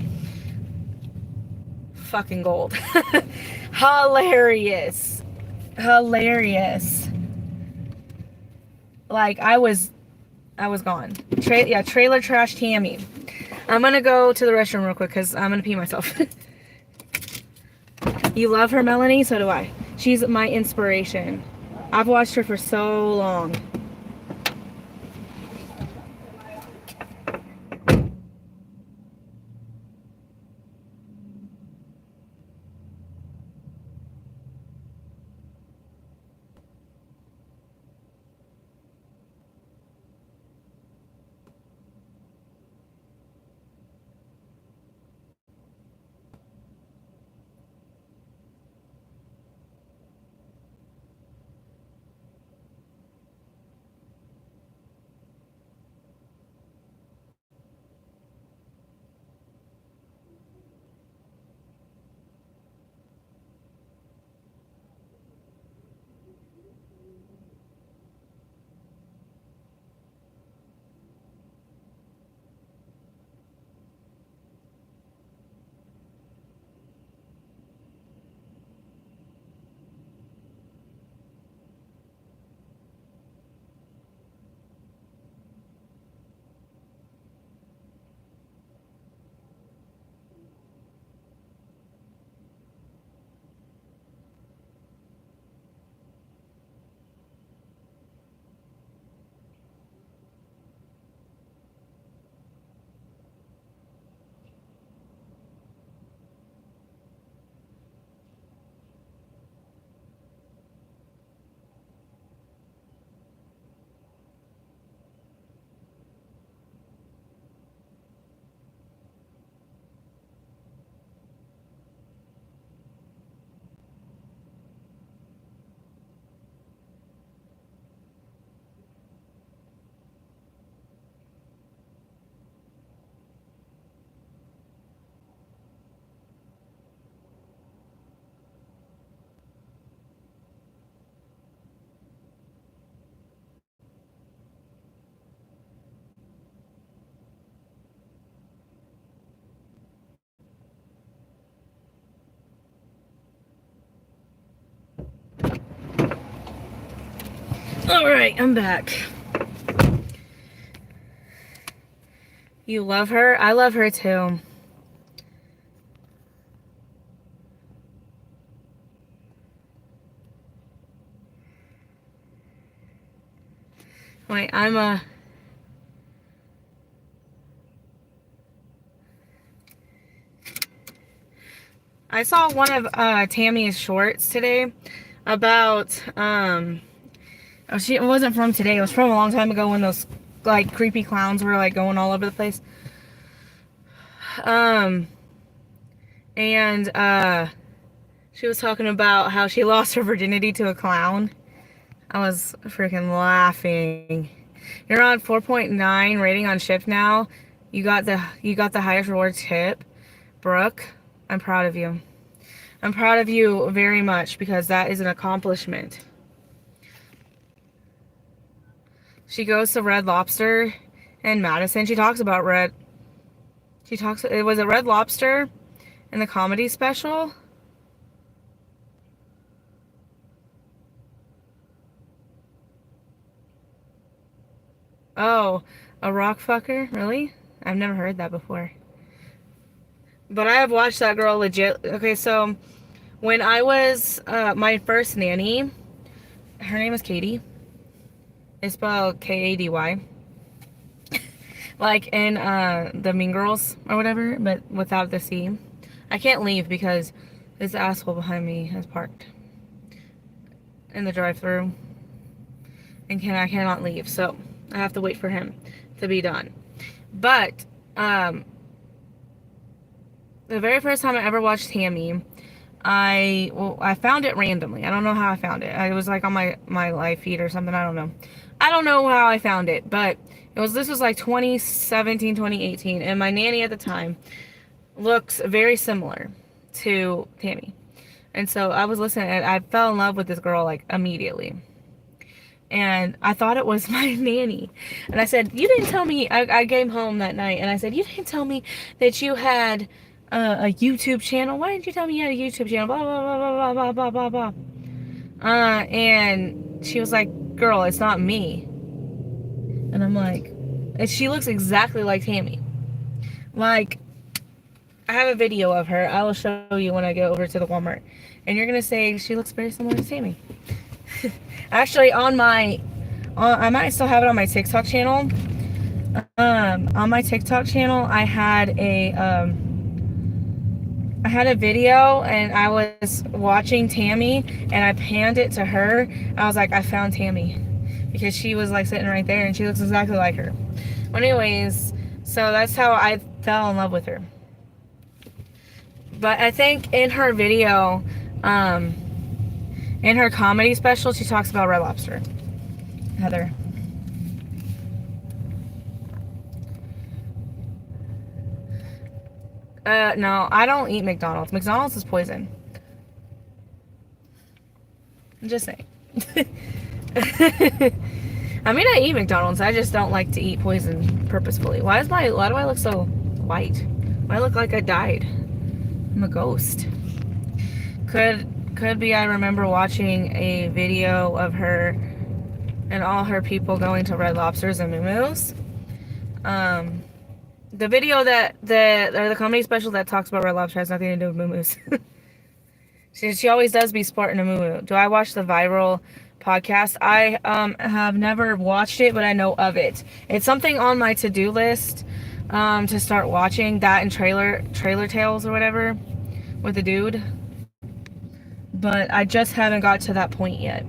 fucking gold. Hilarious. Like I was gone. Trailer Trash Tammy. I'm gonna go to the restroom real quick because I'm gonna pee myself. You love her, Melanie? So do I. She's my inspiration. I've watched her for so long. Alright, I'm back. You love her? I love her too. Wait, I saw one of Tammy's shorts today about oh, it wasn't from today, it was from a long time ago when those like creepy clowns were like going all over the place. And she was talking about how she lost her virginity to a clown. I was freaking laughing. You're on 4.9 rating on Shift now. You got the highest reward tip. Brooke, I'm proud of you. I'm proud of you very much because that is an accomplishment. She goes to Red Lobster in Madison. She talks about Red. It was a Red Lobster in the comedy special. Oh, a rock fucker? Really? I've never heard that before. But I have watched that girl legit. Okay, so when I was my first nanny, her name is Katie. It's spelled K-A-D-Y. Like in the Mean Girls or whatever, but without the C. I can't leave because this asshole behind me has parked in the drive-thru, and I cannot leave, so I have to wait for him to be done. But the very first time I ever watched Tammy, I found it randomly. I don't know how I found it. It was like on my live feed or something. I don't know. I don't know how I found it, but this was like 2017, 2018, and my nanny at the time looks very similar to Tammy. And so I was listening, and I fell in love with this girl like immediately. And I thought it was my nanny. And I said, you didn't tell me, I came home that night, and I said, you didn't tell me that you had a YouTube channel. Why didn't you tell me you had a YouTube channel? Blah, blah, blah, blah, blah, blah, blah, blah. And she was like, girl, it's not me. And I'm like, and she looks exactly like Tammy. Like, I have a video of her. I will show you when I go over to the Walmart. And you're going to say she looks very similar to Tammy. Actually, I might still have it on my TikTok channel. On my TikTok channel, I had a video, and I was watching Tammy, and I panned it to her. I was like, I found Tammy, because she was like sitting right there, and she looks exactly like her. Anyways, so that's how I fell in love with her. But I think in her video, in her comedy special, she talks about Red Lobster. Heather. No, I don't eat McDonald's. McDonald's is poison. I'm just saying. I mean, I eat McDonald's. I just don't like to eat poison purposefully. Why do I look so white? Why I look like I died? I'm a ghost. Could be I remember watching a video of her and all her people going to Red Lobsters and Moo Moo's. The video or the comedy special that talks about Red Lobster has nothing to do with Moo Moo's. She always does be sporting a Moo Moo. Do I watch the viral podcast? I have never watched it, but I know of it. It's something on my to-do list to start watching, that and Trailer Tales or whatever with the dude. But I just haven't got to that point yet.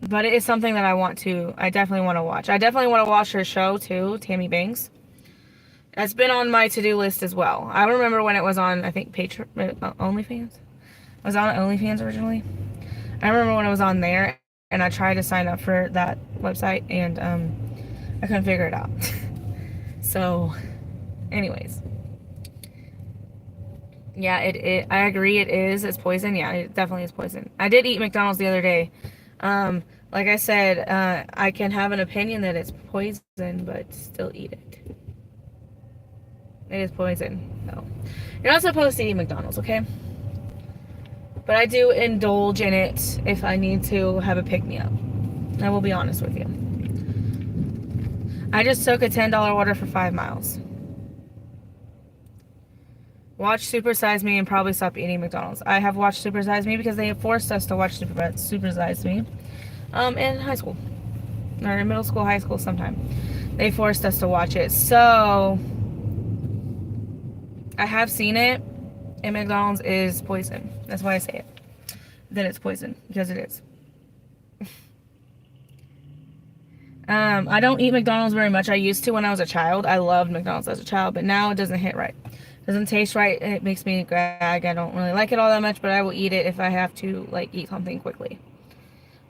But it is something that I definitely want to watch. I definitely want to watch her show too, Tammy Banks. That's been on my to-do list as well. I remember when it was on, I think, OnlyFans. It was on OnlyFans originally. I remember when it was on there, and I tried to sign up for that website, and I couldn't figure it out. So, anyways. Yeah, I agree it's poison. Yeah, it definitely is poison. I did eat McDonald's the other day. Like I said, I can have an opinion that it's poison, but still eat it. It is poison. No. You're not supposed to eat McDonald's, okay? But I do indulge in it if I need to have a pick-me-up. I will be honest with you. I just took a $10 order for 5 miles. Watch Super Size Me and probably stop eating McDonald's. I have watched Super Size Me because they forced us to watch Super Size Me in high school. Or in middle school, high school sometime. They forced us to watch it. So, I have seen it, and McDonald's is poison. That's why I say it. That it's poison, because it is. I don't eat McDonald's very much. I used to when I was a child. I loved McDonald's as a child, but now it doesn't hit right. It doesn't taste right. It makes me gag. I don't really like it all that much, but I will eat it if I have to, like, eat something quickly.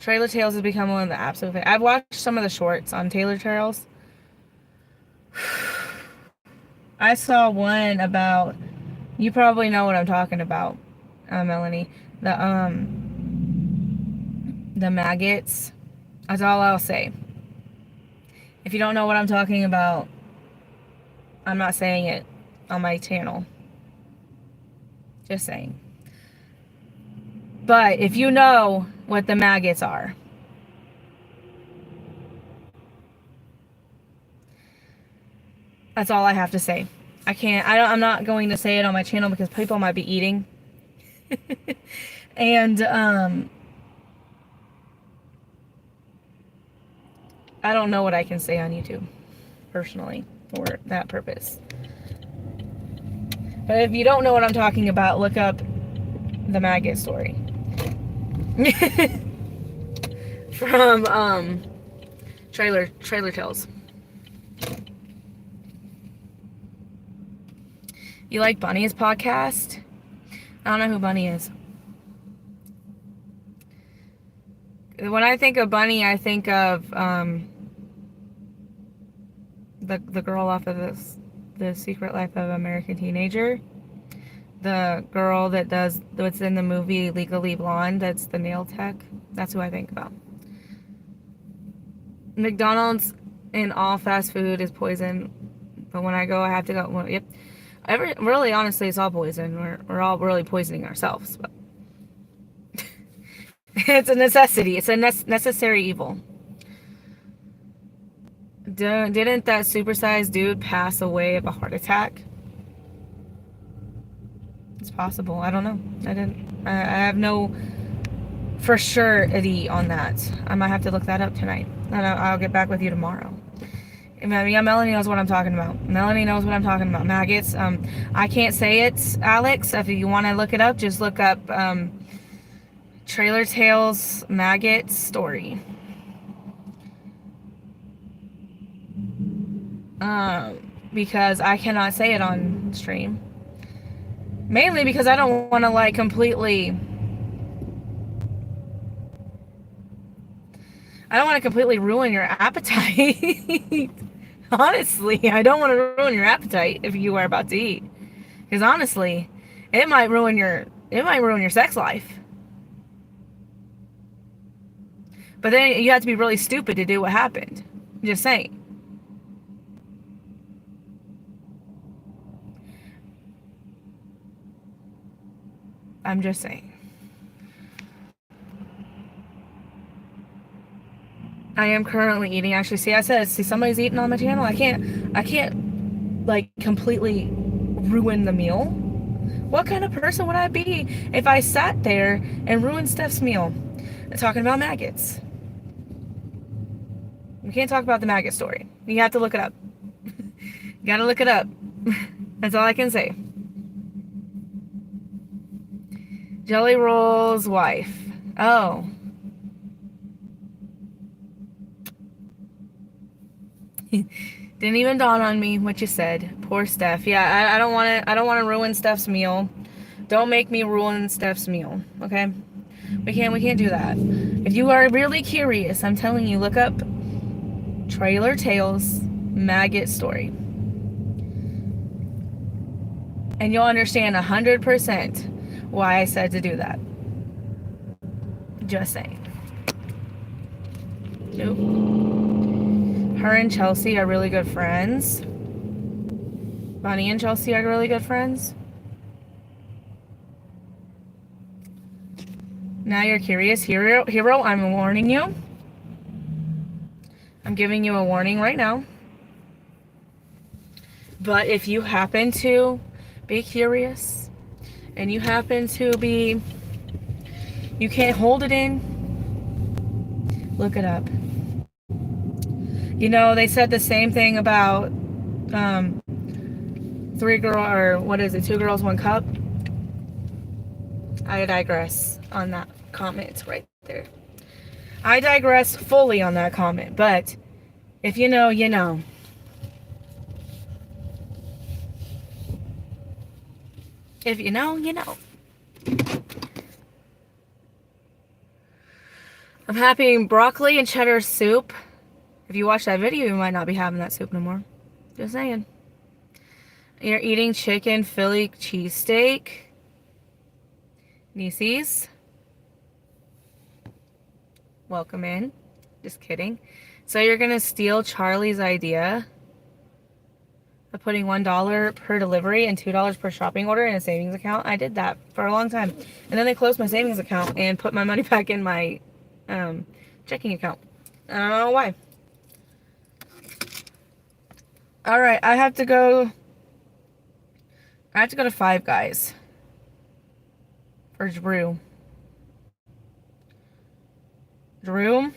Trailer Tales has become one of the absolute favorites. I've watched some of the shorts on Trailer Tales. I saw one about, you probably know what I'm talking about, Melanie. The maggots. That's all I'll say. If you don't know what I'm talking about, I'm not saying it on my channel. Just saying. But if you know what the maggots are, that's all I have to say. I'm not going to say it on my channel because people might be eating. And, I don't know what I can say on YouTube, personally, for that purpose. But if you don't know what I'm talking about, look up the maggot story. From, Trailer Tales. You like Bunny's podcast? I don't know who Bunny is. When I think of Bunny, I think of the girl off of The Secret Life of American Teenager. The girl that's in the movie Legally Blonde, that's the nail tech. That's who I think about. McDonald's and all fast food is poison. But when I go, I have to go. Well, yep. Really, honestly, it's all poison. We're all really poisoning ourselves. But it's a necessity. It's a necessary evil. Didn't that supersized dude pass away of a heart attack? It's possible. I don't know. I have no for surety on that. I might have to look that up tonight. And I'll get back with you tomorrow. Yeah, Melanie knows what I'm talking about. Melanie knows what I'm talking about. Maggots. I can't say it, Alex. If you want to look it up, just look up Trailer Tales maggot story. Because I cannot say it on stream. Mainly because I don't want to, like, completely... I don't want to completely ruin your appetite. Honestly, I don't want to ruin your appetite if you are about to eat. Because honestly, it might ruin your sex life. But then you have to be really stupid to do what happened. Just saying. I'm just saying. I am currently eating. Actually, see, somebody's eating on my channel. I can't, like, completely ruin the meal. What kind of person would I be if I sat there and ruined Steph's meal? Talking about maggots. We can't talk about the maggot story. You have to look it up. You gotta look it up. That's all I can say. Jelly Roll's wife. Oh. Didn't even dawn on me what you said. Poor Steph. Yeah, I don't want to ruin Steph's meal. Don't make me ruin Steph's meal. Okay? We can't do that. If you are really curious, I'm telling you, look up Trailer Tales maggot story. And you'll understand 100% why I said to do that. Just saying. Nope. Her and Chelsea are really good friends. Bunny and Chelsea are really good friends. Now you're curious. Hero, I'm warning you. I'm giving you a warning right now. But if you happen to be curious and you happen to be, you can't hold it in, look it up. You know, they said the same thing about two girls, one cup. I digress on that comment right there. I digress fully on that comment, but if you know, you know. If you know, you know. I'm having broccoli and cheddar soup. If you watch that video, you might not be having that soup no more. Just saying. You're eating chicken Philly cheesesteak. Nieces. Welcome in. Just kidding. So you're going to steal Charlie's idea of putting $1 per delivery and $2 per shopping order in a savings account. I did that for a long time. And then they closed my savings account and put my money back in my checking account. I don't know why. Alright, I have to go to Five Guys for Drew. Drew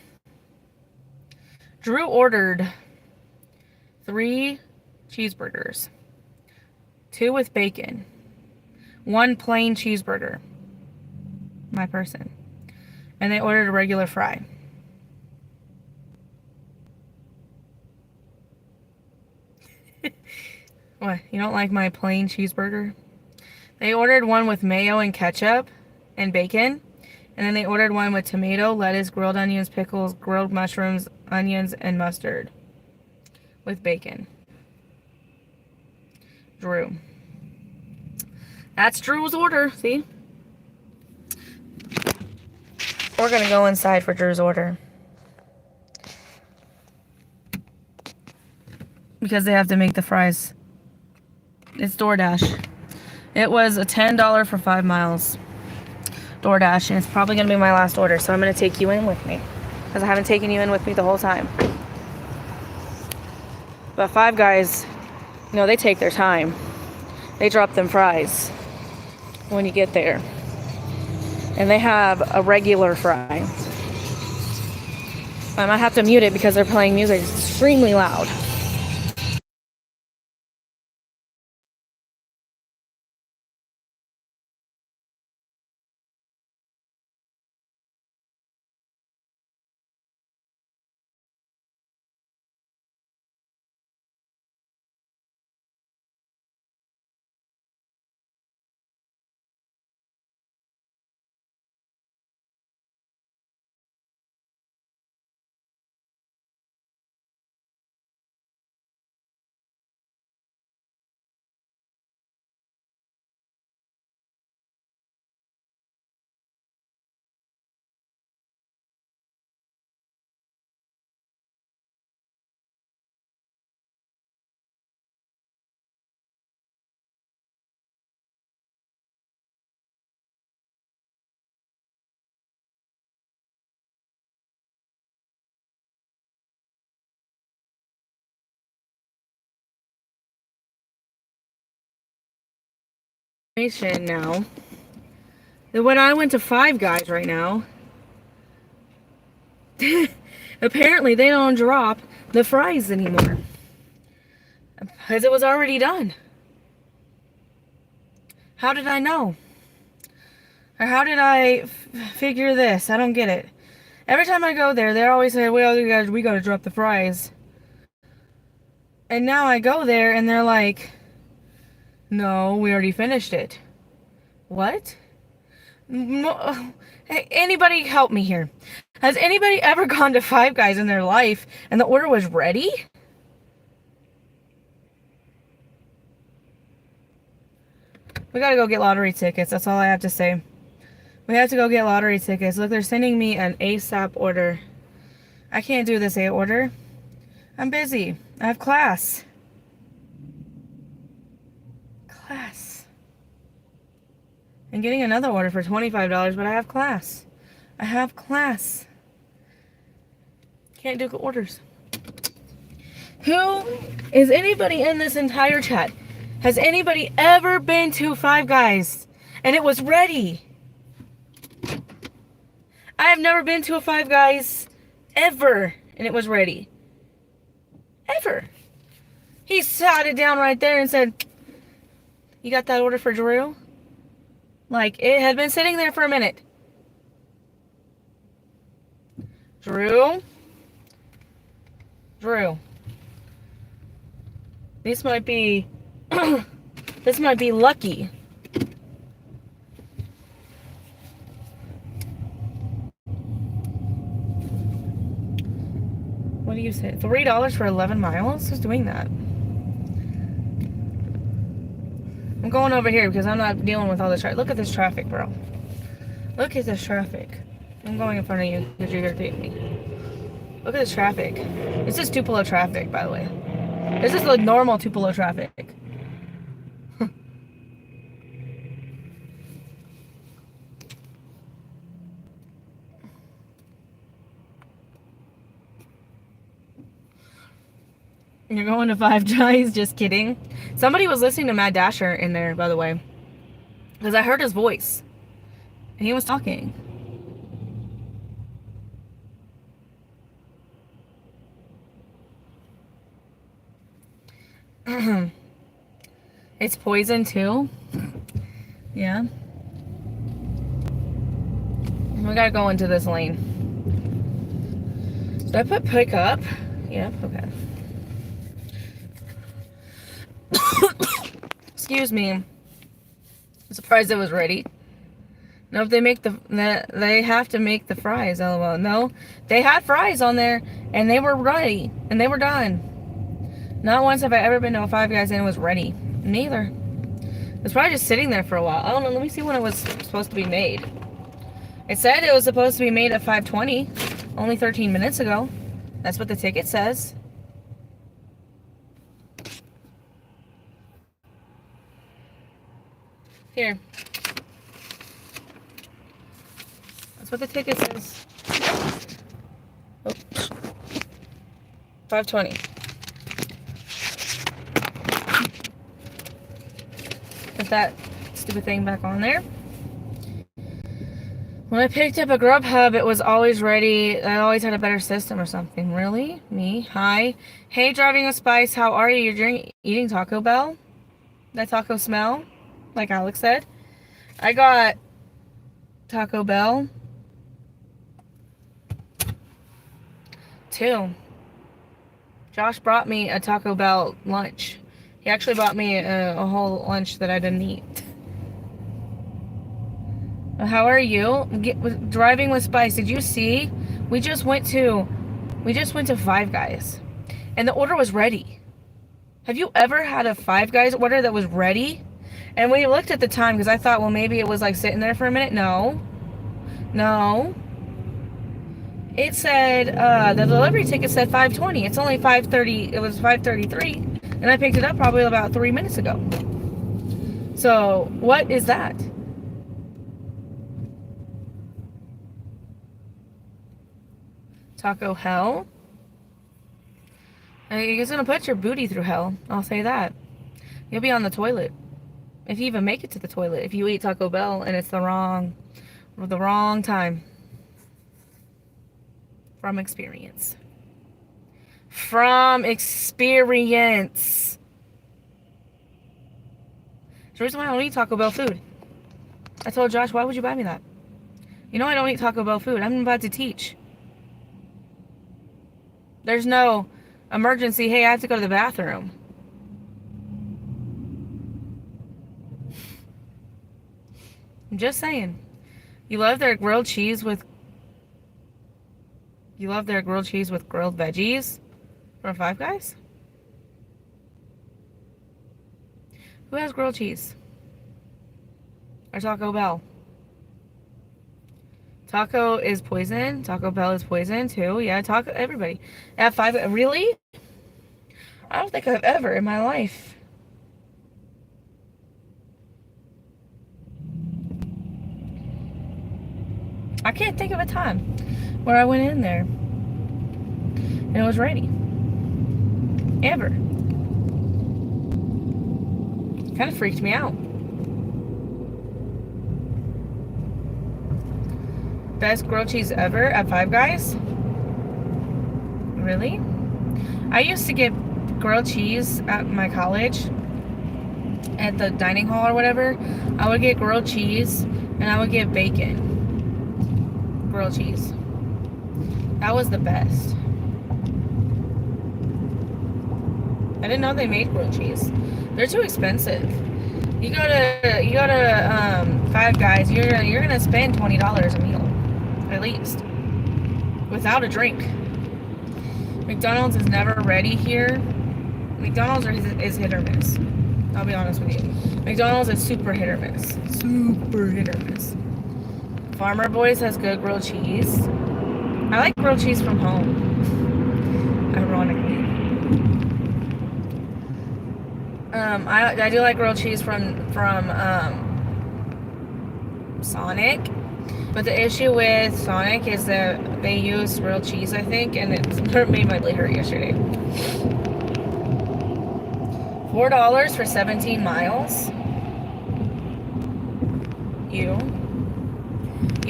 ordered 3 cheeseburgers, 2 with bacon, 1 plain cheeseburger, my person, and they ordered a regular fry. What, you don't like my plain cheeseburger? They ordered one with mayo and ketchup and bacon, and then they ordered one with tomato, lettuce, grilled onions, pickles, grilled mushrooms, onions, and mustard with bacon. Drew. That's Drew's order, see? We're gonna go inside for Drew's order. Because they have to make the fries. It's DoorDash. It was a $10 for 5 miles. DoorDash, and it's probably gonna be my last order, so I'm gonna take you in with me. Because I haven't taken you in with me the whole time. But Five Guys, you know, they take their time. They drop them fries when you get there. And they have a regular fry. I might have to mute it because they're playing music extremely loud. Now, when I went to Five Guys right now, apparently they don't drop the fries anymore. Because it was already done. How did I know? Or how did I figure this? I don't get it. Every time I go there, they always say, well, we gotta drop the fries. And now I go there and they're like, no, we already finished it. What? No, hey, anybody help me here? Has anybody ever gone to Five Guys in their life and the order was ready? We gotta go get lottery tickets. That's all I have to say. We have to go get lottery tickets. Look, they're sending me an ASAP order. I can't do this order. I'm busy. I have class. I'm getting another order for $25, but I have class. I have class. Can't do orders. Who is anybody in this entire chat? Has anybody ever been to Five Guys and it was ready? I have never been to a Five Guys ever and it was ready. Ever. He sat it down right there and said, "You got that order for Drew?" Like, it had been sitting there for a minute. Drew? Drew. This might be... this might be lucky. What do you say? $3 for 11 miles? Who's doing that? I'm going over here because I'm not dealing with all this traffic. Look at this traffic, bro. Look at this traffic. I'm going in front of you because you're irritating me. Look at this traffic. This is Tupelo traffic, by the way. This is like normal Tupelo traffic. You're going to Five Guys? Just kidding. Somebody was listening to Mad Dasher in there, by the way. Because I heard his voice. And he was talking. It's poison too? Yeah. We gotta go into this lane. Did I put pick up? Yep, okay. Excuse me. I'm surprised it was ready. No, if they make they have to make the fries, lol. No, they had fries on there, and they were ready, and they were done. Not once have I ever been to a Five Guys and it was ready. Neither. It's probably just sitting there for a while. I don't know, let me see when it was supposed to be made. It said it was supposed to be made at 5:20, only 13 minutes ago. That's what the ticket says. Here. That's what the ticket says. Oh. 5:20. Put that stupid thing back on there. When I picked up a Grubhub, it was always ready. I always had a better system or something. Really? Me? Hi. Hey, Driving with Spice. How are you? You're eating Taco Bell? That taco smell? Like Alex said. I got Taco Bell. 2. Josh brought me a Taco Bell lunch. He actually bought me a whole lunch that I didn't eat. How are you? Driving with Spice. Did you see? We just went to Five Guys, and the order was ready. Have you ever had a Five Guys order that was ready? And we looked at the time because I thought, well, maybe it was like sitting there for a minute. No. It said the delivery ticket said 5:20. It's only 5:30. It was 5:33, and I picked it up probably about 3 minutes ago. So what is that? Taco hell? It's gonna put your booty through hell. I'll say that. You'll be on the toilet. If you even make it to the toilet. If you eat Taco Bell and it's the wrong time. From experience. From experience. It's the reason why I don't eat Taco Bell food. I told Josh, why would you buy me that? You know I don't eat Taco Bell food. I'm about to teach. There's no emergency, hey, I have to go to the bathroom. I'm just saying. You love their grilled cheese with grilled veggies from Five Guys? Who has grilled cheese? Or Taco Bell? Taco is poison. Taco Bell is poison too. Yeah, everybody. At Five, really? I don't think I've ever in my life. I can't think of a time where I went in there and it was ready. Ever. Kind of freaked me out. Best grilled cheese ever at Five Guys? Really? I used to get grilled cheese at my college at the dining hall or whatever. I would get grilled cheese and I would get bacon grilled cheese. That was the best. I didn't know they made grilled cheese. They're too expensive. You go to Five Guys, you're gonna spend $20 a meal, at least, without a drink. McDonald's is never ready here. McDonald's is hit or miss. I'll be honest with you. McDonald's is super hit or miss. Super hit or miss. Farmer Boys has good grilled cheese. I like grilled cheese from home. Ironically. I do like grilled cheese from Sonic. But the issue with Sonic is that they use real cheese, I think, and it made my belly hurt yesterday. $4 for 17 miles. You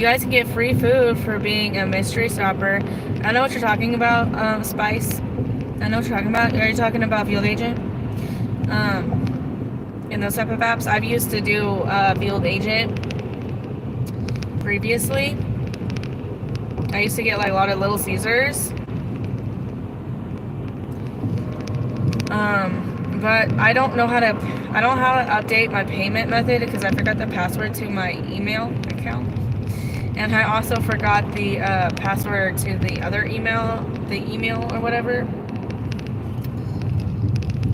guys can get free food for being a mystery shopper. I know what you're talking about, Spice. I know what you're talking about. Are you talking about Field Agent? In those type of apps, I've used to do Field Agent previously. I used to get like a lot of Little Caesars. But I don't know how to update my payment method because I forgot the password to my email account. And I also forgot the password to the other email, or whatever.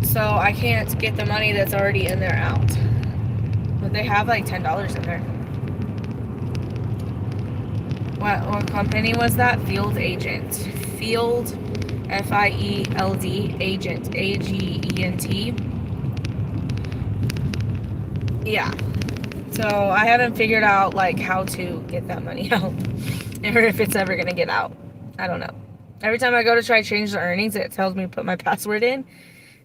So I can't get the money that's already in there out. But they have like $10 in there. What company was that? Field Agent. Field, F-I-E-L-D, Agent, A-G-E-N-T. Yeah. So I haven't figured out like how to get that money out. Or if it's ever going to get out. I don't know. Every time I go to try to change the earnings, it tells me to put my password in.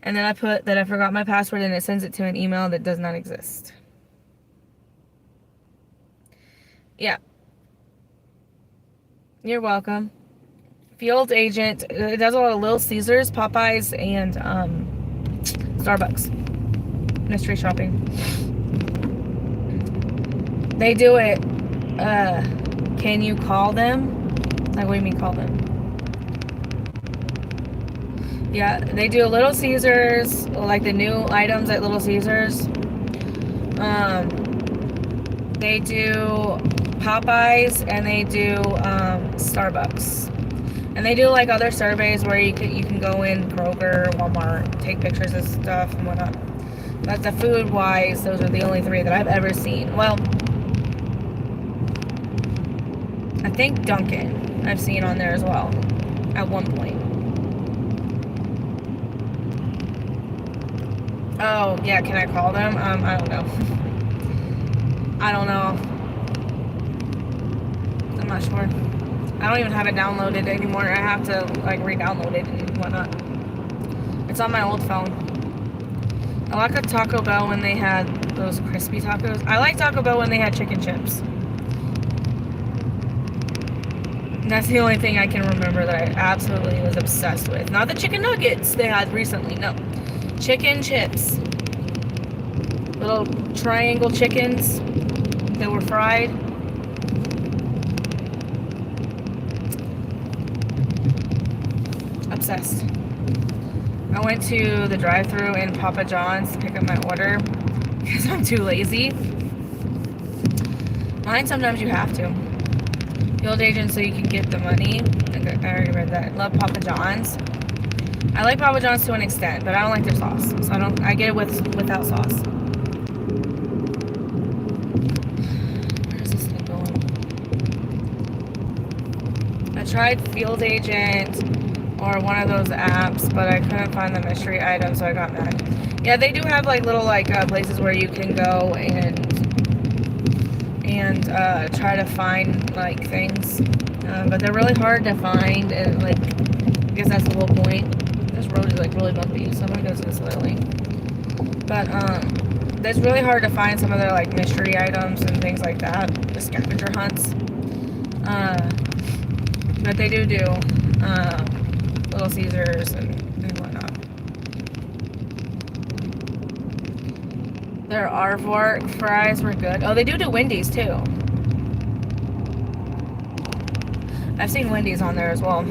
And then I put that I forgot my password and it sends it to an email that does not exist. Yeah. You're welcome. Field Agent. It does a lot of Little Caesars, Popeyes, and Starbucks. Mystery shopping. They do it. Can you call them? Like, what do you mean call them? Yeah, they do Little Caesars, like the new items at Little Caesars. They do Popeyes and they do Starbucks. And they do like other surveys where you can go in Kroger, Walmart, take pictures of stuff and whatnot. But the food wise, those are the only three that I've ever seen. Well, I think Dunkin' I've seen on there as well at one point. Oh, yeah, can I call them? I don't know. I don't know. I'm not sure. I don't even have it downloaded anymore. I have to, like, re-download it and whatnot. It's on my old phone. I like a Taco Bell when they had those crispy tacos. I like Taco Bell when they had chicken chips. And that's the only thing I can remember that I absolutely was obsessed with. Not the chicken nuggets they had recently, no. Chicken chips. Little triangle chickens that were fried. Obsessed. I went to the drive-thru in Papa John's to pick up my order because I'm too lazy. Mine, sometimes you have to. Field Agent so you can get the money. I already read that. Love Papa John's. I like Papa John's to an extent, but I don't like their sauce. So I get it without sauce. Where is this thing going? I tried Field Agent or one of those apps, but I couldn't find the mystery item, so I got mad. Yeah, they do have like little like places where you can go and and try to find like things, but they're really hard to find, and like I guess that's the whole point. This road is like really bumpy, so I'm gonna go to this other lane. But it's really hard to find some of their like mystery items and things like that, the scavenger hunts. But they do Little Caesars and whatnot. Their Aardvark fries were good. Oh, they do Wendy's too. I've seen Wendy's on there as well.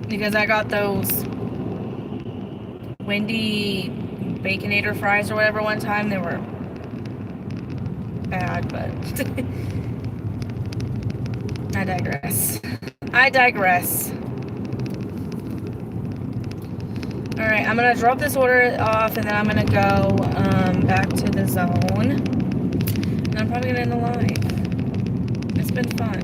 Because I got those Wendy Baconator fries or whatever one time. They were bad, but I digress. I digress. Alright, I'm gonna drop this order off and then I'm gonna go back to the zone. And I'm probably gonna end the live. It's been fun.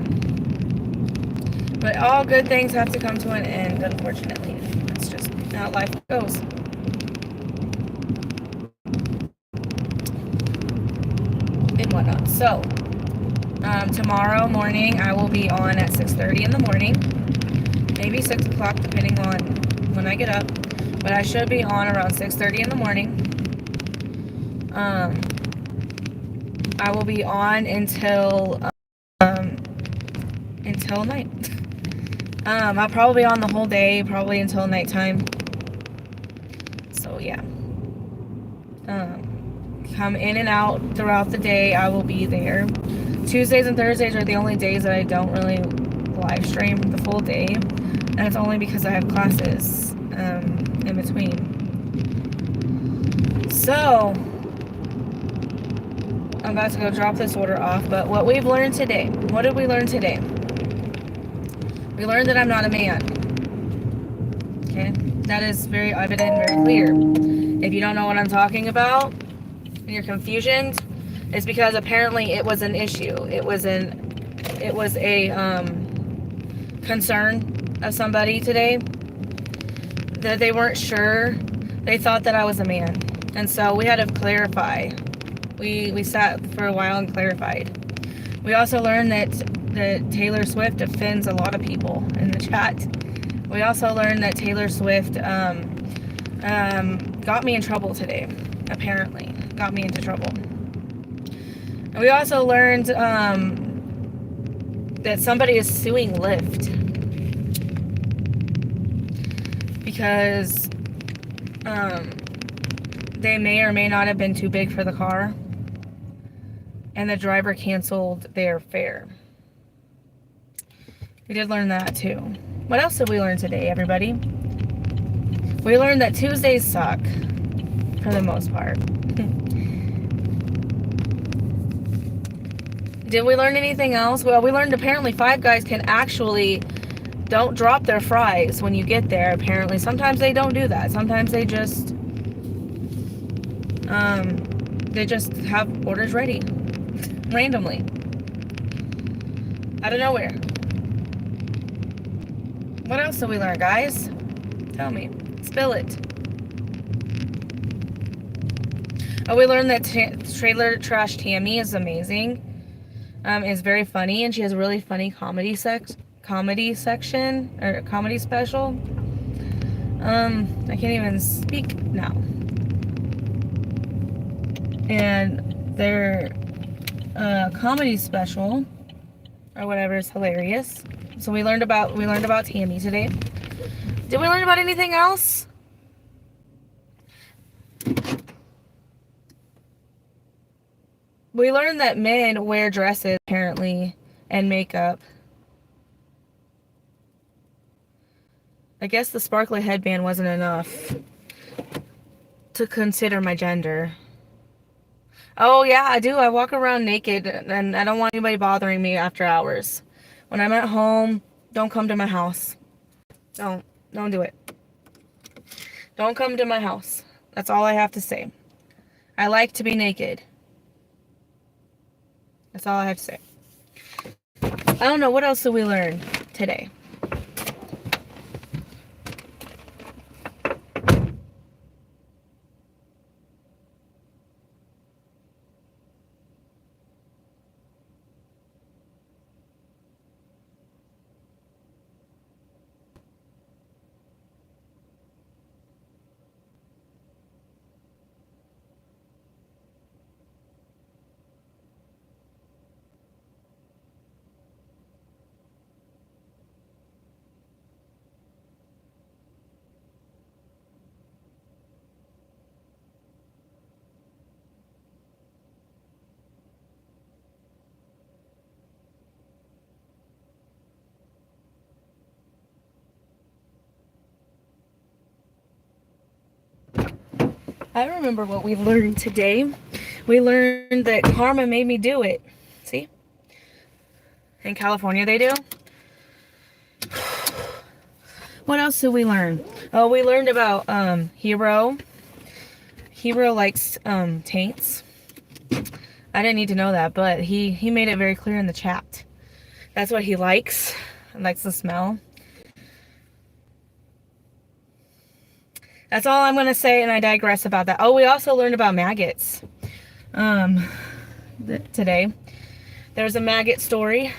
But all good things have to come to an end, unfortunately. That's just how life goes. And whatnot. So, tomorrow morning I will be on at 6:30 in the morning. Maybe 6 o'clock depending on when I get up. But I should be on around 6:30 in the morning. I will be on until night. I'll probably be on the whole day, probably until nighttime. So yeah. Come in and out throughout the day. I will be there. Tuesdays and Thursdays are the only days that I don't really live stream the full day, and it's only because I have classes in between. So I'm about to go drop this order off, but what we've learned today, what did we learn today? We learned that I'm not a man. Okay? That is very evident and very clear. If you don't know what I'm talking about and you're confused, it's because apparently it was an issue. It was a concern of somebody today that they weren't sure. They thought that I was a man. And so we had to clarify. We sat for a while and clarified. We also learned that Taylor Swift offends a lot of people in the chat. We also learned that Taylor Swift got me in trouble today, apparently. Got me into trouble. And we also learned that somebody is suing Lyft. Because they may or may not have been too big for the car. And the driver canceled their fare. We did learn that too. What else did we learn today, everybody? We learned that Tuesdays suck, for the most part. Did we learn anything else? Well, we learned apparently Five Guys can actually don't drop their fries when you get there, apparently. Sometimes they don't do that. Sometimes they just have orders ready. Randomly. Out of nowhere. What else did we learn, guys? Tell me. Spill it. Oh, we learned that Trailer Trash Tammy is amazing. Is very funny, and she has a really funny comedy section, or comedy special. I can't even speak now. And their comedy special or whatever is hilarious. So we learned about Tammy today. Did we learn about anything else? We learned that men wear dresses apparently and makeup. I guess the sparkly headband wasn't enough to consider my gender. Oh yeah, I do. I walk around naked and I don't want anybody bothering me after hours. When I'm at home, don't come to my house. Don't do it. Don't come to my house. That's all I have to say. I like to be naked. That's all I have to say. I don't know, what else did we learn today? I remember what we learned today. We learned that karma made me do it. See? In California they do. What else did we learn? Oh, we learned about Hero. Hero likes taints. I didn't need to know that, but he made it very clear in the chat. That's what he likes. He likes the smell. That's all I'm going to say, and I digress about that. Oh, we also learned about maggots today. There's a maggot story.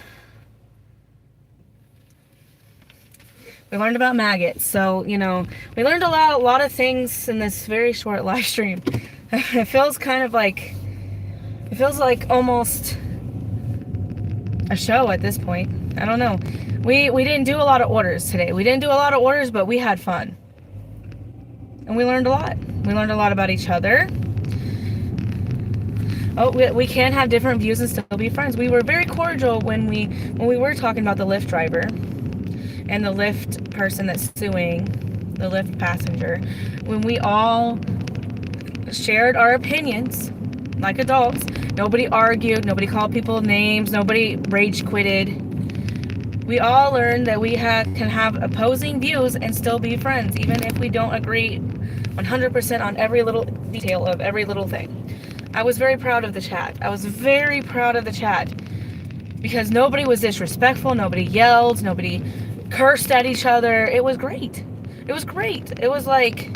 We learned about maggots. So, you know, we learned a lot of things in this very short live stream. It feels like almost a show at this point. I don't know. We didn't do a lot of orders today. We didn't do a lot of orders, but we had fun. And we learned a lot. We learned a lot about each other. Oh, we can have different views and still be friends. We were very cordial when we were talking about the Lyft driver and the Lyft person that's suing the Lyft passenger. When we all shared our opinions like adults, nobody argued, nobody called people names, nobody rage quitted. We all learned that we can have opposing views and still be friends, even if we don't agree 100% on every little detail of every little thing. I was very proud of the chat. I was very proud of the chat because nobody was disrespectful, nobody yelled, nobody cursed at each other. It was great. It was great. It was like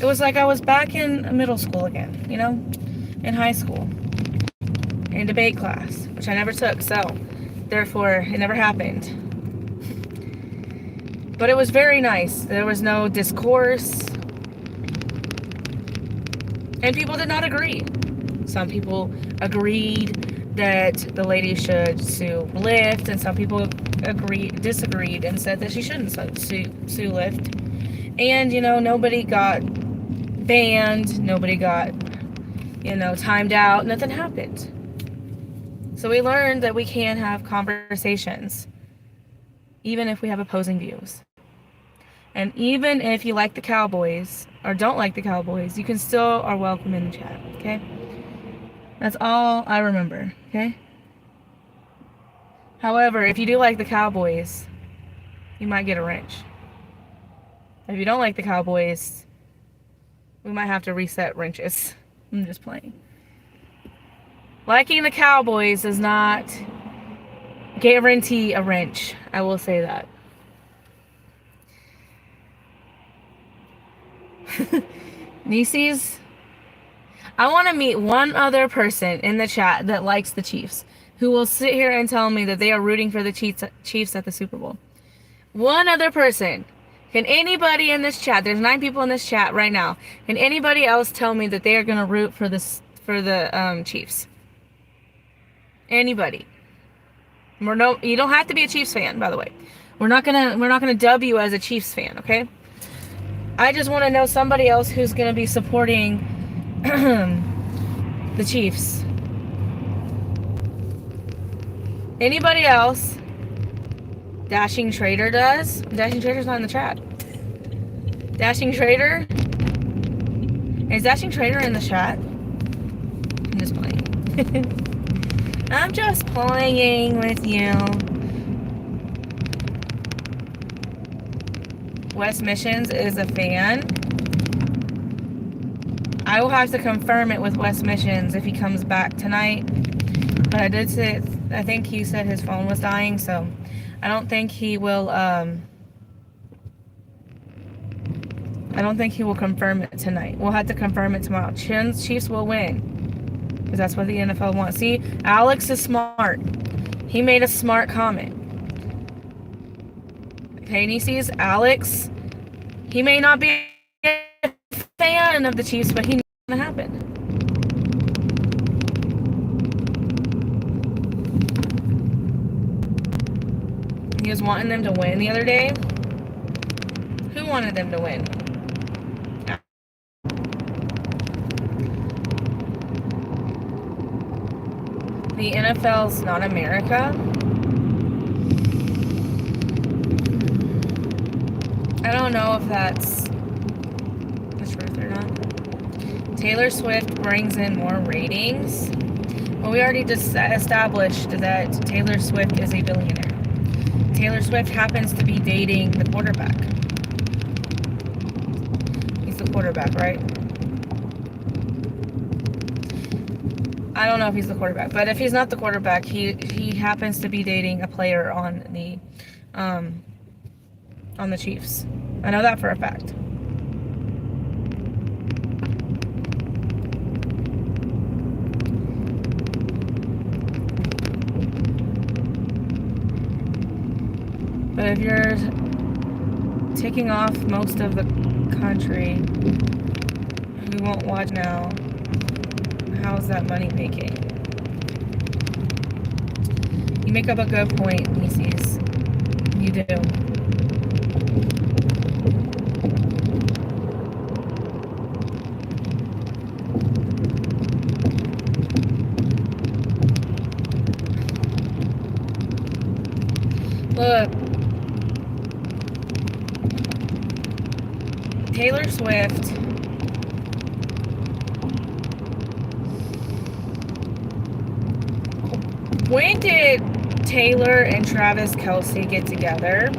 I was back in middle school again, you know, in high school, in debate class, which I never took, so therefore it never happened. But it was very nice. There was no discourse. And people did not agree. Some people agreed that the lady should sue Lyft, and some people disagreed and said that she shouldn't sue Lyft. And, you know, nobody got banned, nobody got, you know, timed out, nothing happened. So we learned that we can have conversations, even if we have opposing views. And even if you like the Cowboys, or don't like the Cowboys, you can still are welcome in the chat, okay? That's all I remember, okay? However, if you do like the Cowboys, you might get a wrench. If you don't like the Cowboys, we might have to reset wrenches. I'm just playing. Liking the Cowboys does not guarantee a wrench. I will say that. Nieces, I want to meet one other person in the chat that likes the Chiefs, who will sit here and tell me that they are rooting for the Chiefs at the Super Bowl. One other person. Can anybody in this chat, there's 9 people in this chat right now, can anybody else tell me that they are going to root for the Chiefs? Anybody? You don't have to be a Chiefs fan, by the way. We're not gonna dub you as a Chiefs fan, okay? I just want to know somebody else who's going to be supporting the Chiefs. Anybody else? Dashing Trader does? Dashing Trader's not in the chat. Dashing Trader? Is Dashing Trader in the chat? I'm just playing. I'm just playing with you. West Missions is a fan. I will have to confirm it with West Missions if he comes back tonight. But I did say, I think he said his phone was dying, so I don't think he will, I don't think he will confirm it tonight. We'll have to confirm it tomorrow. Chiefs will win. Because that's what the NFL wants. See, Alex is smart. He made a smart comment. Okay, Nieces, Alex, he may not be a fan of the Chiefs, but he knows what's going to happen. He was wanting them to win the other day. Who wanted them to win? The NFL's not America. I don't know if that's the truth or not. Taylor Swift brings in more ratings. Well, we already just established that Taylor Swift is a billionaire. Taylor Swift happens to be dating the quarterback. He's the quarterback, right? I don't know if he's the quarterback, but if he's not the quarterback, he happens to be dating a player on the Chiefs. I know that for a fact. But if you're taking off most of the country who won't watch now, how's that money making? You make up a good point, Nieces. You do. Look, Taylor Swift when did Taylor and Travis Kelce get together?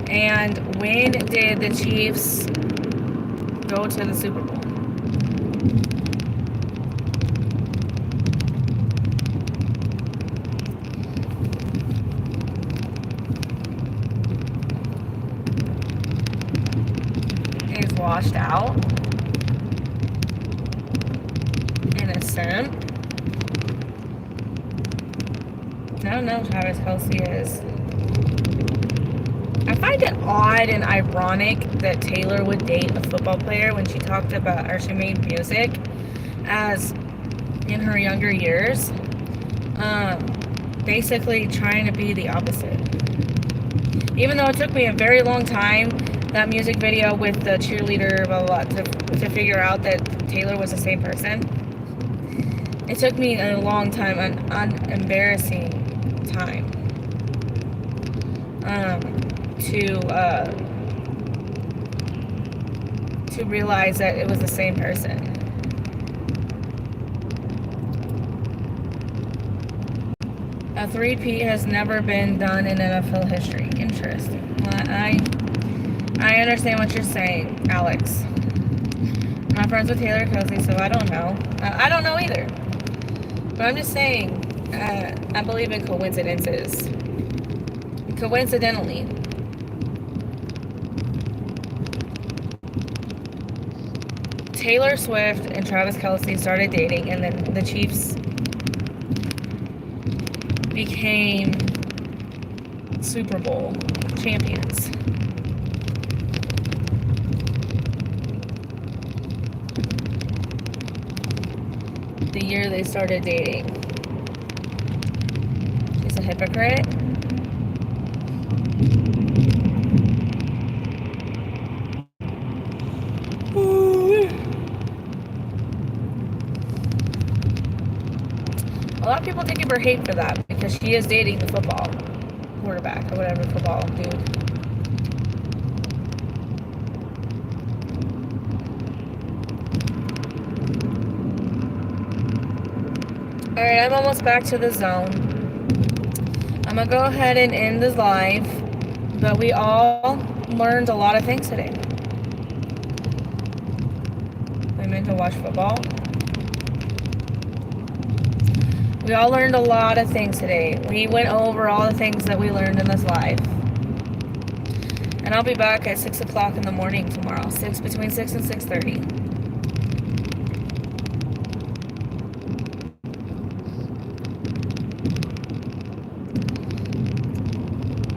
And when did the Chiefs go to the Super Bowl? He's washed out. Innocent. I don't know who Travis Kelce is. I find it odd and ironic that Taylor would date a football player when she talked about, or she made music as in her younger years. Basically trying to be the opposite. Even though it took me a very long time, that music video with the cheerleader, blah, blah, blah, to figure out that Taylor was the same person. It took me a long time, an embarrassing time, to realize that it was the same person. A three-peat has never been done in NFL history. Interesting. Well, I understand what you're saying, Alex. I'm not friends with Taylor Kelce, so I don't know. I don't know either. But I'm just saying, I believe in coincidences. Coincidentally. Taylor Swift and Travis Kelce started dating, and then the Chiefs became Super Bowl champions. The year they started dating. She's a hypocrite. A lot of people take her hate for that because she is dating the football quarterback or whatever football dude. Alright, I'm almost back to the zone. I'm gonna go ahead and end this live, but we all learned a lot of things today. We meant to watch football. We all learned a lot of things today. We went over all the things that we learned in this live. And I'll be back at 6 o'clock in the morning tomorrow. Between 6 and 6:30.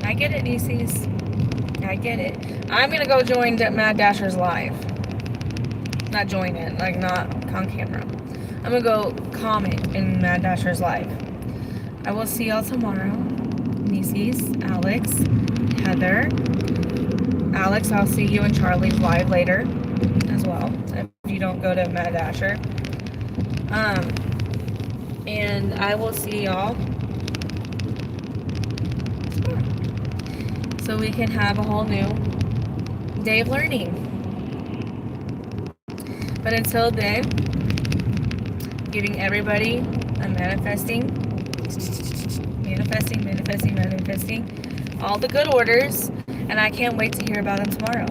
I get it, Nieces. I get it. I'm going to go join Mad Dasher's live. Not join it, like not on camera. I'm going to go comment in Mad Dasher's live. I will see y'all tomorrow. Nieces, Alex, Heather. Alex, I'll see you in Charlie's live later as well, if you don't go to Mad Dasher. And I will see y'all tomorrow. So we can have a whole new day of learning. But until then, giving everybody, I'm manifesting, manifesting all the good orders, and I can't wait to hear about them tomorrow.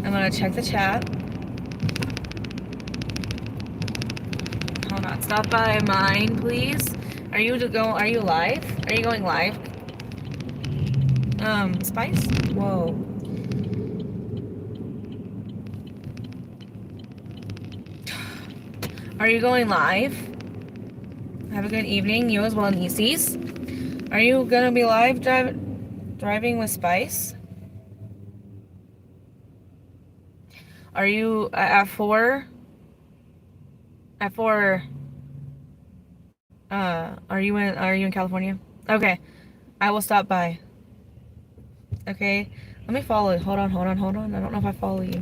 I'm gonna check the chat. Hold on, stop by mine, please. Are you live? Are you going live? Spice? Whoa. Are you going live? Have a good evening. You as well, Nieces. Are you gonna be live driving with Spice? Are you at 4? At 4? Are you in California? Okay, I will stop by. Okay, let me follow. Hold on. I don't know if I follow you.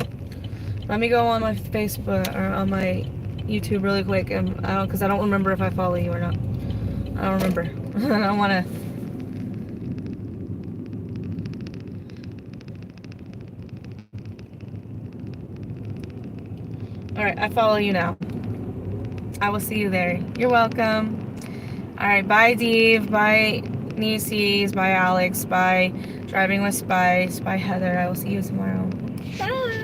Let me go on my Facebook or on my YouTube really quick, because I don't remember if I follow you or not. I don't remember. I don't want to. All right, I follow you now. I will see you there. You're welcome. All right, bye, Dave. Bye, Nieces. Bye, Alex. Bye, Driving with Spice. Bye, Heather. I will see you tomorrow. Bye.